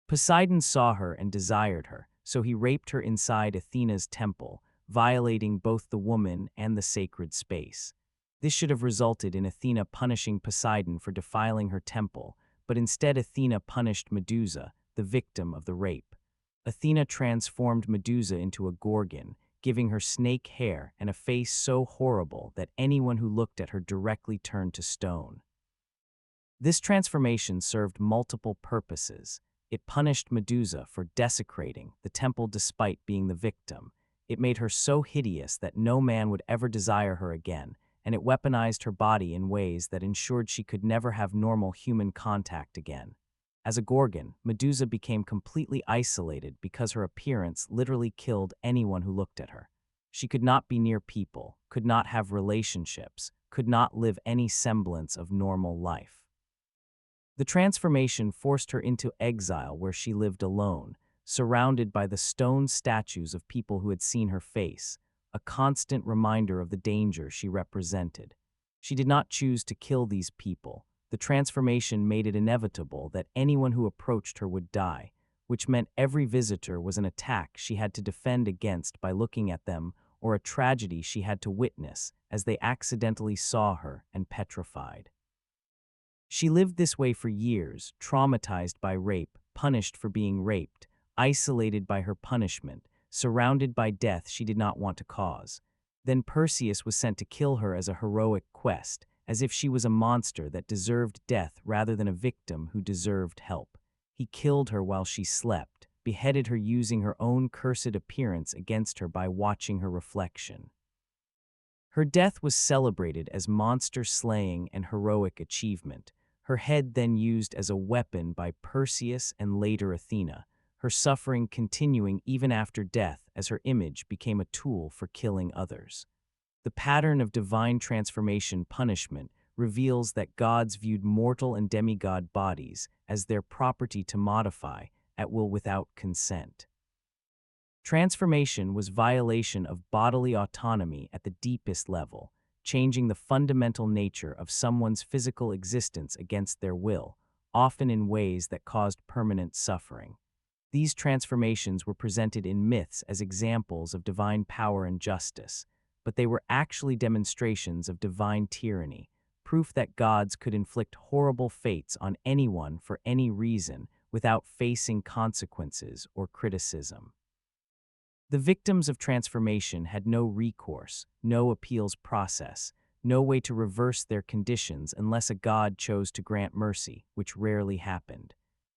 Poseidon saw her and desired her, so he raped her inside Athena's temple, violating both the woman and the sacred space. This should have resulted in Athena punishing Poseidon for defiling her temple, but instead Athena punished Medusa, the victim of the rape. Athena transformed Medusa into a gorgon, giving her snake hair and a face so horrible that anyone who looked at her directly turned to stone. This transformation served multiple purposes. It punished Medusa for desecrating the temple despite being the victim. It made her so hideous that no man would ever desire her again, and it weaponized her body in ways that ensured she could never have normal human contact again. As a gorgon, Medusa became completely isolated because her appearance literally killed anyone who looked at her. She could not be near people, could not have relationships, could not live any semblance of normal life. The transformation forced her into exile where she lived alone, surrounded by the stone statues of people who had seen her face, a constant reminder of the danger she represented. She did not choose to kill these people. The transformation made it inevitable that anyone who approached her would die, which meant every visitor was an attack she had to defend against by looking at them, or a tragedy she had to witness as they accidentally saw her and petrified. She lived this way for years, traumatized by rape, punished for being raped, isolated by her punishment, surrounded by death she did not want to cause. Then Perseus was sent to kill her as a heroic quest, as if she was a monster that deserved death rather than a victim who deserved help. He killed her while she slept, beheaded her using her own cursed appearance against her by watching her reflection. Her death was celebrated as monster slaying and heroic achievement, her head then used as a weapon by Perseus and later Athena, her suffering continuing even after death as her image became a tool for killing others. The pattern of divine transformation punishment reveals that gods viewed mortal and demigod bodies as their property to modify at will without consent. Transformation was violation of bodily autonomy at the deepest level, changing the fundamental nature of someone's physical existence against their will, often in ways that caused permanent suffering. These transformations were presented in myths as examples of divine power and justice, but they were actually demonstrations of divine tyranny, proof that gods could inflict horrible fates on anyone for any reason without facing consequences or criticism. The victims of transformation had no recourse, no appeals process, no way to reverse their conditions unless a god chose to grant mercy, which rarely happened.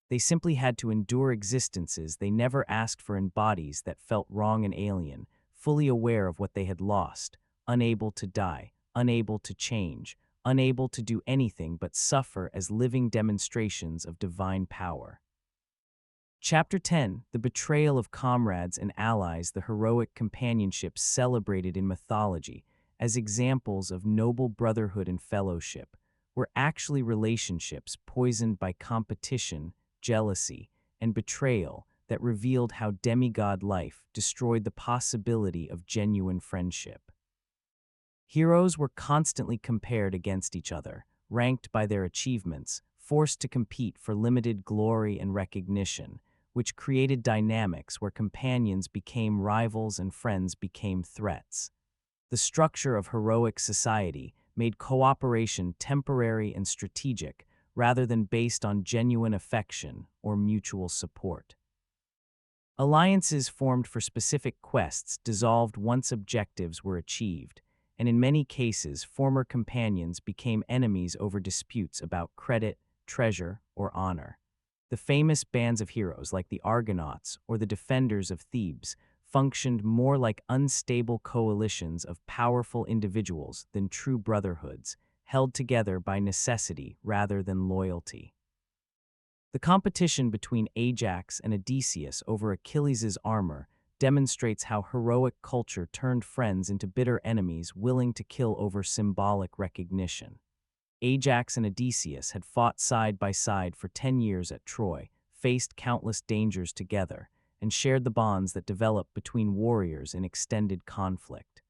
They simply had to endure existences they never asked for in bodies that felt wrong and alien, fully aware of what they had lost, unable to die, unable to change, unable to do anything but suffer as living demonstrations of divine power. Chapter 10: The Betrayal of Comrades and Allies. The heroic companionships celebrated in mythology as examples of noble brotherhood and fellowship were actually relationships poisoned by competition, jealousy, and betrayal that revealed how demigod life destroyed the possibility of genuine friendship. Heroes were constantly compared against each other, ranked by their achievements, forced to compete for limited glory and recognition, which created dynamics where companions became rivals and friends became threats. The structure of heroic society made cooperation temporary and strategic rather than based on genuine affection or mutual support. Alliances formed for specific quests dissolved once objectives were achieved, and in many cases former companions became enemies over disputes about credit, treasure, or honor. The famous bands of heroes like the Argonauts or the Defenders of Thebes functioned more like unstable coalitions of powerful individuals than true brotherhoods, held together by necessity rather than loyalty. The competition between Ajax and Odysseus over Achilles' armor demonstrates how heroic culture turned friends into bitter enemies willing to kill over symbolic recognition. Ajax and Odysseus had fought side by side for 10 years at Troy, faced countless dangers together, and shared the bonds that developed between warriors in extended conflict.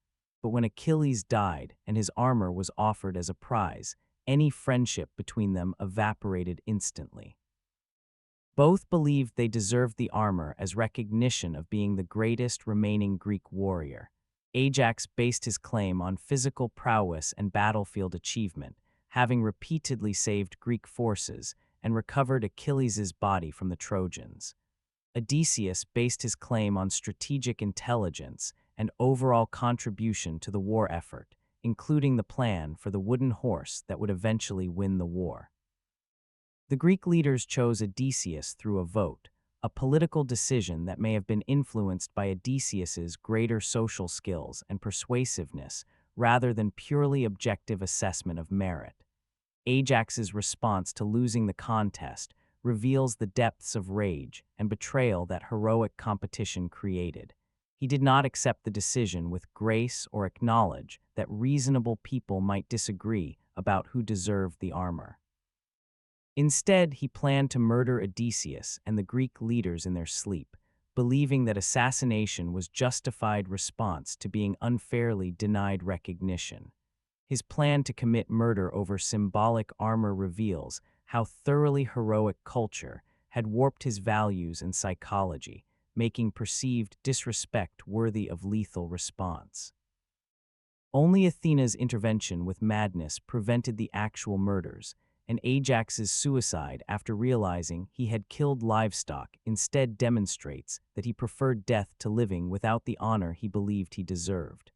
But when Achilles died and his armor was offered as a prize, any friendship between them evaporated instantly. Both believed they deserved the armor as recognition of being the greatest remaining Greek warrior. Ajax based his claim on physical prowess and battlefield achievement, having repeatedly saved Greek forces and recovered Achilles' body from the Trojans. Odysseus based his claim on strategic intelligence and overall contribution to the war effort, including the plan for the wooden horse that would eventually win the war. The Greek leaders chose Odysseus through a vote, a political decision that may have been influenced by Odysseus's greater social skills and persuasiveness rather than purely objective assessment of merit. Ajax's response to losing the contest reveals the depths of rage and betrayal that heroic competition created. He did not accept the decision with grace or acknowledge that reasonable people might disagree about who deserved the armor. Instead, he planned to murder Odysseus and the Greek leaders in their sleep, believing that assassination was justified response to being unfairly denied recognition. His plan to commit murder over symbolic armor reveals how thoroughly heroic culture had warped his values and psychology, making perceived disrespect worthy of lethal response. Only Athena's intervention with madness prevented the actual murders, and Ajax's suicide after realizing he had killed livestock instead demonstrates that he preferred death to living without the honor he believed he deserved.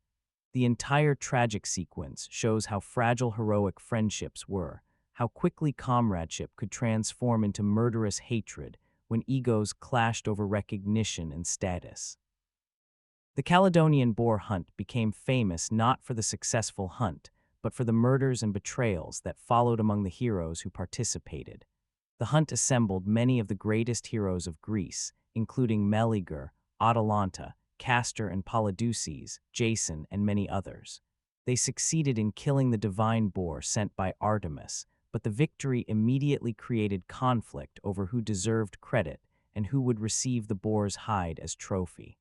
The entire tragic sequence shows how fragile heroic friendships were, how quickly comradeship could transform into murderous hatred when egos clashed over recognition and status. The Caledonian boar hunt became famous not for the successful hunt, but for the murders and betrayals that followed among the heroes who participated. The hunt assembled many of the greatest heroes of Greece, including Meleager, Atalanta, Castor and Polydeuces, Jason, and many others. They succeeded in killing the divine boar sent by Artemis, but the victory immediately created conflict over who deserved credit and who would receive the boar's hide as trophy.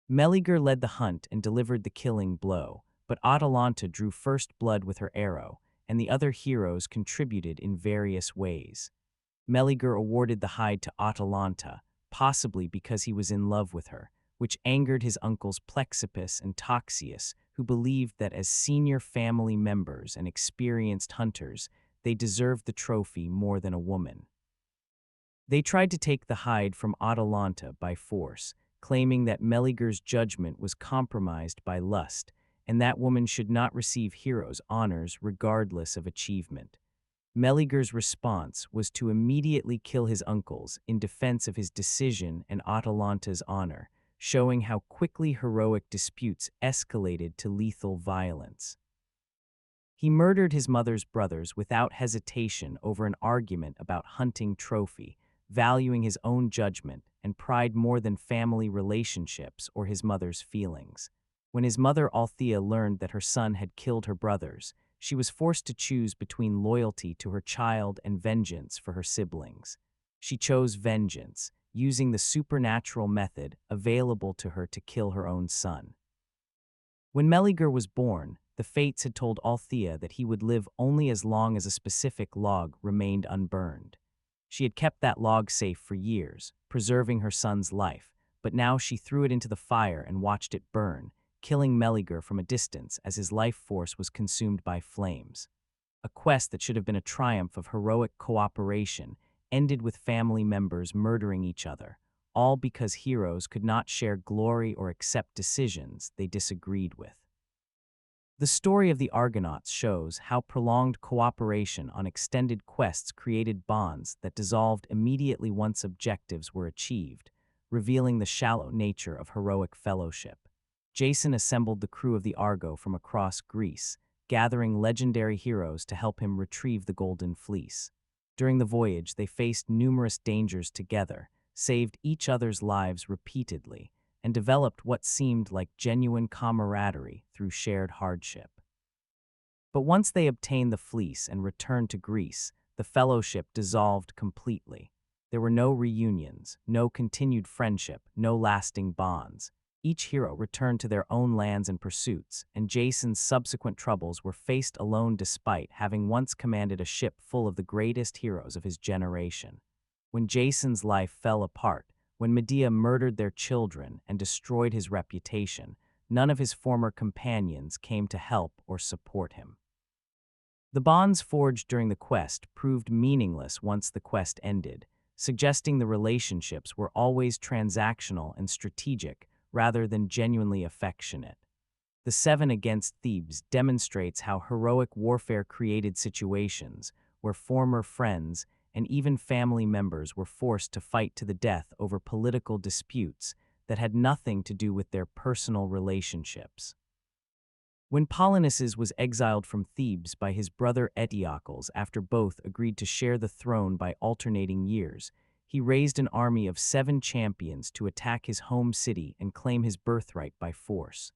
Meleager led the hunt and delivered the killing blow, but Atalanta drew first blood with her arrow, and the other heroes contributed in various ways. Meleager awarded the hide to Atalanta, possibly because he was in love with her, which angered his uncles Plexippus and Toxius, who believed that as senior family members and experienced hunters, they deserved the trophy more than a woman. They tried to take the hide from Atalanta by force, claiming that Meleager's judgment was compromised by lust, and that woman should not receive heroes' honors regardless of achievement. Meleager's response was to immediately kill his uncles in defense of his decision and Atalanta's honor, showing how quickly heroic disputes escalated to lethal violence. He murdered his mother's brothers without hesitation over an argument about hunting trophy, valuing his own judgment and pride more than family relationships or his mother's feelings. When his mother Althea learned that her son had killed her brothers, she was forced to choose between loyalty to her child and vengeance for her siblings. She chose vengeance, using the supernatural method available to her to kill her own son. When Meleager was born, the fates had told Althea that he would live only as long as a specific log remained unburned. She had kept that log safe for years, preserving her son's life, but now she threw it into the fire and watched it burn, killing Meleager from a distance as his life force was consumed by flames. A quest that should have been a triumph of heroic cooperation ended with family members murdering each other, all because heroes could not share glory or accept decisions they disagreed with. The story of the Argonauts shows how prolonged cooperation on extended quests created bonds that dissolved immediately once objectives were achieved, revealing the shallow nature of heroic fellowship. Jason assembled the crew of the Argo from across Greece, gathering legendary heroes to help him retrieve the Golden Fleece. During the voyage, they faced numerous dangers together, saved each other's lives repeatedly, and developed what seemed like genuine camaraderie through shared hardship. But once they obtained the fleece and returned to Greece, the fellowship dissolved completely. There were no reunions, no continued friendship, no lasting bonds. Each hero returned to their own lands and pursuits, and Jason's subsequent troubles were faced alone despite having once commanded a ship full of the greatest heroes of his generation. When Jason's life fell apart, when Medea murdered their children and destroyed his reputation, none of his former companions came to help or support him. The bonds forged during the quest proved meaningless once the quest ended, suggesting the relationships were always transactional and strategic rather than genuinely affectionate. The Seven Against Thebes demonstrates how heroic warfare created situations where former friends and even family members were forced to fight to the death over political disputes that had nothing to do with their personal relationships. When Polynices was exiled from Thebes by his brother Eteocles after both agreed to share the throne by alternating years, he raised an army of 7 champions to attack his home city and claim his birthright by force.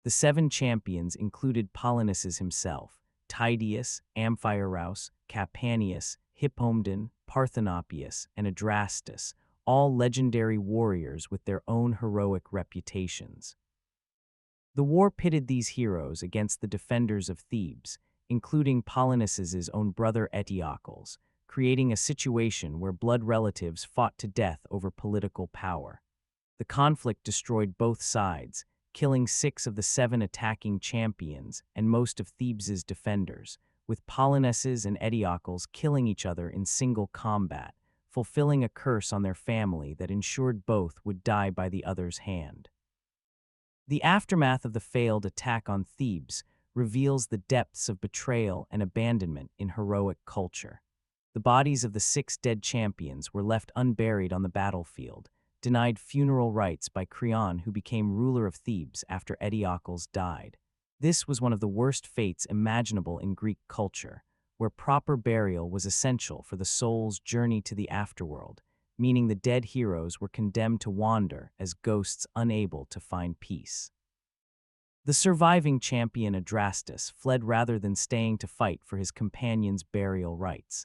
The 7 champions included Polynices himself, Tydeus, Amphiaraus, Capanius, Hippomedon, Parthenopaeus, and Adrastus, all legendary warriors with their own heroic reputations. The war pitted these heroes against the defenders of Thebes, including Polynices' own brother Eteocles, creating a situation where blood relatives fought to death over political power. The conflict destroyed both sides, killing 6 of the 7 attacking champions and most of Thebes' defenders, with Polynices and Eteocles killing each other in single combat, fulfilling a curse on their family that ensured both would die by the other's hand. The aftermath of the failed attack on Thebes reveals the depths of betrayal and abandonment in heroic culture. The bodies of the 6 dead champions were left unburied on the battlefield, denied funeral rites by Creon, who became ruler of Thebes after Eteocles died. This was one of the worst fates imaginable in Greek culture, where proper burial was essential for the soul's journey to the afterworld, meaning the dead heroes were condemned to wander as ghosts unable to find peace. The surviving champion Adrastus fled rather than staying to fight for his companion's burial rites.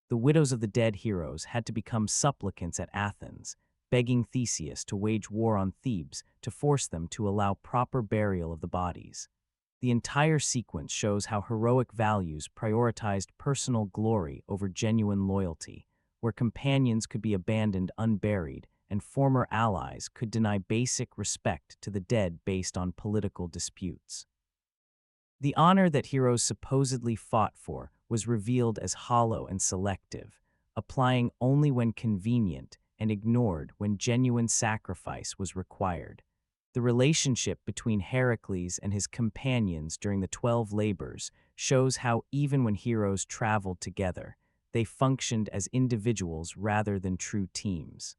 The widows of the dead heroes had to become supplicants at Athens, begging Theseus to wage war on Thebes to force them to allow proper burial of the bodies. The entire sequence shows how heroic values prioritized personal glory over genuine loyalty, where companions could be abandoned unburied and former allies could deny basic respect to the dead based on political disputes. The honor that heroes supposedly fought for was revealed as hollow and selective, applying only when convenient and ignored when genuine sacrifice was required. The relationship between Heracles and his companions during the 12 labors shows how even when heroes traveled together, they functioned as individuals rather than true teams.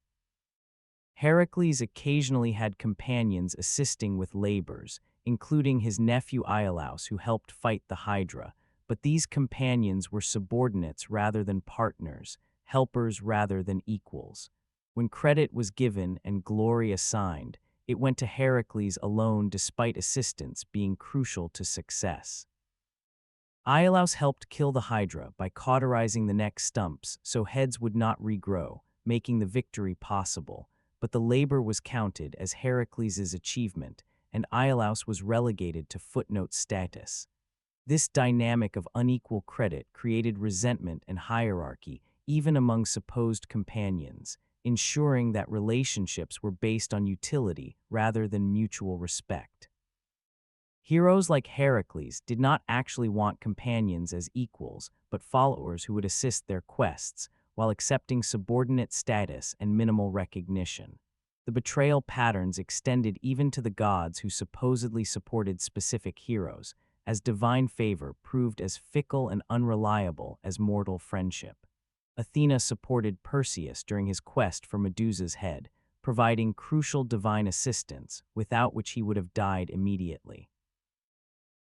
Heracles occasionally had companions assisting with labors, including his nephew Iolaus, who helped fight the Hydra, but these companions were subordinates rather than partners, helpers rather than equals. When credit was given and glory assigned, it went to Heracles alone despite assistance being crucial to success. Iolaus helped kill the Hydra by cauterizing the neck stumps so heads would not regrow, making the victory possible, but the labor was counted as Heracles' achievement, and Iolaus was relegated to footnote status. This dynamic of unequal credit created resentment and hierarchy, even among supposed companions, ensuring that relationships were based on utility rather than mutual respect. Heroes like Heracles did not actually want companions as equals, but followers who would assist their quests, while accepting subordinate status and minimal recognition. The betrayal patterns extended even to the gods who supposedly supported specific heroes, as divine favor proved as fickle and unreliable as mortal friendship. Athena supported Perseus during his quest for Medusa's head, providing crucial divine assistance, without which he would have died immediately.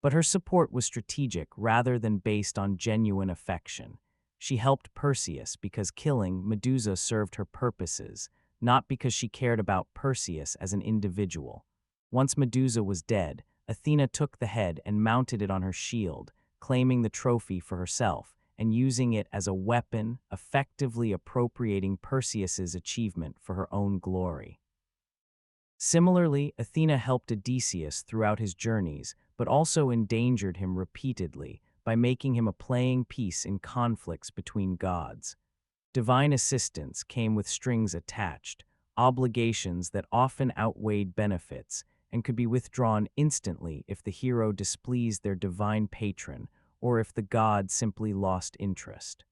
But her support was strategic rather than based on genuine affection. She helped Perseus because killing Medusa served her purposes, not because she cared about Perseus as an individual. Once Medusa was dead, Athena took the head and mounted it on her shield, claiming the trophy for herself and using it as a weapon, effectively appropriating Perseus's achievement for her own glory. Similarly, Athena helped Odysseus throughout his journeys, but also endangered him repeatedly by making him a playing piece in conflicts between gods. Divine assistance came with strings attached, obligations that often outweighed benefits, and could be withdrawn instantly if the hero displeased their divine patron or if the god simply lost interest.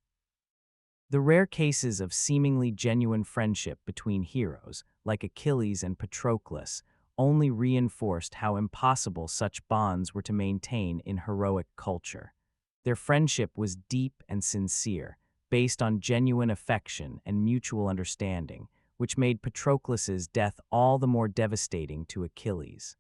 The rare cases of seemingly genuine friendship between heroes, like Achilles and Patroclus, only reinforced how impossible such bonds were to maintain in heroic culture. Their friendship was deep and sincere, based on genuine affection and mutual understanding, which made Patroclus's death all the more devastating to Achilles.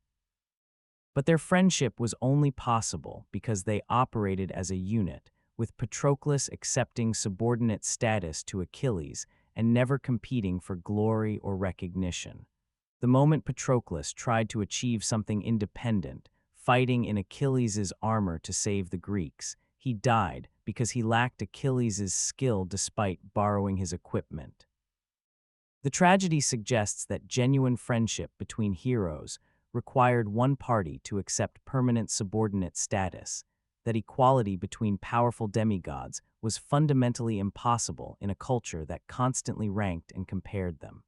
But their friendship was only possible because they operated as a unit, with Patroclus accepting subordinate status to Achilles and never competing for glory or recognition. The moment Patroclus tried to achieve something independent, fighting in Achilles' armor to save the Greeks, he died because he lacked Achilles' skill despite borrowing his equipment. The tragedy suggests that genuine friendship between heroes required one party to accept permanent subordinate status, that equality between powerful demigods was fundamentally impossible in a culture that constantly ranked and compared them.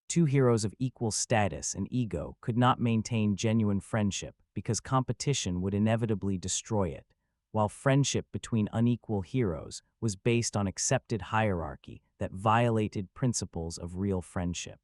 Two heroes of equal status and ego could not maintain genuine friendship because competition would inevitably destroy it, while friendship between unequal heroes was based on accepted hierarchy that violated principles of real friendship.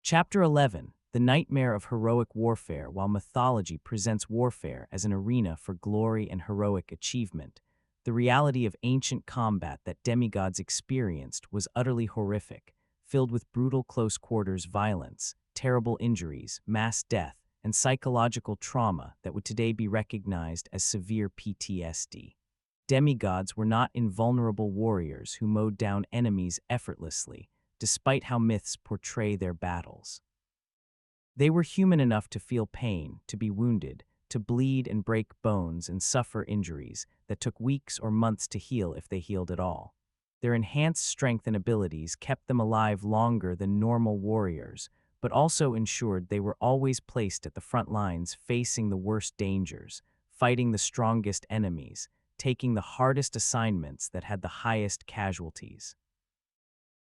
Chapter 11. The nightmare of heroic warfare. While mythology presents warfare as an arena for glory and heroic achievement, the reality of ancient combat that demigods experienced was utterly horrific, filled with brutal close-quarters violence, terrible injuries, mass death, and psychological trauma that would today be recognized as severe PTSD. Demigods were not invulnerable warriors who mowed down enemies effortlessly, despite how myths portray their battles. They were human enough to feel pain, to be wounded, to bleed and break bones and suffer injuries that took weeks or months to heal if they healed at all. Their enhanced strength and abilities kept them alive longer than normal warriors, but also ensured they were always placed at the front lines facing the worst dangers, fighting the strongest enemies, taking the hardest assignments that had the highest casualties.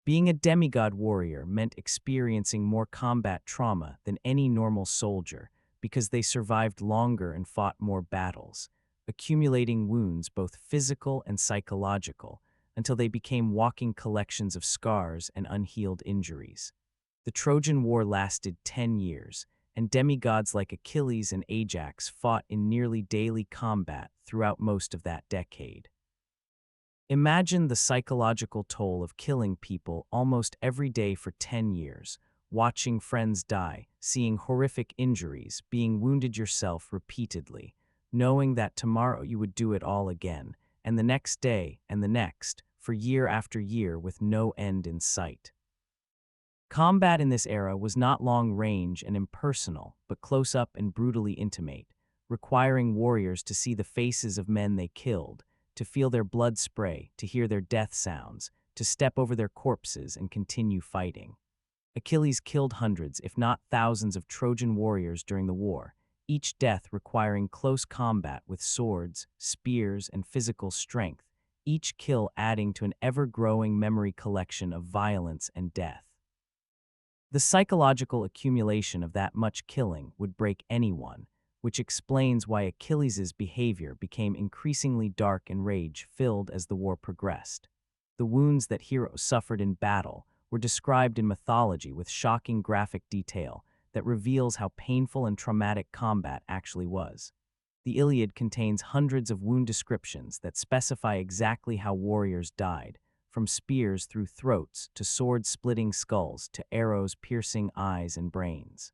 Being a demigod warrior meant experiencing more combat trauma than any normal soldier because they survived longer and fought more battles, accumulating wounds both physical and psychological until they became walking collections of scars and unhealed injuries. The Trojan War lasted 10 years, and demigods like Achilles and Ajax fought in nearly daily combat throughout most of that decade. Imagine the psychological toll of killing people almost every day for 10 years, watching friends die, seeing horrific injuries, being wounded yourself repeatedly. knowing that tomorrow you would do it all again, and the next day and the next, for year after year with no end in sight. Combat in this era was not long range and impersonal, but close up and brutally intimate, requiring warriors to see the faces of men they killed, to feel their blood spray, to hear their death sounds, to step over their corpses and continue fighting. Achilles killed hundreds, if not thousands, of Trojan warriors during the war, each death requiring close combat with swords, spears, and physical strength, each kill adding to an ever-growing memory collection of violence and death. The psychological accumulation of that much killing would break anyone, which explains why Achilles' behavior became increasingly dark and rage-filled as the war progressed. The wounds that heroes suffered in battle were described in mythology with shocking graphic detail that reveals how painful and traumatic combat actually was. The Iliad contains hundreds of wound descriptions that specify exactly how warriors died, from spears through throats to sword-splitting skulls to arrows piercing eyes and brains.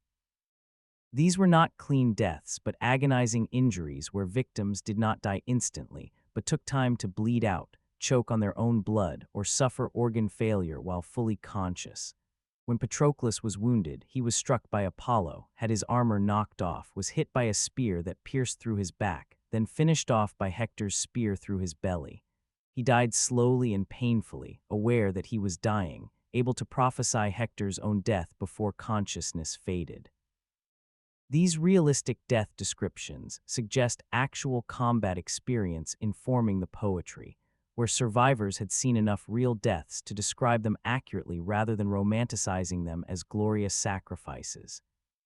These were not clean deaths, but agonizing injuries where victims did not die instantly, but took time to bleed out, choke on their own blood, or suffer organ failure while fully conscious. When Patroclus was wounded, he was struck by Apollo, had his armor knocked off, was hit by a spear that pierced through his back, then finished off by Hector's spear through his belly. He died slowly and painfully, aware that he was dying, able to prophesy Hector's own death before consciousness faded. These realistic death descriptions suggest actual combat experience informing the poetry, where survivors had seen enough real deaths to describe them accurately rather than romanticizing them as glorious sacrifices.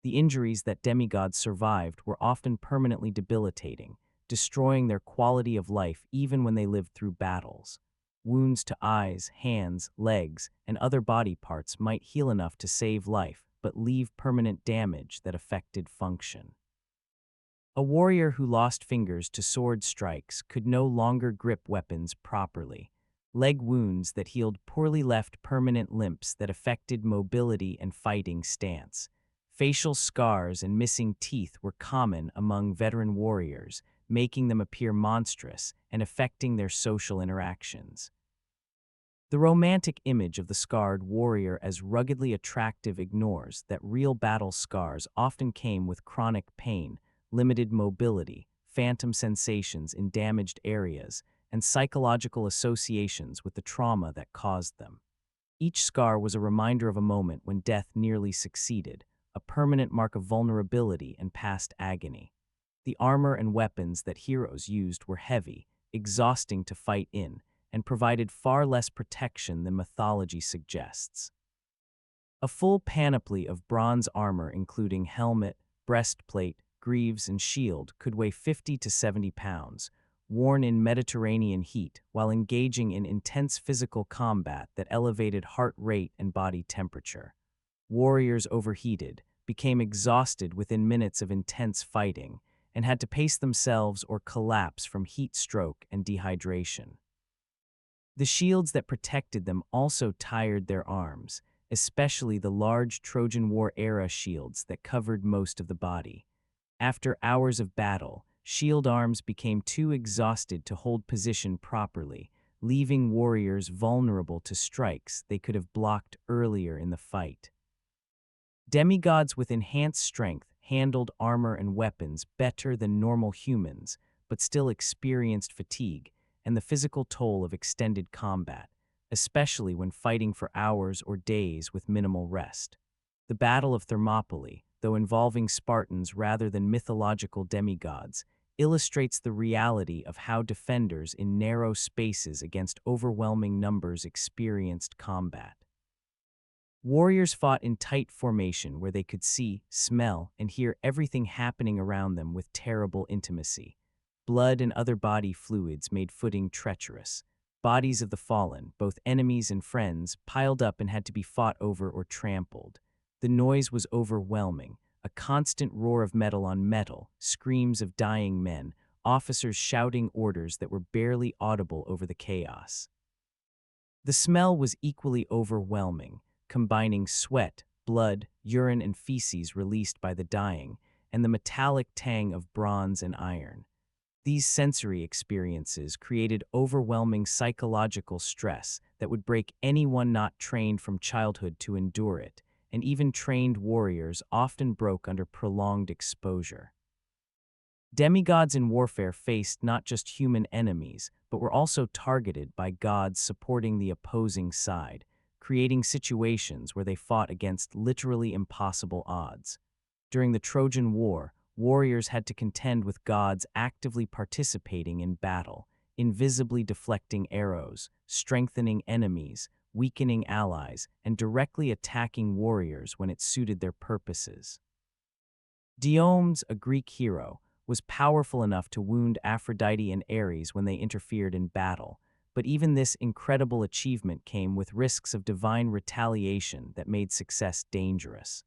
The injuries that demigods survived were often permanently debilitating, destroying their quality of life even when they lived through battles. Wounds to eyes, hands, legs, and other body parts might heal enough to save life, but leave permanent damage that affected function. A warrior who lost fingers to sword strikes could no longer grip weapons properly. Leg wounds that healed poorly left permanent limps that affected mobility and fighting stance. Facial scars and missing teeth were common among veteran warriors, making them appear monstrous and affecting their social interactions. The romantic image of the scarred warrior as ruggedly attractive ignores that real battle scars often came with chronic pain, limited mobility, phantom sensations in damaged areas, and psychological associations with the trauma that caused them. Each scar was a reminder of a moment when death nearly succeeded, a permanent mark of vulnerability and past agony. The armor and weapons that heroes used were heavy, exhausting to fight in, and provided far less protection than mythology suggests. A full panoply of bronze armor including helmet, breastplate, greaves, and shield could weigh 50 to 70 pounds, worn in Mediterranean heat while engaging in intense physical combat that elevated heart rate and body temperature. Warriors overheated, became exhausted within minutes of intense fighting, and had to pace themselves or collapse from heat stroke and dehydration. The shields that protected them also tired their arms, especially the large Trojan War-era shields that covered most of the body. After hours of battle, shield arms became too exhausted to hold position properly, leaving warriors vulnerable to strikes they could have blocked earlier in the fight. Demigods with enhanced strength handled armor and weapons better than normal humans, but still experienced fatigue and the physical toll of extended combat, especially when fighting for hours or days with minimal rest. The Battle of Thermopylae, though involving Spartans rather than mythological demigods, illustrates the reality of how defenders in narrow spaces against overwhelming numbers experienced combat. Warriors fought in tight formation where they could see, smell, and hear everything happening around them with terrible intimacy. Blood and other body fluids made footing treacherous. Bodies of the fallen, both enemies and friends, piled up and had to be fought over or trampled. The noise was overwhelming, a constant roar of metal on metal, screams of dying men, officers shouting orders that were barely audible over the chaos. The smell was equally overwhelming, combining sweat, blood, urine, and feces released by the dying, and the metallic tang of bronze and iron. These sensory experiences created overwhelming psychological stress that would break anyone not trained from childhood to endure it, and even trained warriors often broke under prolonged exposure. Demigods in warfare faced not just human enemies, but were also targeted by gods supporting the opposing side, creating situations where they fought against literally impossible odds. During the Trojan War, warriors had to contend with gods actively participating in battle, invisibly deflecting arrows, strengthening enemies, weakening allies, and directly attacking warriors when it suited their purposes. Diomedes, a Greek hero, was powerful enough to wound Aphrodite and Ares when they interfered in battle, but even this incredible achievement came with risks of divine retaliation that made success dangerous.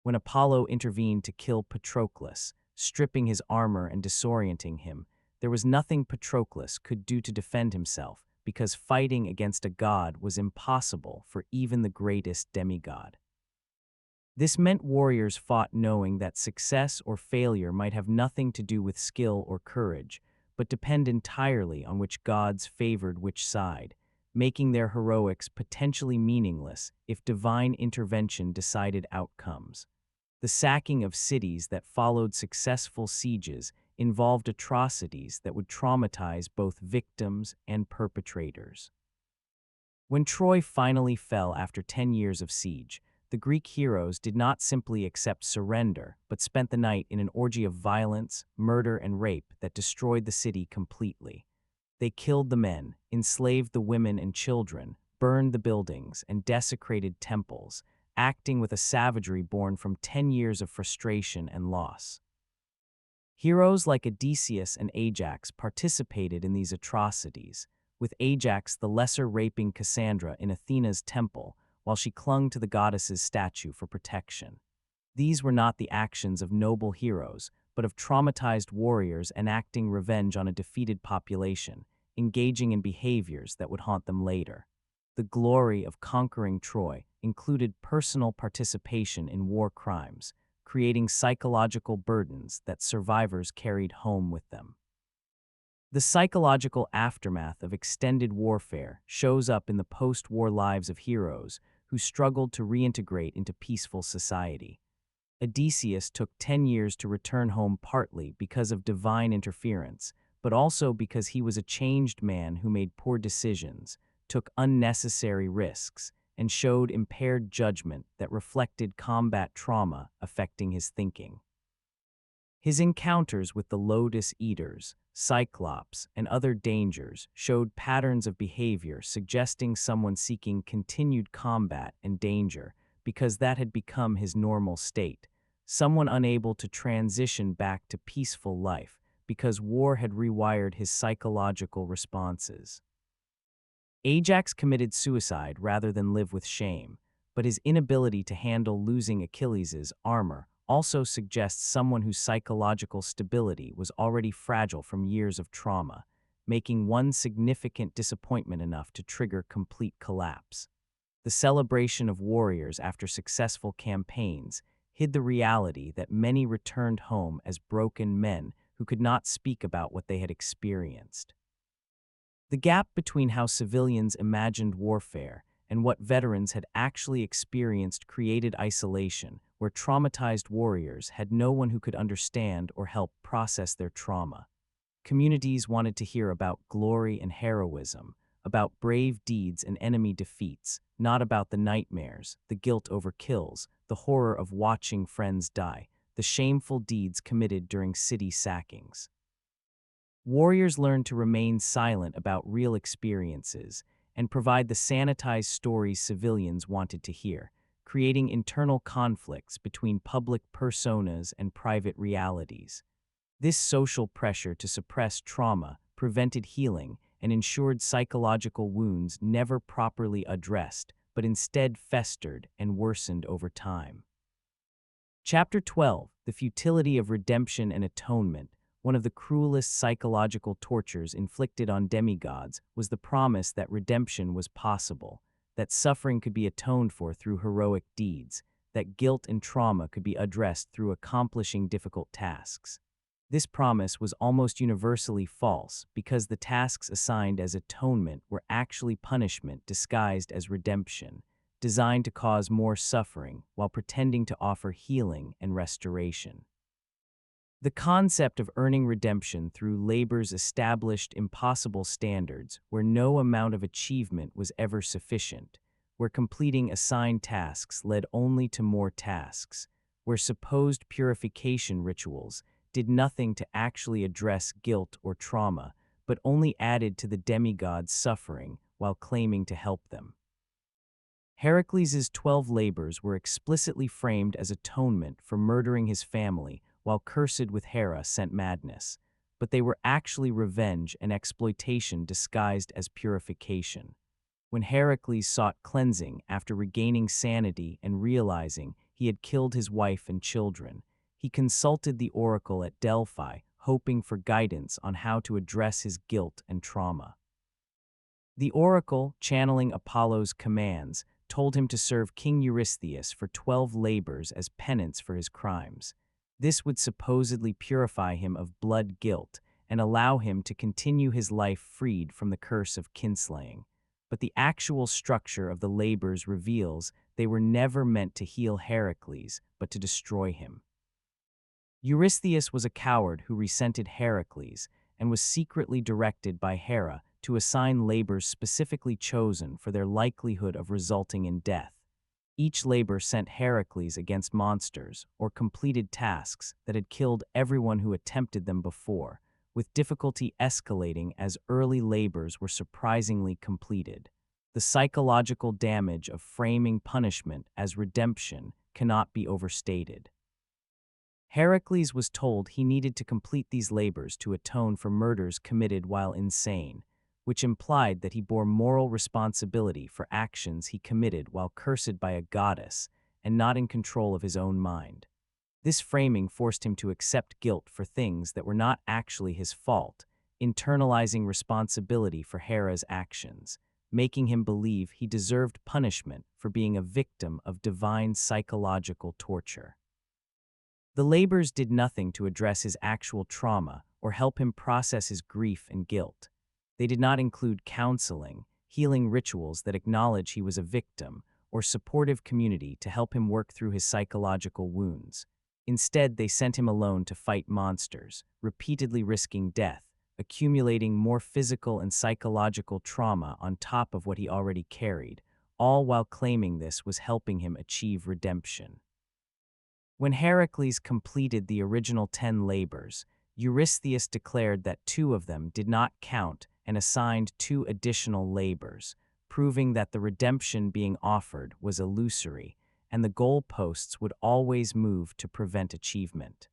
When Apollo intervened to kill Patroclus, stripping his armor and disorienting him, there was nothing Patroclus could do to defend himself because fighting against a god was impossible for even the greatest demigod. This meant warriors fought knowing that success or failure might have nothing to do with skill or courage, but depend entirely on which gods favored which side, making their heroics potentially meaningless if divine intervention decided outcomes. The sacking of cities that followed successful sieges involved atrocities that would traumatize both victims and perpetrators. When Troy finally fell after 10 years of siege, the Greek heroes did not simply accept surrender, but spent the night in an orgy of violence, murder, and rape that destroyed the city completely. They killed the men, enslaved the women and children, burned the buildings, and desecrated temples, acting with a savagery born from 10 years of frustration and loss. Heroes like Odysseus and Ajax participated in these atrocities, with Ajax the lesser raping Cassandra in Athena's temple while she clung to the goddess's statue for protection. These were not the actions of noble heroes, but of traumatized warriors enacting revenge on a defeated population, engaging in behaviors that would haunt them later. The glory of conquering Troy included personal participation in war crimes, creating psychological burdens that survivors carried home with them. The psychological aftermath of extended warfare shows up in the post-war lives of heroes who struggled to reintegrate into peaceful society. Odysseus took 10 years to return home partly because of divine interference, but also because he was a changed man who made poor decisions, took unnecessary risks, and showed impaired judgment that reflected combat trauma affecting his thinking. His encounters with the Lotus Eaters, Cyclops, and other dangers showed patterns of behavior suggesting someone seeking continued combat and danger because that had become his normal state, someone unable to transition back to peaceful life because war had rewired his psychological responses. Ajax committed suicide rather than live with shame, but his inability to handle losing Achilles' armor also suggests someone whose psychological stability was already fragile from years of trauma, making one significant disappointment enough to trigger complete collapse. The celebration of warriors after successful campaigns hid the reality that many returned home as broken men who could not speak about what they had experienced. The gap between how civilians imagined warfare and what veterans had actually experienced created isolation, where traumatized warriors had no one who could understand or help process their trauma. Communities wanted to hear about glory and heroism, about brave deeds and enemy defeats, not about the nightmares, the guilt over kills, the horror of watching friends die, the shameful deeds committed during city sackings. Warriors learned to remain silent about real experiences and provide the sanitized stories civilians wanted to hear, creating internal conflicts between public personas and private realities. This social pressure to suppress trauma prevented healing and ensured psychological wounds never properly addressed, but instead festered and worsened over time. Chapter 12, The Futility of Redemption and Atonement. One of the cruelest psychological tortures inflicted on demigods was the promise that redemption was possible, that suffering could be atoned for through heroic deeds, that guilt and trauma could be addressed through accomplishing difficult tasks. This promise was almost universally false because the tasks assigned as atonement were actually punishment disguised as redemption, designed to cause more suffering while pretending to offer healing and restoration. The concept of earning redemption through labor's established impossible standards, where no amount of achievement was ever sufficient, where completing assigned tasks led only to more tasks, where supposed purification rituals did nothing to actually address guilt or trauma, but only added to the demigods' suffering while claiming to help them. Heracles' 12 labors were explicitly framed as atonement for murdering his family while cursed with Hera sent madness, but they were actually revenge and exploitation disguised as purification. When Heracles sought cleansing after regaining sanity and realizing he had killed his wife and children, he consulted the oracle at Delphi, hoping for guidance on how to address his guilt and trauma. The oracle, channeling Apollo's commands, told him to serve King Eurystheus for 12 labors as penance for his crimes. This would supposedly purify him of blood guilt and allow him to continue his life freed from the curse of kinslaying. But the actual structure of the labors reveals they were never meant to heal Heracles, but to destroy him. Eurystheus was a coward who resented Heracles and was secretly directed by Hera to assign labors specifically chosen for their likelihood of resulting in death. Each labor sent Heracles against monsters or completed tasks that had killed everyone who attempted them before, with difficulty escalating as early labors were surprisingly completed. The psychological damage of framing punishment as redemption cannot be overstated. Heracles was told he needed to complete these labors to atone for murders committed while insane, which implied that he bore moral responsibility for actions he committed while cursed by a goddess and not in control of his own mind. This framing forced him to accept guilt for things that were not actually his fault, internalizing responsibility for Hera's actions, making him believe he deserved punishment for being a victim of divine psychological torture. The labors did nothing to address his actual trauma or help him process his grief and guilt. They did not include counseling, healing rituals that acknowledge he was a victim, or supportive community to help him work through his psychological wounds. Instead, they sent him alone to fight monsters, repeatedly risking death, accumulating more physical and psychological trauma on top of what he already carried, all while claiming this was helping him achieve redemption. When Heracles completed the original 10 labors, Eurystheus declared that 2 of them did not count and assigned 2 additional labors, proving that the redemption being offered was illusory and the goalposts would always move to prevent achievement.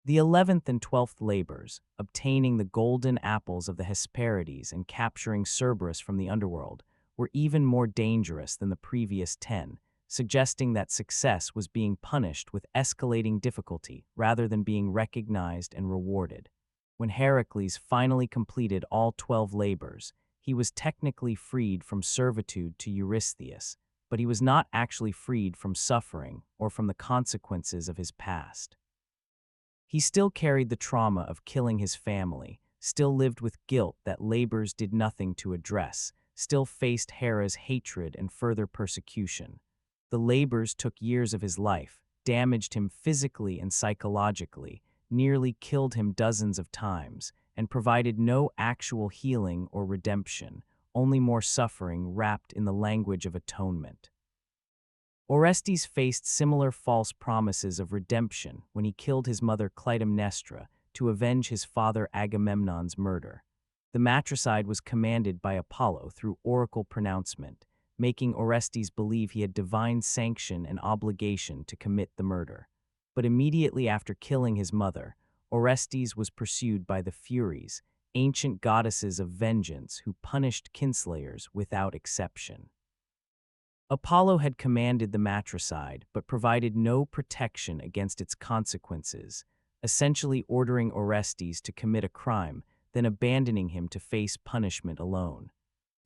The 11th and 12th labors, obtaining the golden apples of the Hesperides and capturing Cerberus from the underworld, were even more dangerous than the previous 10, suggesting that success was being punished with escalating difficulty rather than being recognized and rewarded. When Heracles finally completed all 12 labors, he was technically freed from servitude to Eurystheus, but he was not actually freed from suffering or from the consequences of his past. He still carried the trauma of killing his family, still lived with guilt that labors did nothing to address, still faced Hera's hatred and further persecution. The labors took years of his life, damaged him physically and psychologically, nearly killed him dozens of times, and provided no actual healing or redemption, only more suffering wrapped in the language of atonement. Orestes faced similar false promises of redemption when he killed his mother Clytemnestra to avenge his father Agamemnon's murder. The matricide was commanded by Apollo through oracle pronouncement, making Orestes believe he had divine sanction and obligation to commit the murder. But immediately after killing his mother, Orestes was pursued by the Furies, ancient goddesses of vengeance who punished kinslayers without exception. Apollo had commanded the matricide but provided no protection against its consequences, essentially ordering Orestes to commit a crime, then abandoning him to face punishment alone.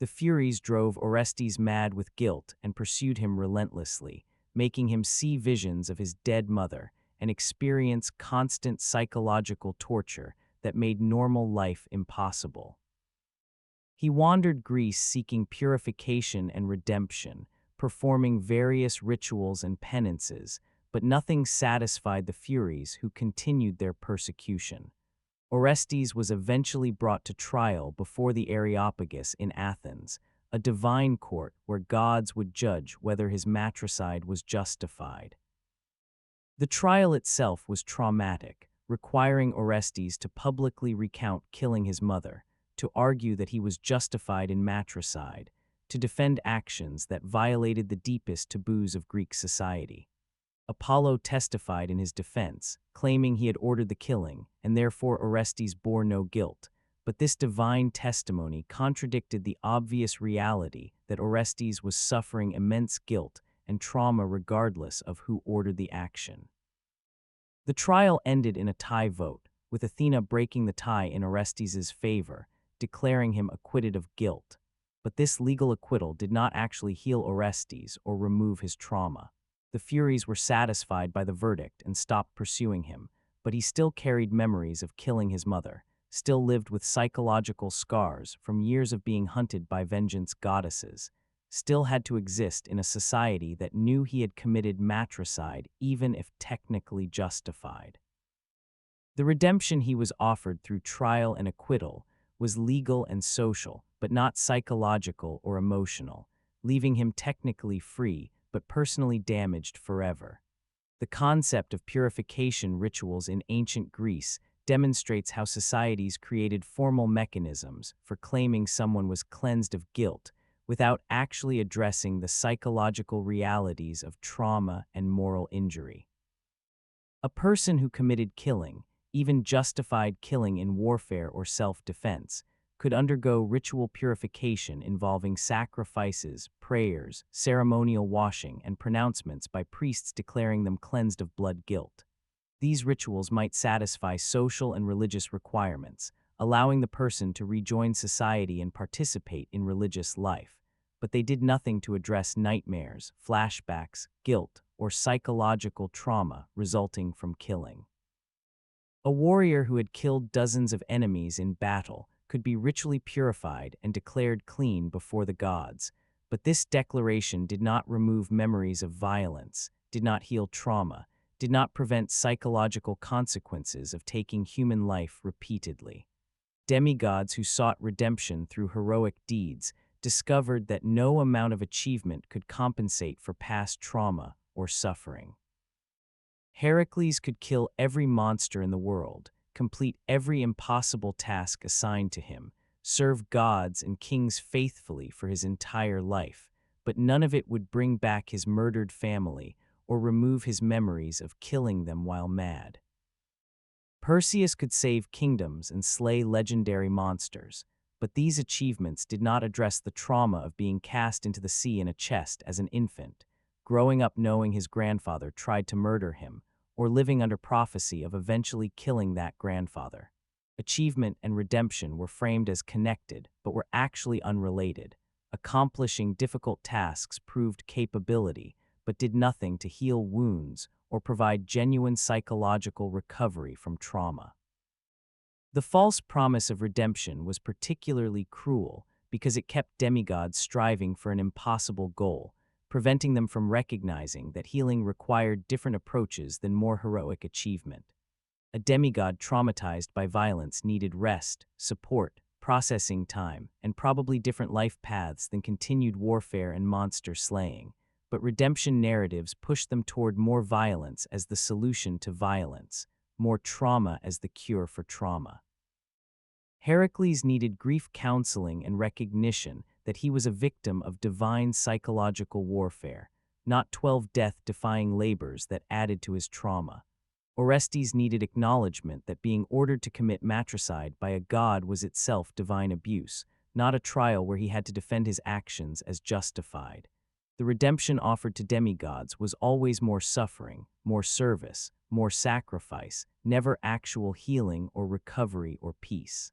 The Furies drove Orestes mad with guilt and pursued him relentlessly, making him see visions of his dead mother and experience constant psychological torture that made normal life impossible. He wandered Greece seeking purification and redemption, performing various rituals and penances, but nothing satisfied the Furies who continued their persecution. Orestes was eventually brought to trial before the Areopagus in Athens, a divine court where gods would judge whether his matricide was justified. The trial itself was traumatic, requiring Orestes to publicly recount killing his mother, to argue that he was justified in matricide, to defend actions that violated the deepest taboos of Greek society. Apollo testified in his defense, claiming he had ordered the killing, and therefore Orestes bore no guilt. But this divine testimony contradicted the obvious reality that Orestes was suffering immense guilt and trauma regardless of who ordered the action. The trial ended in a tie vote, with Athena breaking the tie in Orestes's favor, declaring him acquitted of guilt. But this legal acquittal did not actually heal Orestes or remove his trauma. The Furies were satisfied by the verdict and stopped pursuing him, but he still carried memories of killing his mother, still lived with psychological scars from years of being hunted by vengeance goddesses, still had to exist in a society that knew he had committed matricide even if technically justified. The redemption he was offered through trial and acquittal was legal and social, but not psychological or emotional, leaving him technically free but personally damaged forever. The concept of purification rituals in ancient Greece demonstrates how societies created formal mechanisms for claiming someone was cleansed of guilt without actually addressing the psychological realities of trauma and moral injury. A person who committed killing, even justified killing in warfare or self-defense, could undergo ritual purification involving sacrifices, prayers, ceremonial washing, and pronouncements by priests declaring them cleansed of blood guilt. These rituals might satisfy social and religious requirements, allowing the person to rejoin society and participate in religious life, but they did nothing to address nightmares, flashbacks, guilt, or psychological trauma resulting from killing. A warrior who had killed dozens of enemies in battle could be ritually purified and declared clean before the gods, but this declaration did not remove memories of violence, did not heal trauma, did not prevent psychological consequences of taking human life repeatedly. Demigods who sought redemption through heroic deeds discovered that no amount of achievement could compensate for past trauma or suffering. Heracles could kill every monster in the world, complete every impossible task assigned to him, serve gods and kings faithfully for his entire life, but none of it would bring back his murdered family or remove his memories of killing them while mad. Perseus could save kingdoms and slay legendary monsters, but these achievements did not address the trauma of being cast into the sea in a chest as an infant, growing up knowing his grandfather tried to murder him, or living under prophecy of eventually killing that grandfather. Achievement and redemption were framed as connected, but were actually unrelated. Accomplishing difficult tasks proved capability, but did nothing to heal wounds or provide genuine psychological recovery from trauma. The false promise of redemption was particularly cruel because it kept demigods striving for an impossible goal, preventing them from recognizing that healing required different approaches than more heroic achievement. A demigod traumatized by violence needed rest, support, processing time, and probably different life paths than continued warfare and monster slaying. But redemption narratives push them toward more violence as the solution to violence, more trauma as the cure for trauma. Heracles needed grief counseling and recognition that he was a victim of divine psychological warfare, not 12 death-defying labors that added to his trauma. Orestes needed acknowledgement that being ordered to commit matricide by a god was itself divine abuse, not a trial where he had to defend his actions as justified. The redemption offered to demigods was always more suffering, more service, more sacrifice, never actual healing or recovery or peace.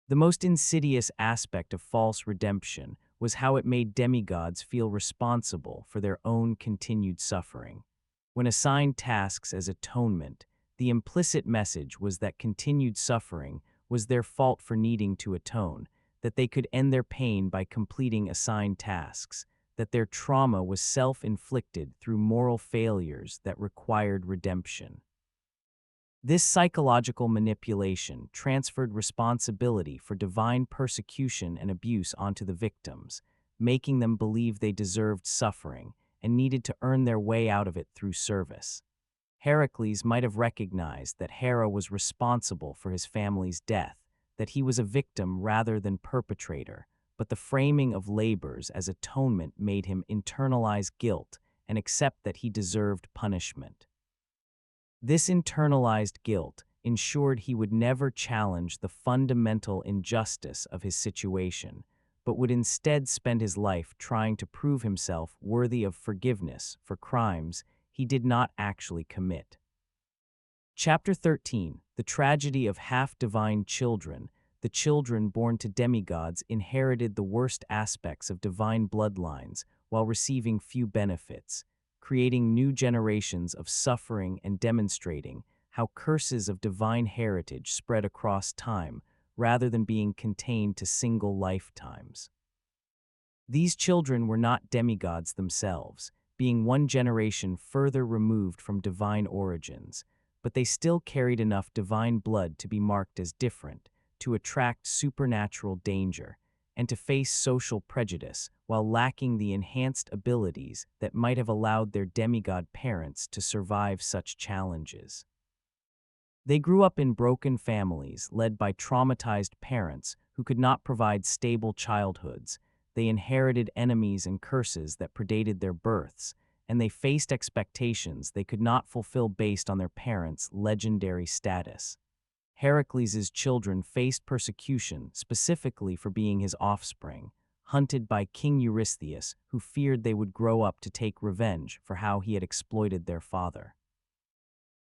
The most insidious aspect of false redemption was how it made demigods feel responsible for their own continued suffering. When assigned tasks as atonement, the implicit message was that continued suffering was their fault for needing to atone, that they could end their pain by completing assigned tasks, that their trauma was self-inflicted through moral failures that required redemption. This psychological manipulation transferred responsibility for divine persecution and abuse onto the victims, making them believe they deserved suffering and needed to earn their way out of it through service. Heracles might have recognized that Hera was responsible for his family's death, that he was a victim rather than perpetrator, but the framing of labors as atonement made him internalize guilt and accept that he deserved punishment. This internalized guilt ensured he would never challenge the fundamental injustice of his situation, but would instead spend his life trying to prove himself worthy of forgiveness for crimes he did not actually commit. Chapter 13, The Tragedy of Half-Divine Children. The children born to demigods inherited the worst aspects of divine bloodlines while receiving few benefits, creating new generations of suffering and demonstrating how curses of divine heritage spread across time rather than being contained to single lifetimes. These children were not demigods themselves, being one generation further removed from divine origins, but they still carried enough divine blood to be marked as different, to attract supernatural danger, and to face social prejudice while lacking the enhanced abilities that might have allowed their demigod parents to survive such challenges. They grew up in broken families led by traumatized parents who could not provide stable childhoods. They inherited enemies and curses that predated their births, and they faced expectations they could not fulfill based on their parents' legendary status. Heracles' children faced persecution specifically for being his offspring, hunted by King Eurystheus, who feared they would grow up to take revenge for how he had exploited their father.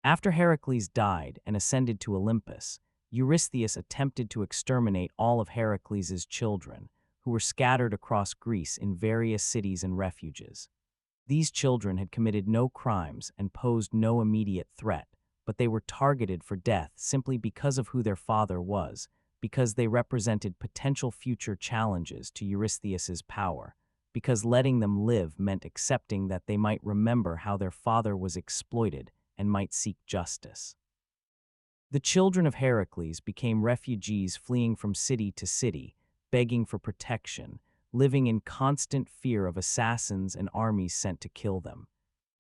After Heracles died and ascended to Olympus, Eurystheus attempted to exterminate all of Heracles' children, who were scattered across Greece in various cities and refuges. These children had committed no crimes and posed no immediate threat, but they were targeted for death simply because of who their father was, because they represented potential future challenges to Eurystheus's power, because letting them live meant accepting that they might remember how their father was exploited and might seek justice. The children of Heracles became refugees fleeing from city to city, begging for protection, living in constant fear of assassins and armies sent to kill them.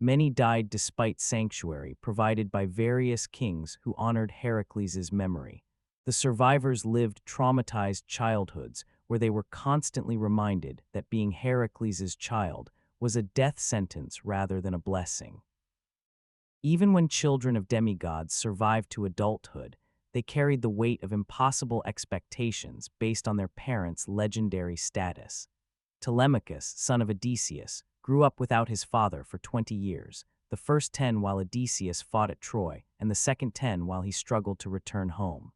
Many died despite sanctuary provided by various kings who honored Heracles' memory. The survivors lived traumatized childhoods where they were constantly reminded that being Heracles' child was a death sentence rather than a blessing. Even when children of demigods survived to adulthood, they carried the weight of impossible expectations based on their parents' legendary status. Telemachus, son of Odysseus, grew up without his father for 20 years, the first 10 while Odysseus fought at Troy, and the second 10 while he struggled to return home.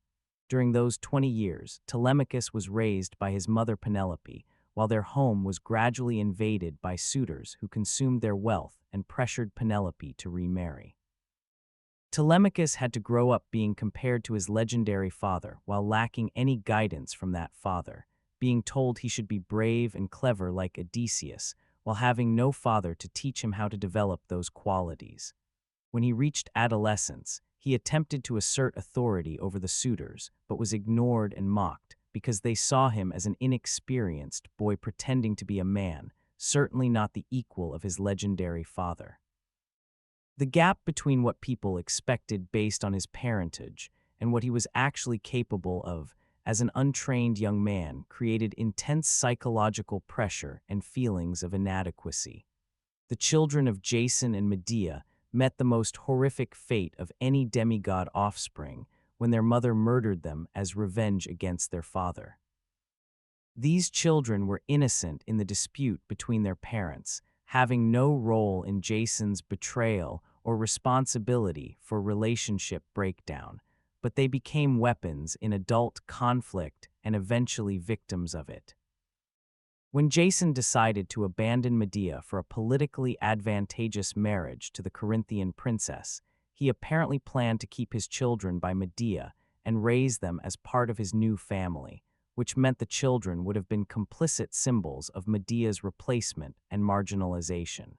During those 20 years, Telemachus was raised by his mother Penelope, while their home was gradually invaded by suitors who consumed their wealth and pressured Penelope to remarry. Telemachus had to grow up being compared to his legendary father while lacking any guidance from that father, being told he should be brave and clever like Odysseus, while having no father to teach him how to develop those qualities. When he reached adolescence, he attempted to assert authority over the suitors, but was ignored and mocked because they saw him as an inexperienced boy pretending to be a man, certainly not the equal of his legendary father. The gap between what people expected based on his parentage and what he was actually capable of as an untrained young man created intense psychological pressure and feelings of inadequacy. The children of Jason and Medea met the most horrific fate of any demigod offspring when their mother murdered them as revenge against their father. These children were innocent in the dispute between their parents, having no role in Jason's betrayal or responsibility for relationship breakdown, but they became weapons in adult conflict and eventually victims of it. When Jason decided to abandon Medea for a politically advantageous marriage to the Corinthian princess, he apparently planned to keep his children by Medea and raise them as part of his new family, which meant the children would have been complicit symbols of Medea's replacement and marginalization.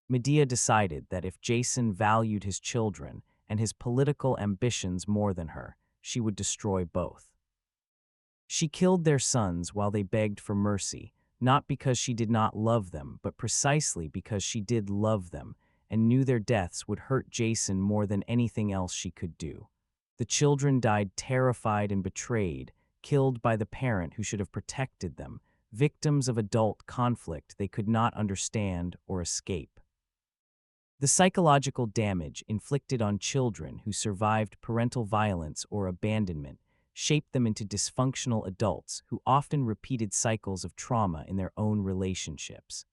Medea decided that if Jason valued his children and his political ambitions more than her, she would destroy both. She killed their sons while they begged for mercy, not because she did not love them, but precisely because she did love them and knew their deaths would hurt Jason more than anything else she could do. The children died terrified and betrayed, killed by the parent who should have protected them, victims of adult conflict they could not understand or escape. The psychological damage inflicted on children who survived parental violence or abandonment shaped them into dysfunctional adults who often repeated cycles of trauma in their own relationships.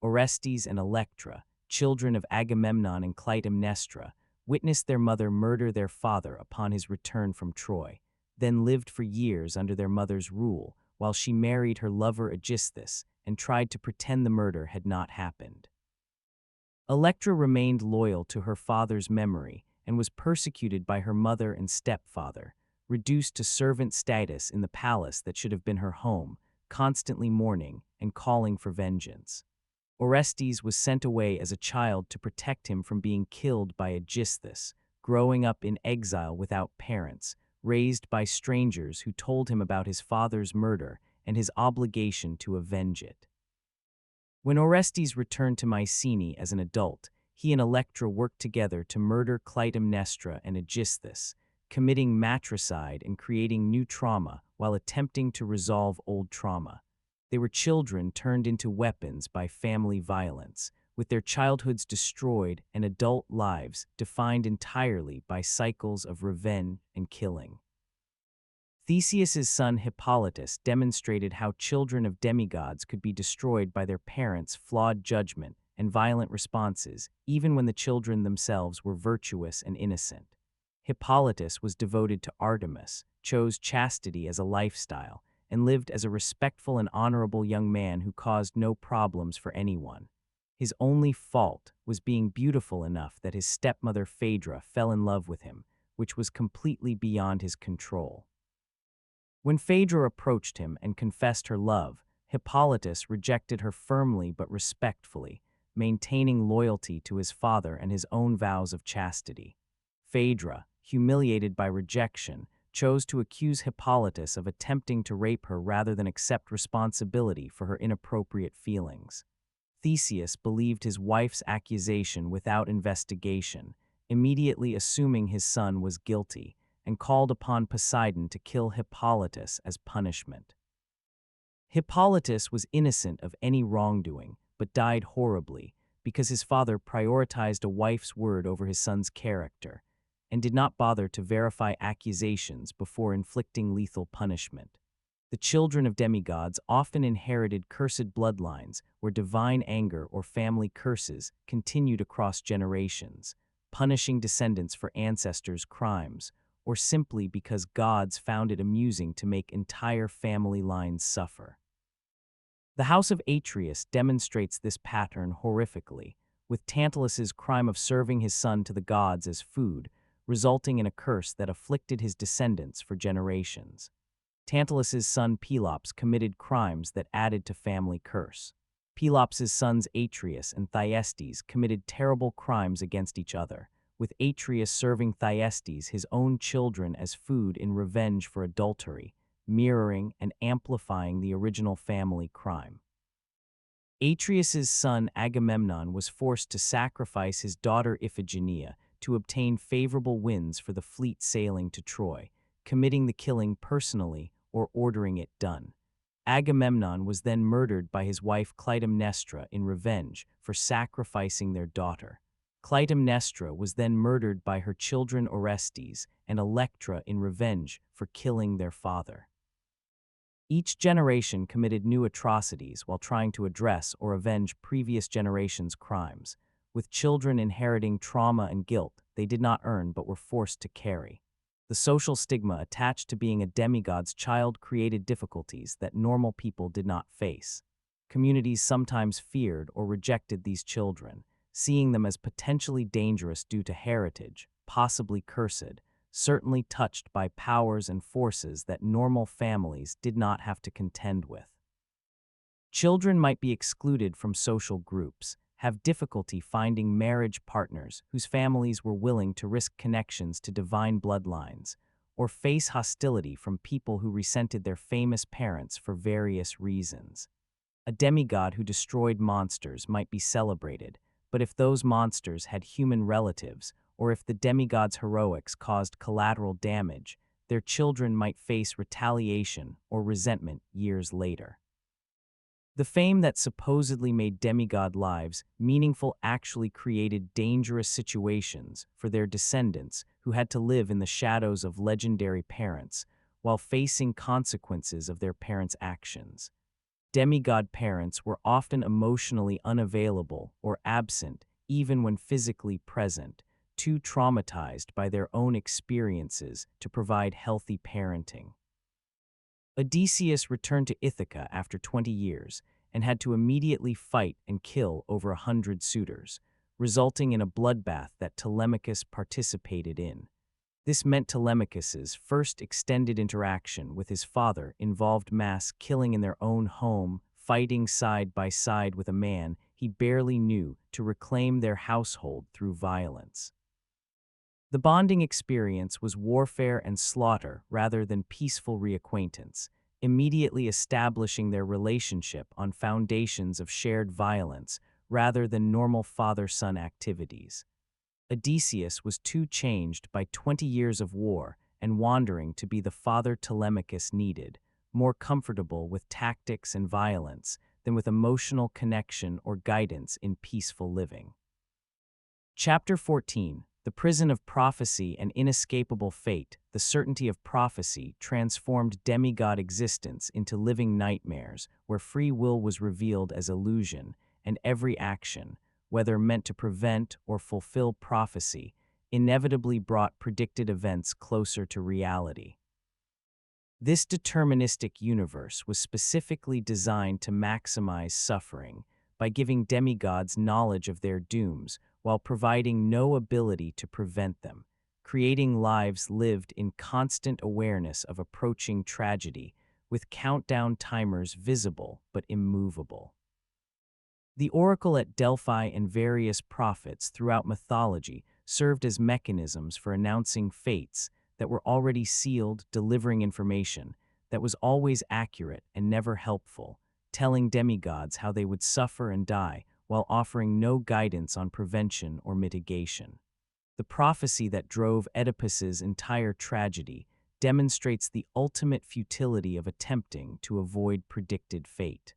Orestes and Electra, children of Agamemnon and Clytemnestra, witnessed their mother murder their father upon his return from Troy, then lived for years under their mother's rule while she married her lover Aegisthus and tried to pretend the murder had not happened. Electra remained loyal to her father's memory and was persecuted by her mother and stepfather, reduced to servant status in the palace that should have been her home, constantly mourning and calling for vengeance. Orestes was sent away as a child to protect him from being killed by Aegisthus, growing up in exile without parents, raised by strangers who told him about his father's murder and his obligation to avenge it. When Orestes returned to Mycenae as an adult, he and Electra worked together to murder Clytemnestra and Aegisthus, committing matricide and creating new trauma while attempting to resolve old trauma. They were children turned into weapons by family violence, with their childhoods destroyed and adult lives defined entirely by cycles of revenge and killing. Theseus's son Hippolytus demonstrated how children of demigods could be destroyed by their parents' flawed judgment and violent responses, even when the children themselves were virtuous and innocent. Hippolytus was devoted to Artemis, chose chastity as a lifestyle, and lived as a respectful and honorable young man who caused no problems for anyone. His only fault was being beautiful enough that his stepmother Phaedra fell in love with him, which was completely beyond his control. When Phaedra approached him and confessed her love, Hippolytus rejected her firmly but respectfully, maintaining loyalty to his father and his own vows of chastity. Phaedra, humiliated by rejection, chose to accuse Hippolytus of attempting to rape her rather than accept responsibility for her inappropriate feelings. Theseus believed his wife's accusation without investigation, immediately assuming his son was guilty, and called upon Poseidon to kill Hippolytus as punishment. Hippolytus was innocent of any wrongdoing, but died horribly because his father prioritized a wife's word over his son's character, and did not bother to verify accusations before inflicting lethal punishment. The children of demigods often inherited cursed bloodlines where divine anger or family curses continued across generations, punishing descendants for ancestors' crimes, or simply because gods found it amusing to make entire family lines suffer. The House of Atreus demonstrates this pattern horrifically, with Tantalus's crime of serving his son to the gods as food, resulting in a curse that afflicted his descendants for generations. Tantalus's son Pelops committed crimes that added to family curse. Pelops's sons Atreus and Thyestes committed terrible crimes against each other, with Atreus serving Thyestes his own children as food in revenge for adultery, mirroring and amplifying the original family crime. Atreus's son Agamemnon was forced to sacrifice his daughter Iphigenia to obtain favorable winds for the fleet sailing to Troy, committing the killing personally or ordering it done. Agamemnon was then murdered by his wife Clytemnestra in revenge for sacrificing their daughter. Clytemnestra was then murdered by her children Orestes and Electra in revenge for killing their father. Each generation committed new atrocities while trying to address or avenge previous generations' crimes, with children inheriting trauma and guilt they did not earn but were forced to carry. The social stigma attached to being a demigod's child created difficulties that normal people did not face. communities sometimes feared or rejected these children, seeing them as potentially dangerous due to heritage, possibly cursed, certainly touched by powers and forces that normal families did not have to contend with. Children might be excluded from social groups, have difficulty finding marriage partners whose families were willing to risk connections to divine bloodlines, or face hostility from people who resented their famous parents for various reasons. A demigod who destroyed monsters might be celebrated, but if those monsters had human relatives, or if the demigod's heroics caused collateral damage, their children might face retaliation or resentment years later. The fame that supposedly made demigod lives meaningful actually created dangerous situations for their descendants who had to live in the shadows of legendary parents while facing consequences of their parents' actions. Demigod parents were often emotionally unavailable or absent even when physically present, too traumatized by their own experiences to provide healthy parenting. Odysseus returned to Ithaca after 20 years and had to immediately fight and kill over 100 suitors, resulting in a bloodbath that Telemachus participated in. This meant Telemachus's first extended interaction with his father involved mass killing in their own home, fighting side by side with a man he barely knew to reclaim their household through violence. The bonding experience was warfare and slaughter rather than peaceful reacquaintance, immediately establishing their relationship on foundations of shared violence rather than normal father-son activities. Odysseus was too changed by 20 years of war and wandering to be the father Telemachus needed, more comfortable with tactics and violence than with emotional connection or guidance in peaceful living. Chapter 14. The prison of prophecy and inescapable fate. The certainty of prophecy transformed demigod existence into living nightmares where free will was revealed as illusion, and every action, whether meant to prevent or fulfill prophecy, inevitably brought predicted events closer to reality. This deterministic universe was specifically designed to maximize suffering by giving demigods knowledge of their dooms while providing no ability to prevent them, creating lives lived in constant awareness of approaching tragedy, with countdown timers visible but immovable. The oracle at Delphi and various prophets throughout mythology served as mechanisms for announcing fates that were already sealed, delivering information that was always accurate and never helpful, telling demigods how they would suffer and die while offering no guidance on prevention or mitigation. The prophecy that drove Oedipus's entire tragedy demonstrates the ultimate futility of attempting to avoid predicted fate.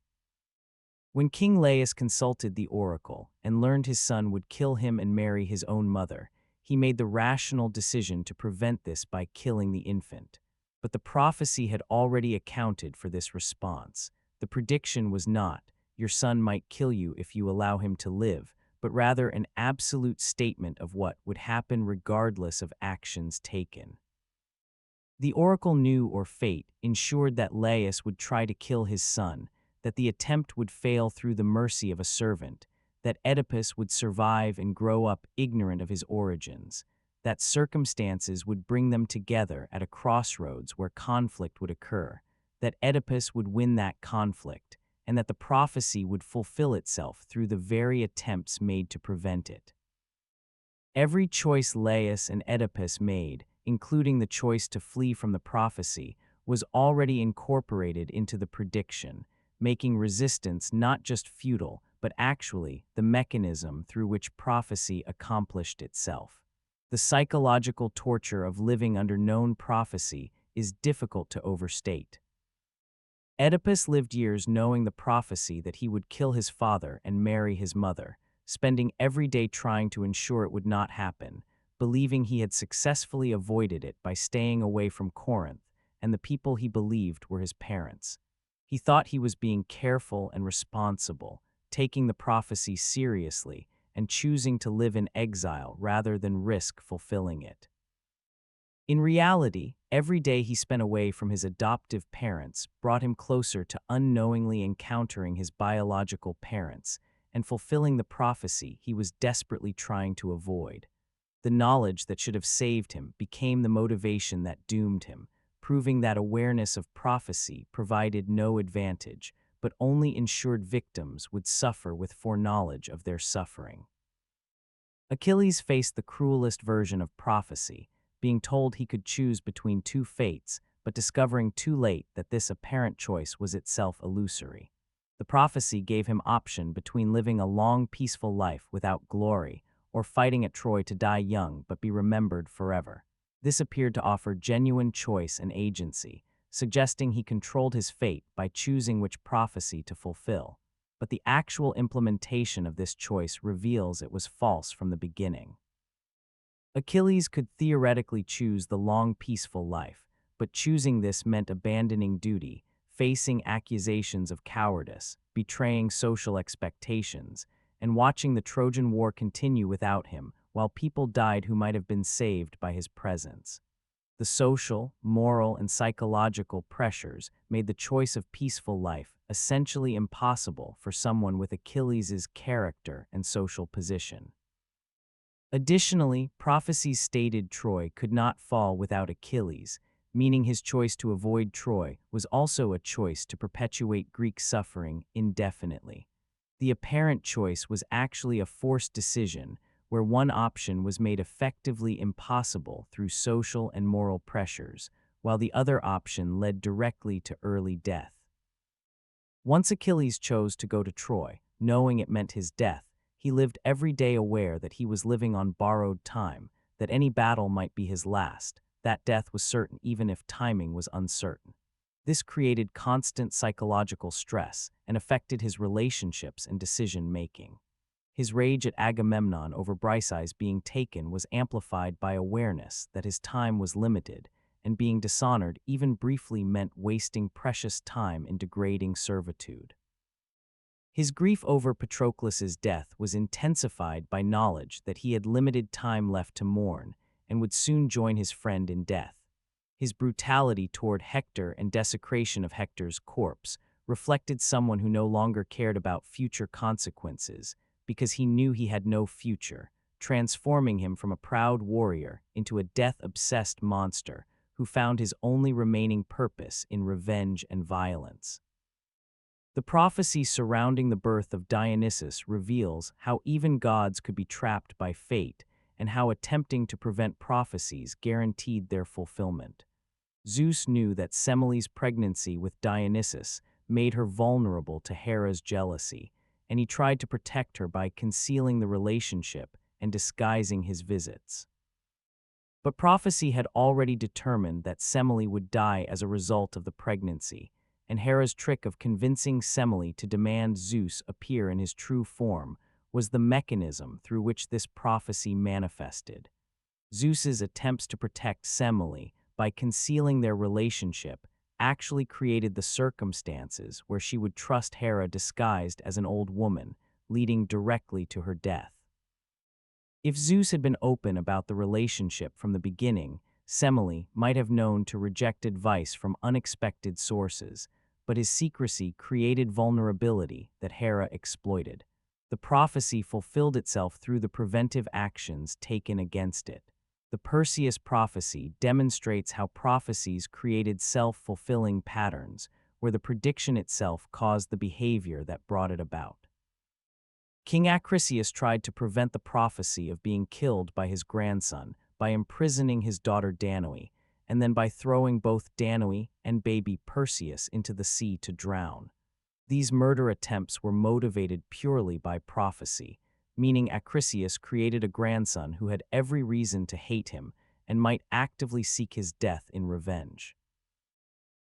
When King Laius consulted the oracle and learned his son would kill him and marry his own mother, he made the rational decision to prevent this by killing the infant. But the prophecy had already accounted for this response. The prediction was not, "Your son might kill you if you allow him to live," but rather an absolute statement of what would happen regardless of actions taken. The oracle knew, or fate ensured, that Laius would try to kill his son, that the attempt would fail through the mercy of a servant, that Oedipus would survive and grow up ignorant of his origins, that circumstances would bring them together at a crossroads where conflict would occur, that Oedipus would win that conflict, and that the prophecy would fulfill itself through the very attempts made to prevent it. Every choice Laius and Oedipus made, including the choice to flee from the prophecy, was already incorporated into the prediction, making resistance not just futile, but actually the mechanism through which prophecy accomplished itself. The psychological torture of living under known prophecy is difficult to overstate. Oedipus lived years knowing the prophecy that he would kill his father and marry his mother, spending every day trying to ensure it would not happen, believing he had successfully avoided it by staying away from Corinth and the people he believed were his parents. He thought he was being careful and responsible, taking the prophecy seriously and choosing to live in exile rather than risk fulfilling it. In reality, every day he spent away from his adoptive parents brought him closer to unknowingly encountering his biological parents and fulfilling the prophecy he was desperately trying to avoid. The knowledge that should have saved him became the motivation that doomed him, proving that awareness of prophecy provided no advantage, but only ensured victims would suffer with foreknowledge of their suffering. Achilles faced the cruelest version of prophecy, being told he could choose between two fates, but discovering too late that this apparent choice was itself illusory. The prophecy gave him option between living a long, peaceful life without glory, or fighting at Troy to die young but be remembered forever. This appeared to offer genuine choice and agency, suggesting he controlled his fate by choosing which prophecy to fulfill. But the actual implementation of this choice reveals it was false from the beginning. Achilles could theoretically choose the long, peaceful life, but choosing this meant abandoning duty, facing accusations of cowardice, betraying social expectations, and watching the Trojan War continue without him, while people died who might have been saved by his presence. The social, moral, and psychological pressures made the choice of peaceful life essentially impossible for someone with Achilles' character and social position. Additionally, prophecies stated Troy could not fall without Achilles, meaning his choice to avoid Troy was also a choice to perpetuate Greek suffering indefinitely. The apparent choice was actually a forced decision, where one option was made effectively impossible through social and moral pressures, while the other option led directly to early death. Once Achilles chose to go to Troy, knowing it meant his death, he lived every day aware that he was living on borrowed time, that any battle might be his last, that death was certain even if timing was uncertain. This created constant psychological stress and affected his relationships and decision-making. His rage at Agamemnon over Briseis being taken was amplified by awareness that his time was limited, and being dishonored even briefly meant wasting precious time in degrading servitude. His grief over Patroclus's death was intensified by knowledge that he had limited time left to mourn and would soon join his friend in death. His brutality toward Hector and desecration of Hector's corpse reflected someone who no longer cared about future consequences because he knew he had no future, transforming him from a proud warrior into a death-obsessed monster who found his only remaining purpose in revenge and violence. The prophecy surrounding the birth of Dionysus reveals how even gods could be trapped by fate and how attempting to prevent prophecies guaranteed their fulfillment. Zeus knew that Semele's pregnancy with Dionysus made her vulnerable to Hera's jealousy, and he tried to protect her by concealing the relationship and disguising his visits. But prophecy had already determined that Semele would die as a result of the pregnancy, and Hera's trick of convincing Semele to demand Zeus appear in his true form was the mechanism through which this prophecy manifested. Zeus's attempts to protect Semele by concealing their relationship actually created the circumstances where she would trust Hera disguised as an old woman, leading directly to her death. If Zeus had been open about the relationship from the beginning, Semele might have known to reject advice from unexpected sources, but his secrecy created vulnerability that Hera exploited. The prophecy fulfilled itself through the preventive actions taken against it. The Perseus prophecy demonstrates how prophecies created self-fulfilling patterns, where the prediction itself caused the behavior that brought it about. King Acrisius tried to prevent the prophecy of being killed by his grandson by imprisoning his daughter Danae, and then by throwing both Danae and baby Perseus into the sea to drown. These murder attempts were motivated purely by prophecy, meaning Acrisius created a grandson who had every reason to hate him and might actively seek his death in revenge.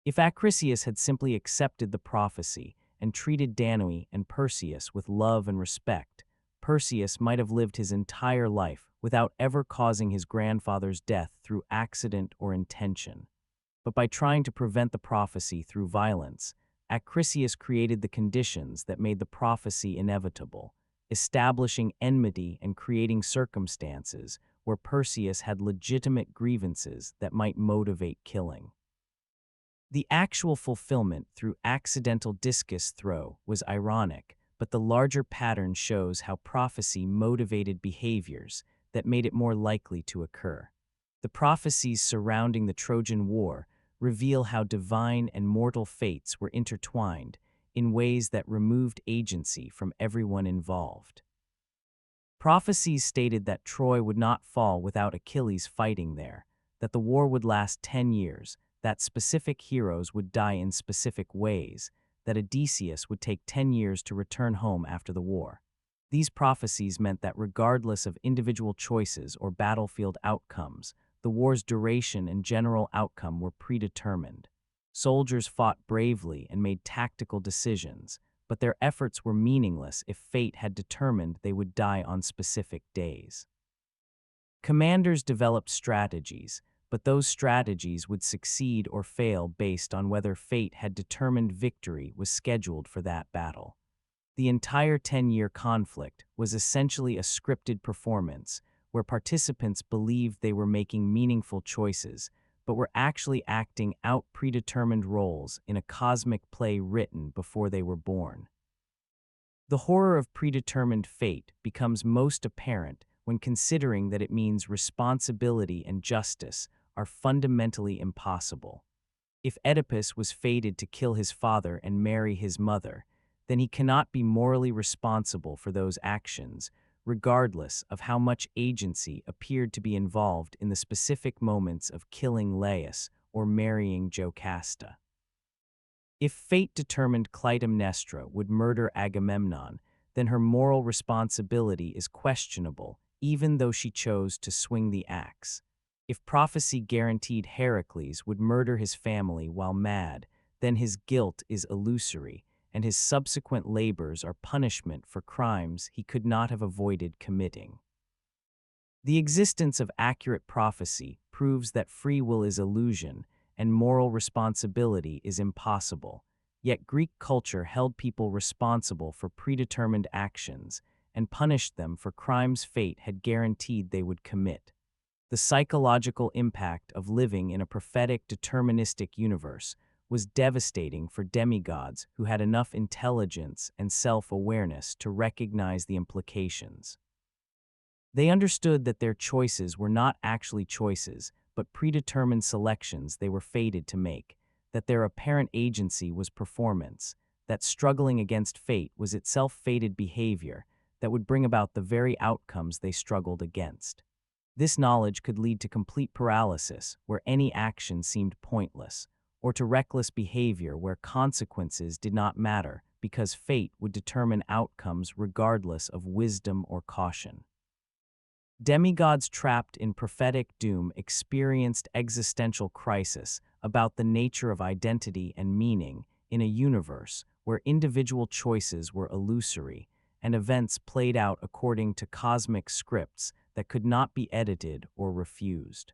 If Acrisius had simply accepted the prophecy and treated Danae and Perseus with love and respect, Perseus might have lived his entire life without ever causing his grandfather's death through accident or intention. But by trying to prevent the prophecy through violence, Acrisius created the conditions that made the prophecy inevitable, establishing enmity and creating circumstances where Perseus had legitimate grievances that might motivate killing. The actual fulfillment through accidental discus throw was ironic, but the larger pattern shows how prophecy motivated behaviors that made it more likely to occur. The prophecies surrounding the Trojan War reveal how divine and mortal fates were intertwined in ways that removed agency from everyone involved. Prophecies stated that Troy would not fall without Achilles fighting there, that the war would last 10 years, that specific heroes would die in specific ways, that Odysseus would take 10 years to return home after the war. These prophecies meant that regardless of individual choices or battlefield outcomes, the war's duration and general outcome were predetermined. Soldiers fought bravely and made tactical decisions, but their efforts were meaningless if fate had determined they would die on specific days. Commanders developed strategies, but those strategies would succeed or fail based on whether fate had determined victory was scheduled for that battle. The entire 10-year conflict was essentially a scripted performance where participants believed they were making meaningful choices, but were actually acting out predetermined roles in a cosmic play written before they were born. The horror of predetermined fate becomes most apparent when considering that it means responsibility and justice are fundamentally impossible. If Oedipus was fated to kill his father and marry his mother, then he cannot be morally responsible for those actions, regardless of how much agency appeared to be involved in the specific moments of killing Laius or marrying Jocasta. If fate determined Clytemnestra would murder Agamemnon, then her moral responsibility is questionable, even though she chose to swing the axe. If prophecy guaranteed Heracles would murder his family while mad, then his guilt is illusory, and his subsequent labors are punishment for crimes he could not have avoided committing. The existence of accurate prophecy proves that free will is illusion and moral responsibility is impossible, yet Greek culture held people responsible for predetermined actions and punished them for crimes fate had guaranteed they would commit. The psychological impact of living in a prophetic deterministic universe was devastating for demigods who had enough intelligence and self-awareness to recognize the implications. They understood that their choices were not actually choices, but predetermined selections they were fated to make, that their apparent agency was performance, that struggling against fate was itself fated behavior that would bring about the very outcomes they struggled against. This knowledge could lead to complete paralysis, where any action seemed pointless, or to reckless behavior where consequences did not matter because fate would determine outcomes regardless of wisdom or caution. Demigods trapped in prophetic doom experienced existential crisis about the nature of identity and meaning in a universe where individual choices were illusory and events played out according to cosmic scripts that could not be edited or refused.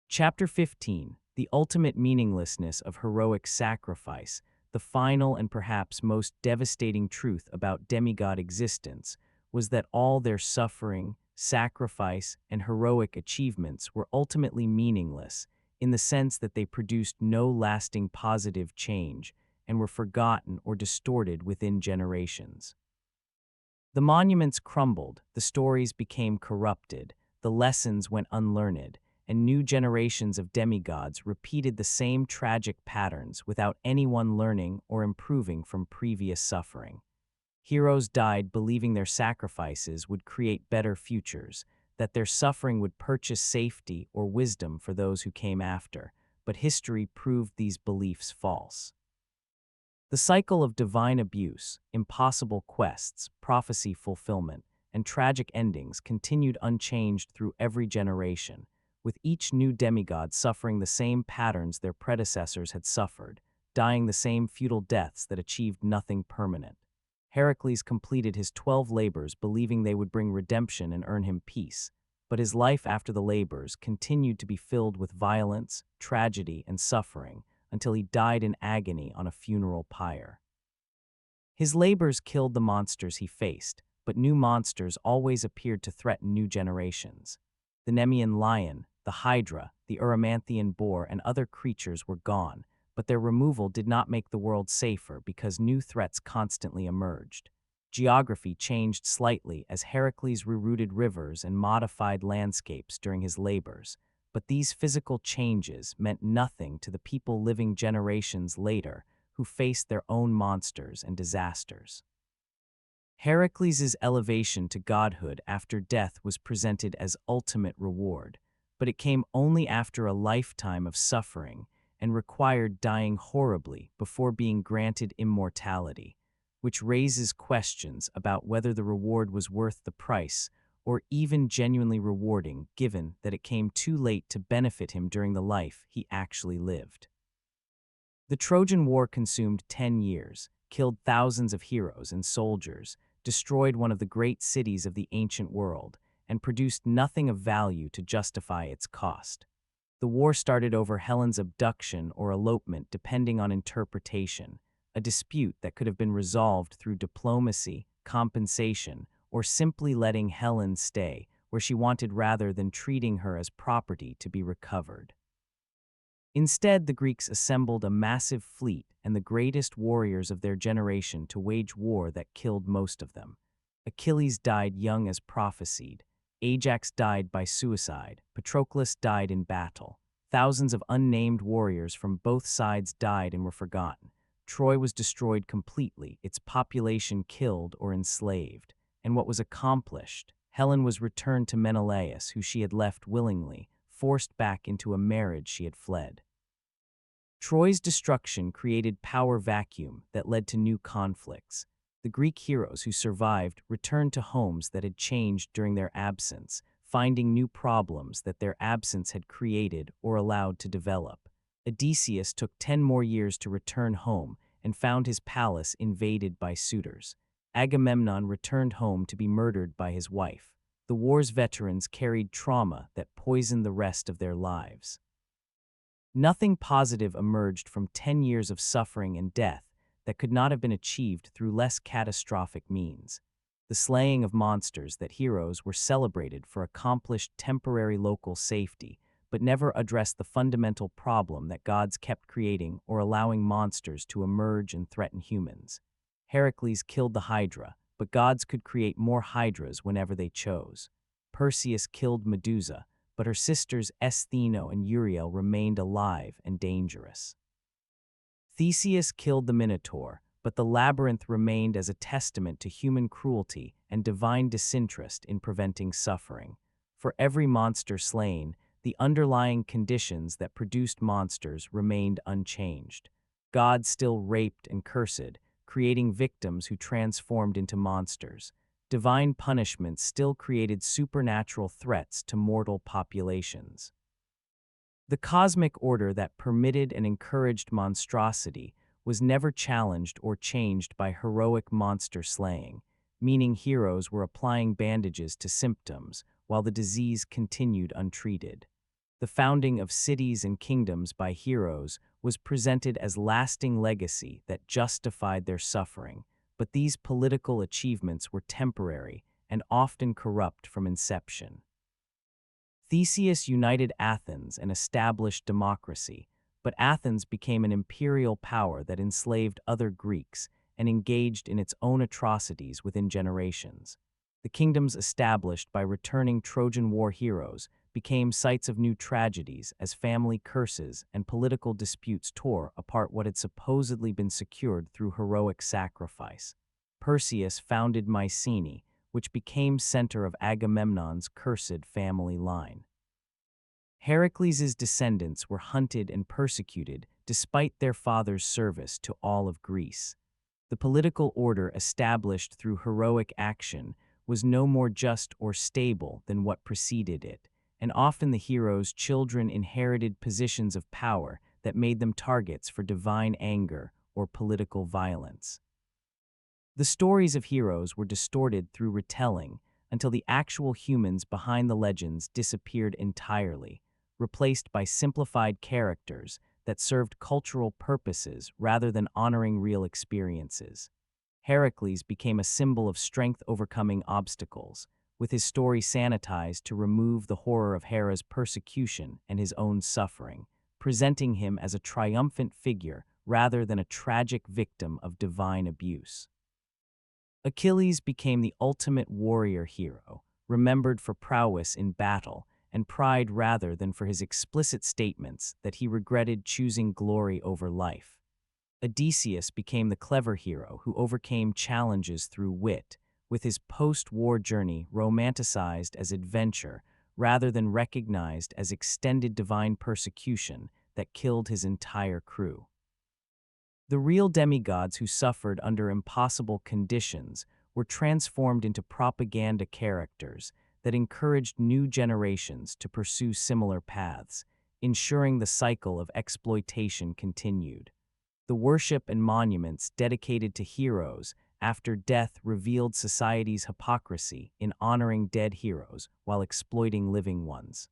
Chapter 15, The Ultimate Meaninglessness of Heroic Sacrifice, the final and perhaps most devastating truth about demigod existence was that all their suffering, sacrifice, and heroic achievements were ultimately meaningless in the sense that they produced no lasting positive change and were forgotten or distorted within generations. The monuments crumbled, the stories became corrupted, the lessons went unlearned, and new generations of demigods repeated the same tragic patterns without anyone learning or improving from previous suffering. Heroes died believing their sacrifices would create better futures, that their suffering would purchase safety or wisdom for those who came after, but history proved these beliefs false. The cycle of divine abuse, impossible quests, prophecy fulfillment, and tragic endings continued unchanged through every generation, with each new demigod suffering the same patterns their predecessors had suffered, dying the same futile deaths that achieved nothing permanent. Heracles completed his 12 labors believing they would bring redemption and earn him peace, but his life after the labors continued to be filled with violence, tragedy, and suffering until he died in agony on a funeral pyre. His labors killed the monsters he faced, but new monsters always appeared to threaten new generations. The Nemean lion, the Hydra, the Uromanthian boar, and other creatures were gone, but their removal did not make the world safer because new threats constantly emerged. Geography changed slightly as Heracles rerouted rivers and modified landscapes during his labors, but these physical changes meant nothing to the people living generations later who faced their own monsters and disasters. Heracles' elevation to godhood after death was presented as ultimate reward, but it came only after a lifetime of suffering and required dying horribly before being granted immortality, which raises questions about whether the reward was worth the price or even genuinely rewarding given that it came too late to benefit him during the life he actually lived. The Trojan War consumed 10 years, killed thousands of heroes and soldiers, destroyed one of the great cities of the ancient world, and produced nothing of value to justify its cost. The war started over Helen's abduction or elopement depending on interpretation, a dispute that could have been resolved through diplomacy, compensation, or simply letting Helen stay where she wanted rather than treating her as property to be recovered. Instead, the Greeks assembled a massive fleet and the greatest warriors of their generation to wage war that killed most of them. Achilles died young as prophesied. Ajax died by suicide. Patroclus died in battle. Thousands of unnamed warriors from both sides died and were forgotten. Troy was destroyed completely, its population killed or enslaved. And what was accomplished? Helen was returned to Menelaus, who she had left willingly, forced back into a marriage she had fled. Troy's destruction created power vacuum that led to new conflicts. The Greek heroes who survived returned to homes that had changed during their absence, finding new problems that their absence had created or allowed to develop. Odysseus took 10 more years to return home and found his palace invaded by suitors. Agamemnon returned home to be murdered by his wife. The war's veterans carried trauma that poisoned the rest of their lives. Nothing positive emerged from 10 years of suffering and death that could not have been achieved through less catastrophic means. The slaying of monsters that heroes were celebrated for accomplished temporary local safety, but never addressed the fundamental problem that gods kept creating or allowing monsters to emerge and threaten humans. Heracles killed the Hydra, but gods could create more Hydras whenever they chose. Perseus killed Medusa, but her sisters Estheno and Uriel remained alive and dangerous. Theseus killed the Minotaur, but the labyrinth remained as a testament to human cruelty and divine disinterest in preventing suffering. For every monster slain, the underlying conditions that produced monsters remained unchanged. Gods still raped and cursed, creating victims who transformed into monsters. Divine punishment still created supernatural threats to mortal populations. The cosmic order that permitted and encouraged monstrosity was never challenged or changed by heroic monster slaying, meaning heroes were applying bandages to symptoms while the disease continued untreated. The founding of cities and kingdoms by heroes was presented as lasting legacy that justified their suffering, but these political achievements were temporary and often corrupt from inception. Theseus united Athens and established democracy, but Athens became an imperial power that enslaved other Greeks and engaged in its own atrocities within generations. The kingdoms established by returning Trojan War heroes became sites of new tragedies as family curses and political disputes tore apart what had supposedly been secured through heroic sacrifice. Perseus founded Mycenae, which became center of Agamemnon's cursed family line. Heracles' descendants were hunted and persecuted despite their father's service to all of Greece. The political order established through heroic action was no more just or stable than what preceded it, and often the heroes' children inherited positions of power that made them targets for divine anger or political violence. The stories of heroes were distorted through retelling until the actual humans behind the legends disappeared entirely, replaced by simplified characters that served cultural purposes rather than honoring real experiences. Heracles became a symbol of strength overcoming obstacles, with his story sanitized to remove the horror of Hera's persecution and his own suffering, presenting him as a triumphant figure rather than a tragic victim of divine abuse. Achilles became the ultimate warrior hero, remembered for prowess in battle and pride rather than for his explicit statements that he regretted choosing glory over life. Odysseus became the clever hero who overcame challenges through wit, with his post-war journey romanticized as adventure rather than recognized as extended divine persecution that killed his entire crew. The real demigods who suffered under impossible conditions were transformed into propaganda characters that encouraged new generations to pursue similar paths, ensuring the cycle of exploitation continued. The worship and monuments dedicated to heroes after death revealed society's hypocrisy in honoring dead heroes while exploiting living ones.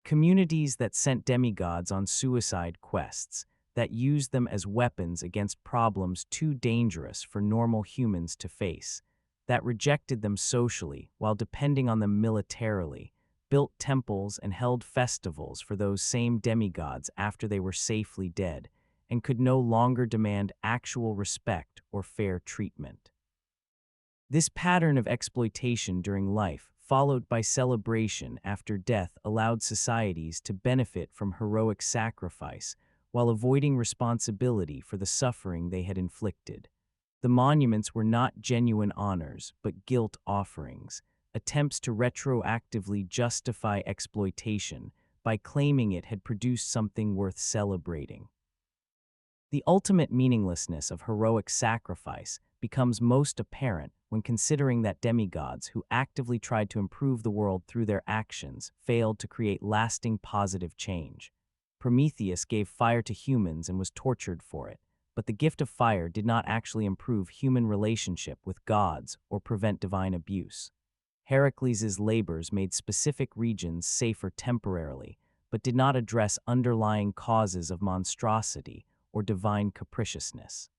Communities that sent demigods on suicide quests, that used them as weapons against problems too dangerous for normal humans to face, that rejected them socially while depending on them militarily, built temples and held festivals for those same demigods after they were safely dead, and could no longer demand actual respect or fair treatment. This pattern of exploitation during life, followed by celebration after death, allowed societies to benefit from heroic sacrifice while avoiding responsibility for the suffering they had inflicted. The monuments were not genuine honors, but guilt offerings, attempts to retroactively justify exploitation by claiming it had produced something worth celebrating. The ultimate meaninglessness of heroic sacrifice becomes most apparent when considering that demigods who actively tried to improve the world through their actions failed to create lasting positive change. Prometheus gave fire to humans and was tortured for it, but the gift of fire did not actually improve human relationship with gods or prevent divine abuse. Heracles' labors made specific regions safer temporarily, but did not address underlying causes of monstrosity or divine capriciousness.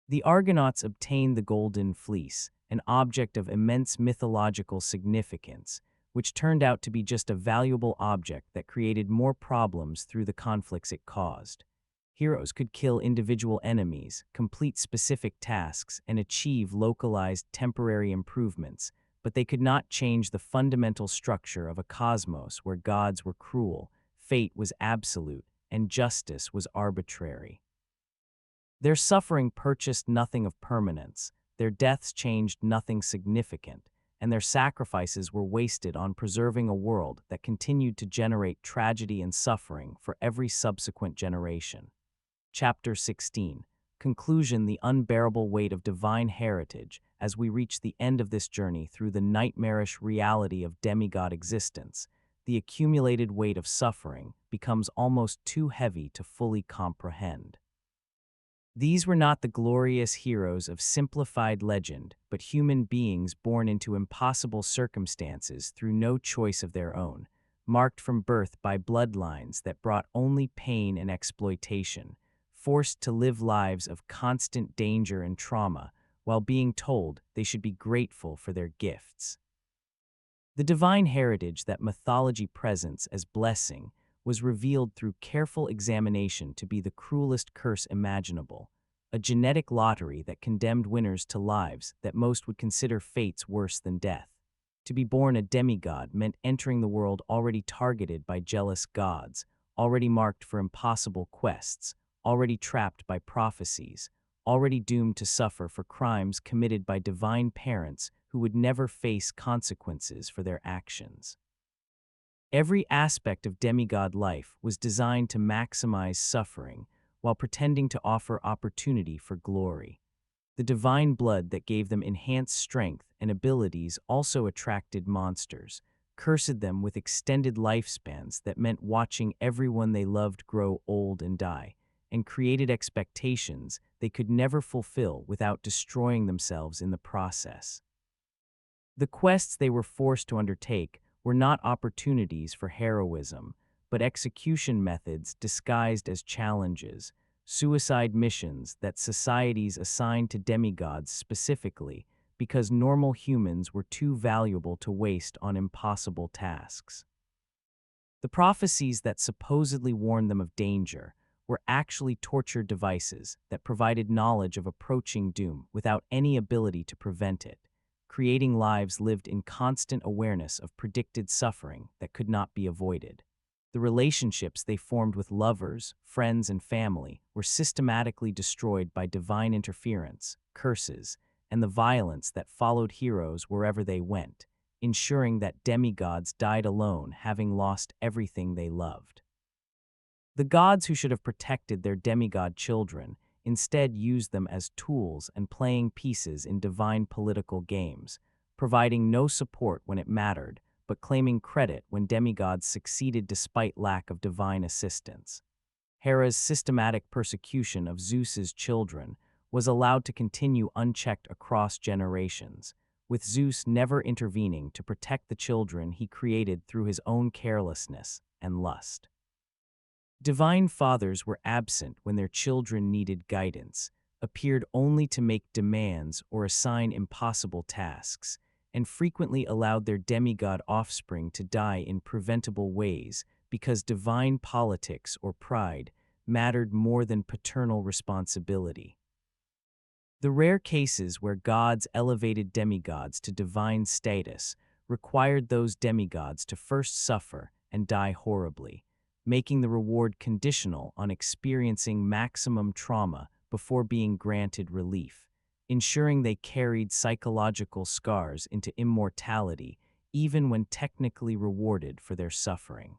The Argonauts obtained the Golden Fleece, an object of immense mythological significance, which turned out to be just a valuable object that created more problems through the conflicts it caused. Heroes could kill individual enemies, complete specific tasks, and achieve localized temporary improvements, but they could not change the fundamental structure of a cosmos where gods were cruel, fate was absolute, and justice was arbitrary. Their suffering purchased nothing of permanence, their deaths changed nothing significant, and their sacrifices were wasted on preserving a world that continued to generate tragedy and suffering for every subsequent generation. Chapter 16. Conclusion: the unbearable weight of divine heritage. As we reach the end of this journey through the nightmarish reality of demigod existence, the accumulated weight of suffering becomes almost too heavy to fully comprehend. These were not the glorious heroes of simplified legend, but human beings born into impossible circumstances through no choice of their own, marked from birth by bloodlines that brought only pain and exploitation, forced to live lives of constant danger and trauma, while being told they should be grateful for their gifts. The divine heritage that mythology presents as blessing was revealed through careful examination to be the cruelest curse imaginable, a genetic lottery that condemned winners to lives that most would consider fates worse than death. To be born a demigod meant entering the world already targeted by jealous gods, already marked for impossible quests, already trapped by prophecies, already doomed to suffer for crimes committed by divine parents who would never face consequences for their actions. Every aspect of demigod life was designed to maximize suffering while pretending to offer opportunity for glory. The divine blood that gave them enhanced strength and abilities also attracted monsters, cursed them with extended lifespans that meant watching everyone they loved grow old and die, and created expectations they could never fulfill without destroying themselves in the process. The quests they were forced to undertake were not opportunities for heroism, but execution methods disguised as challenges, suicide missions that societies assigned to demigods specifically because normal humans were too valuable to waste on impossible tasks. The prophecies that supposedly warned them of danger were actually torture devices that provided knowledge of approaching doom without any ability to prevent it, creating lives lived in constant awareness of predicted suffering that could not be avoided. The relationships they formed with lovers, friends, and family were systematically destroyed by divine interference, curses, and the violence that followed heroes wherever they went, ensuring that demigods died alone, having lost everything they loved. The gods who should have protected their demigod children instead used them as tools and playing pieces in divine political games, providing no support when it mattered, but claiming credit when demigods succeeded despite lack of divine assistance. Hera's systematic persecution of Zeus's children was allowed to continue unchecked across generations, with Zeus never intervening to protect the children he created through his own carelessness and lust. Divine fathers were absent when their children needed guidance, appeared only to make demands or assign impossible tasks, and frequently allowed their demigod offspring to die in preventable ways because divine politics or pride mattered more than paternal responsibility. The rare cases where gods elevated demigods to divine status required those demigods to first suffer and die horribly, making the reward conditional on experiencing maximum trauma before being granted relief, ensuring they carried psychological scars into immortality even when technically rewarded for their suffering.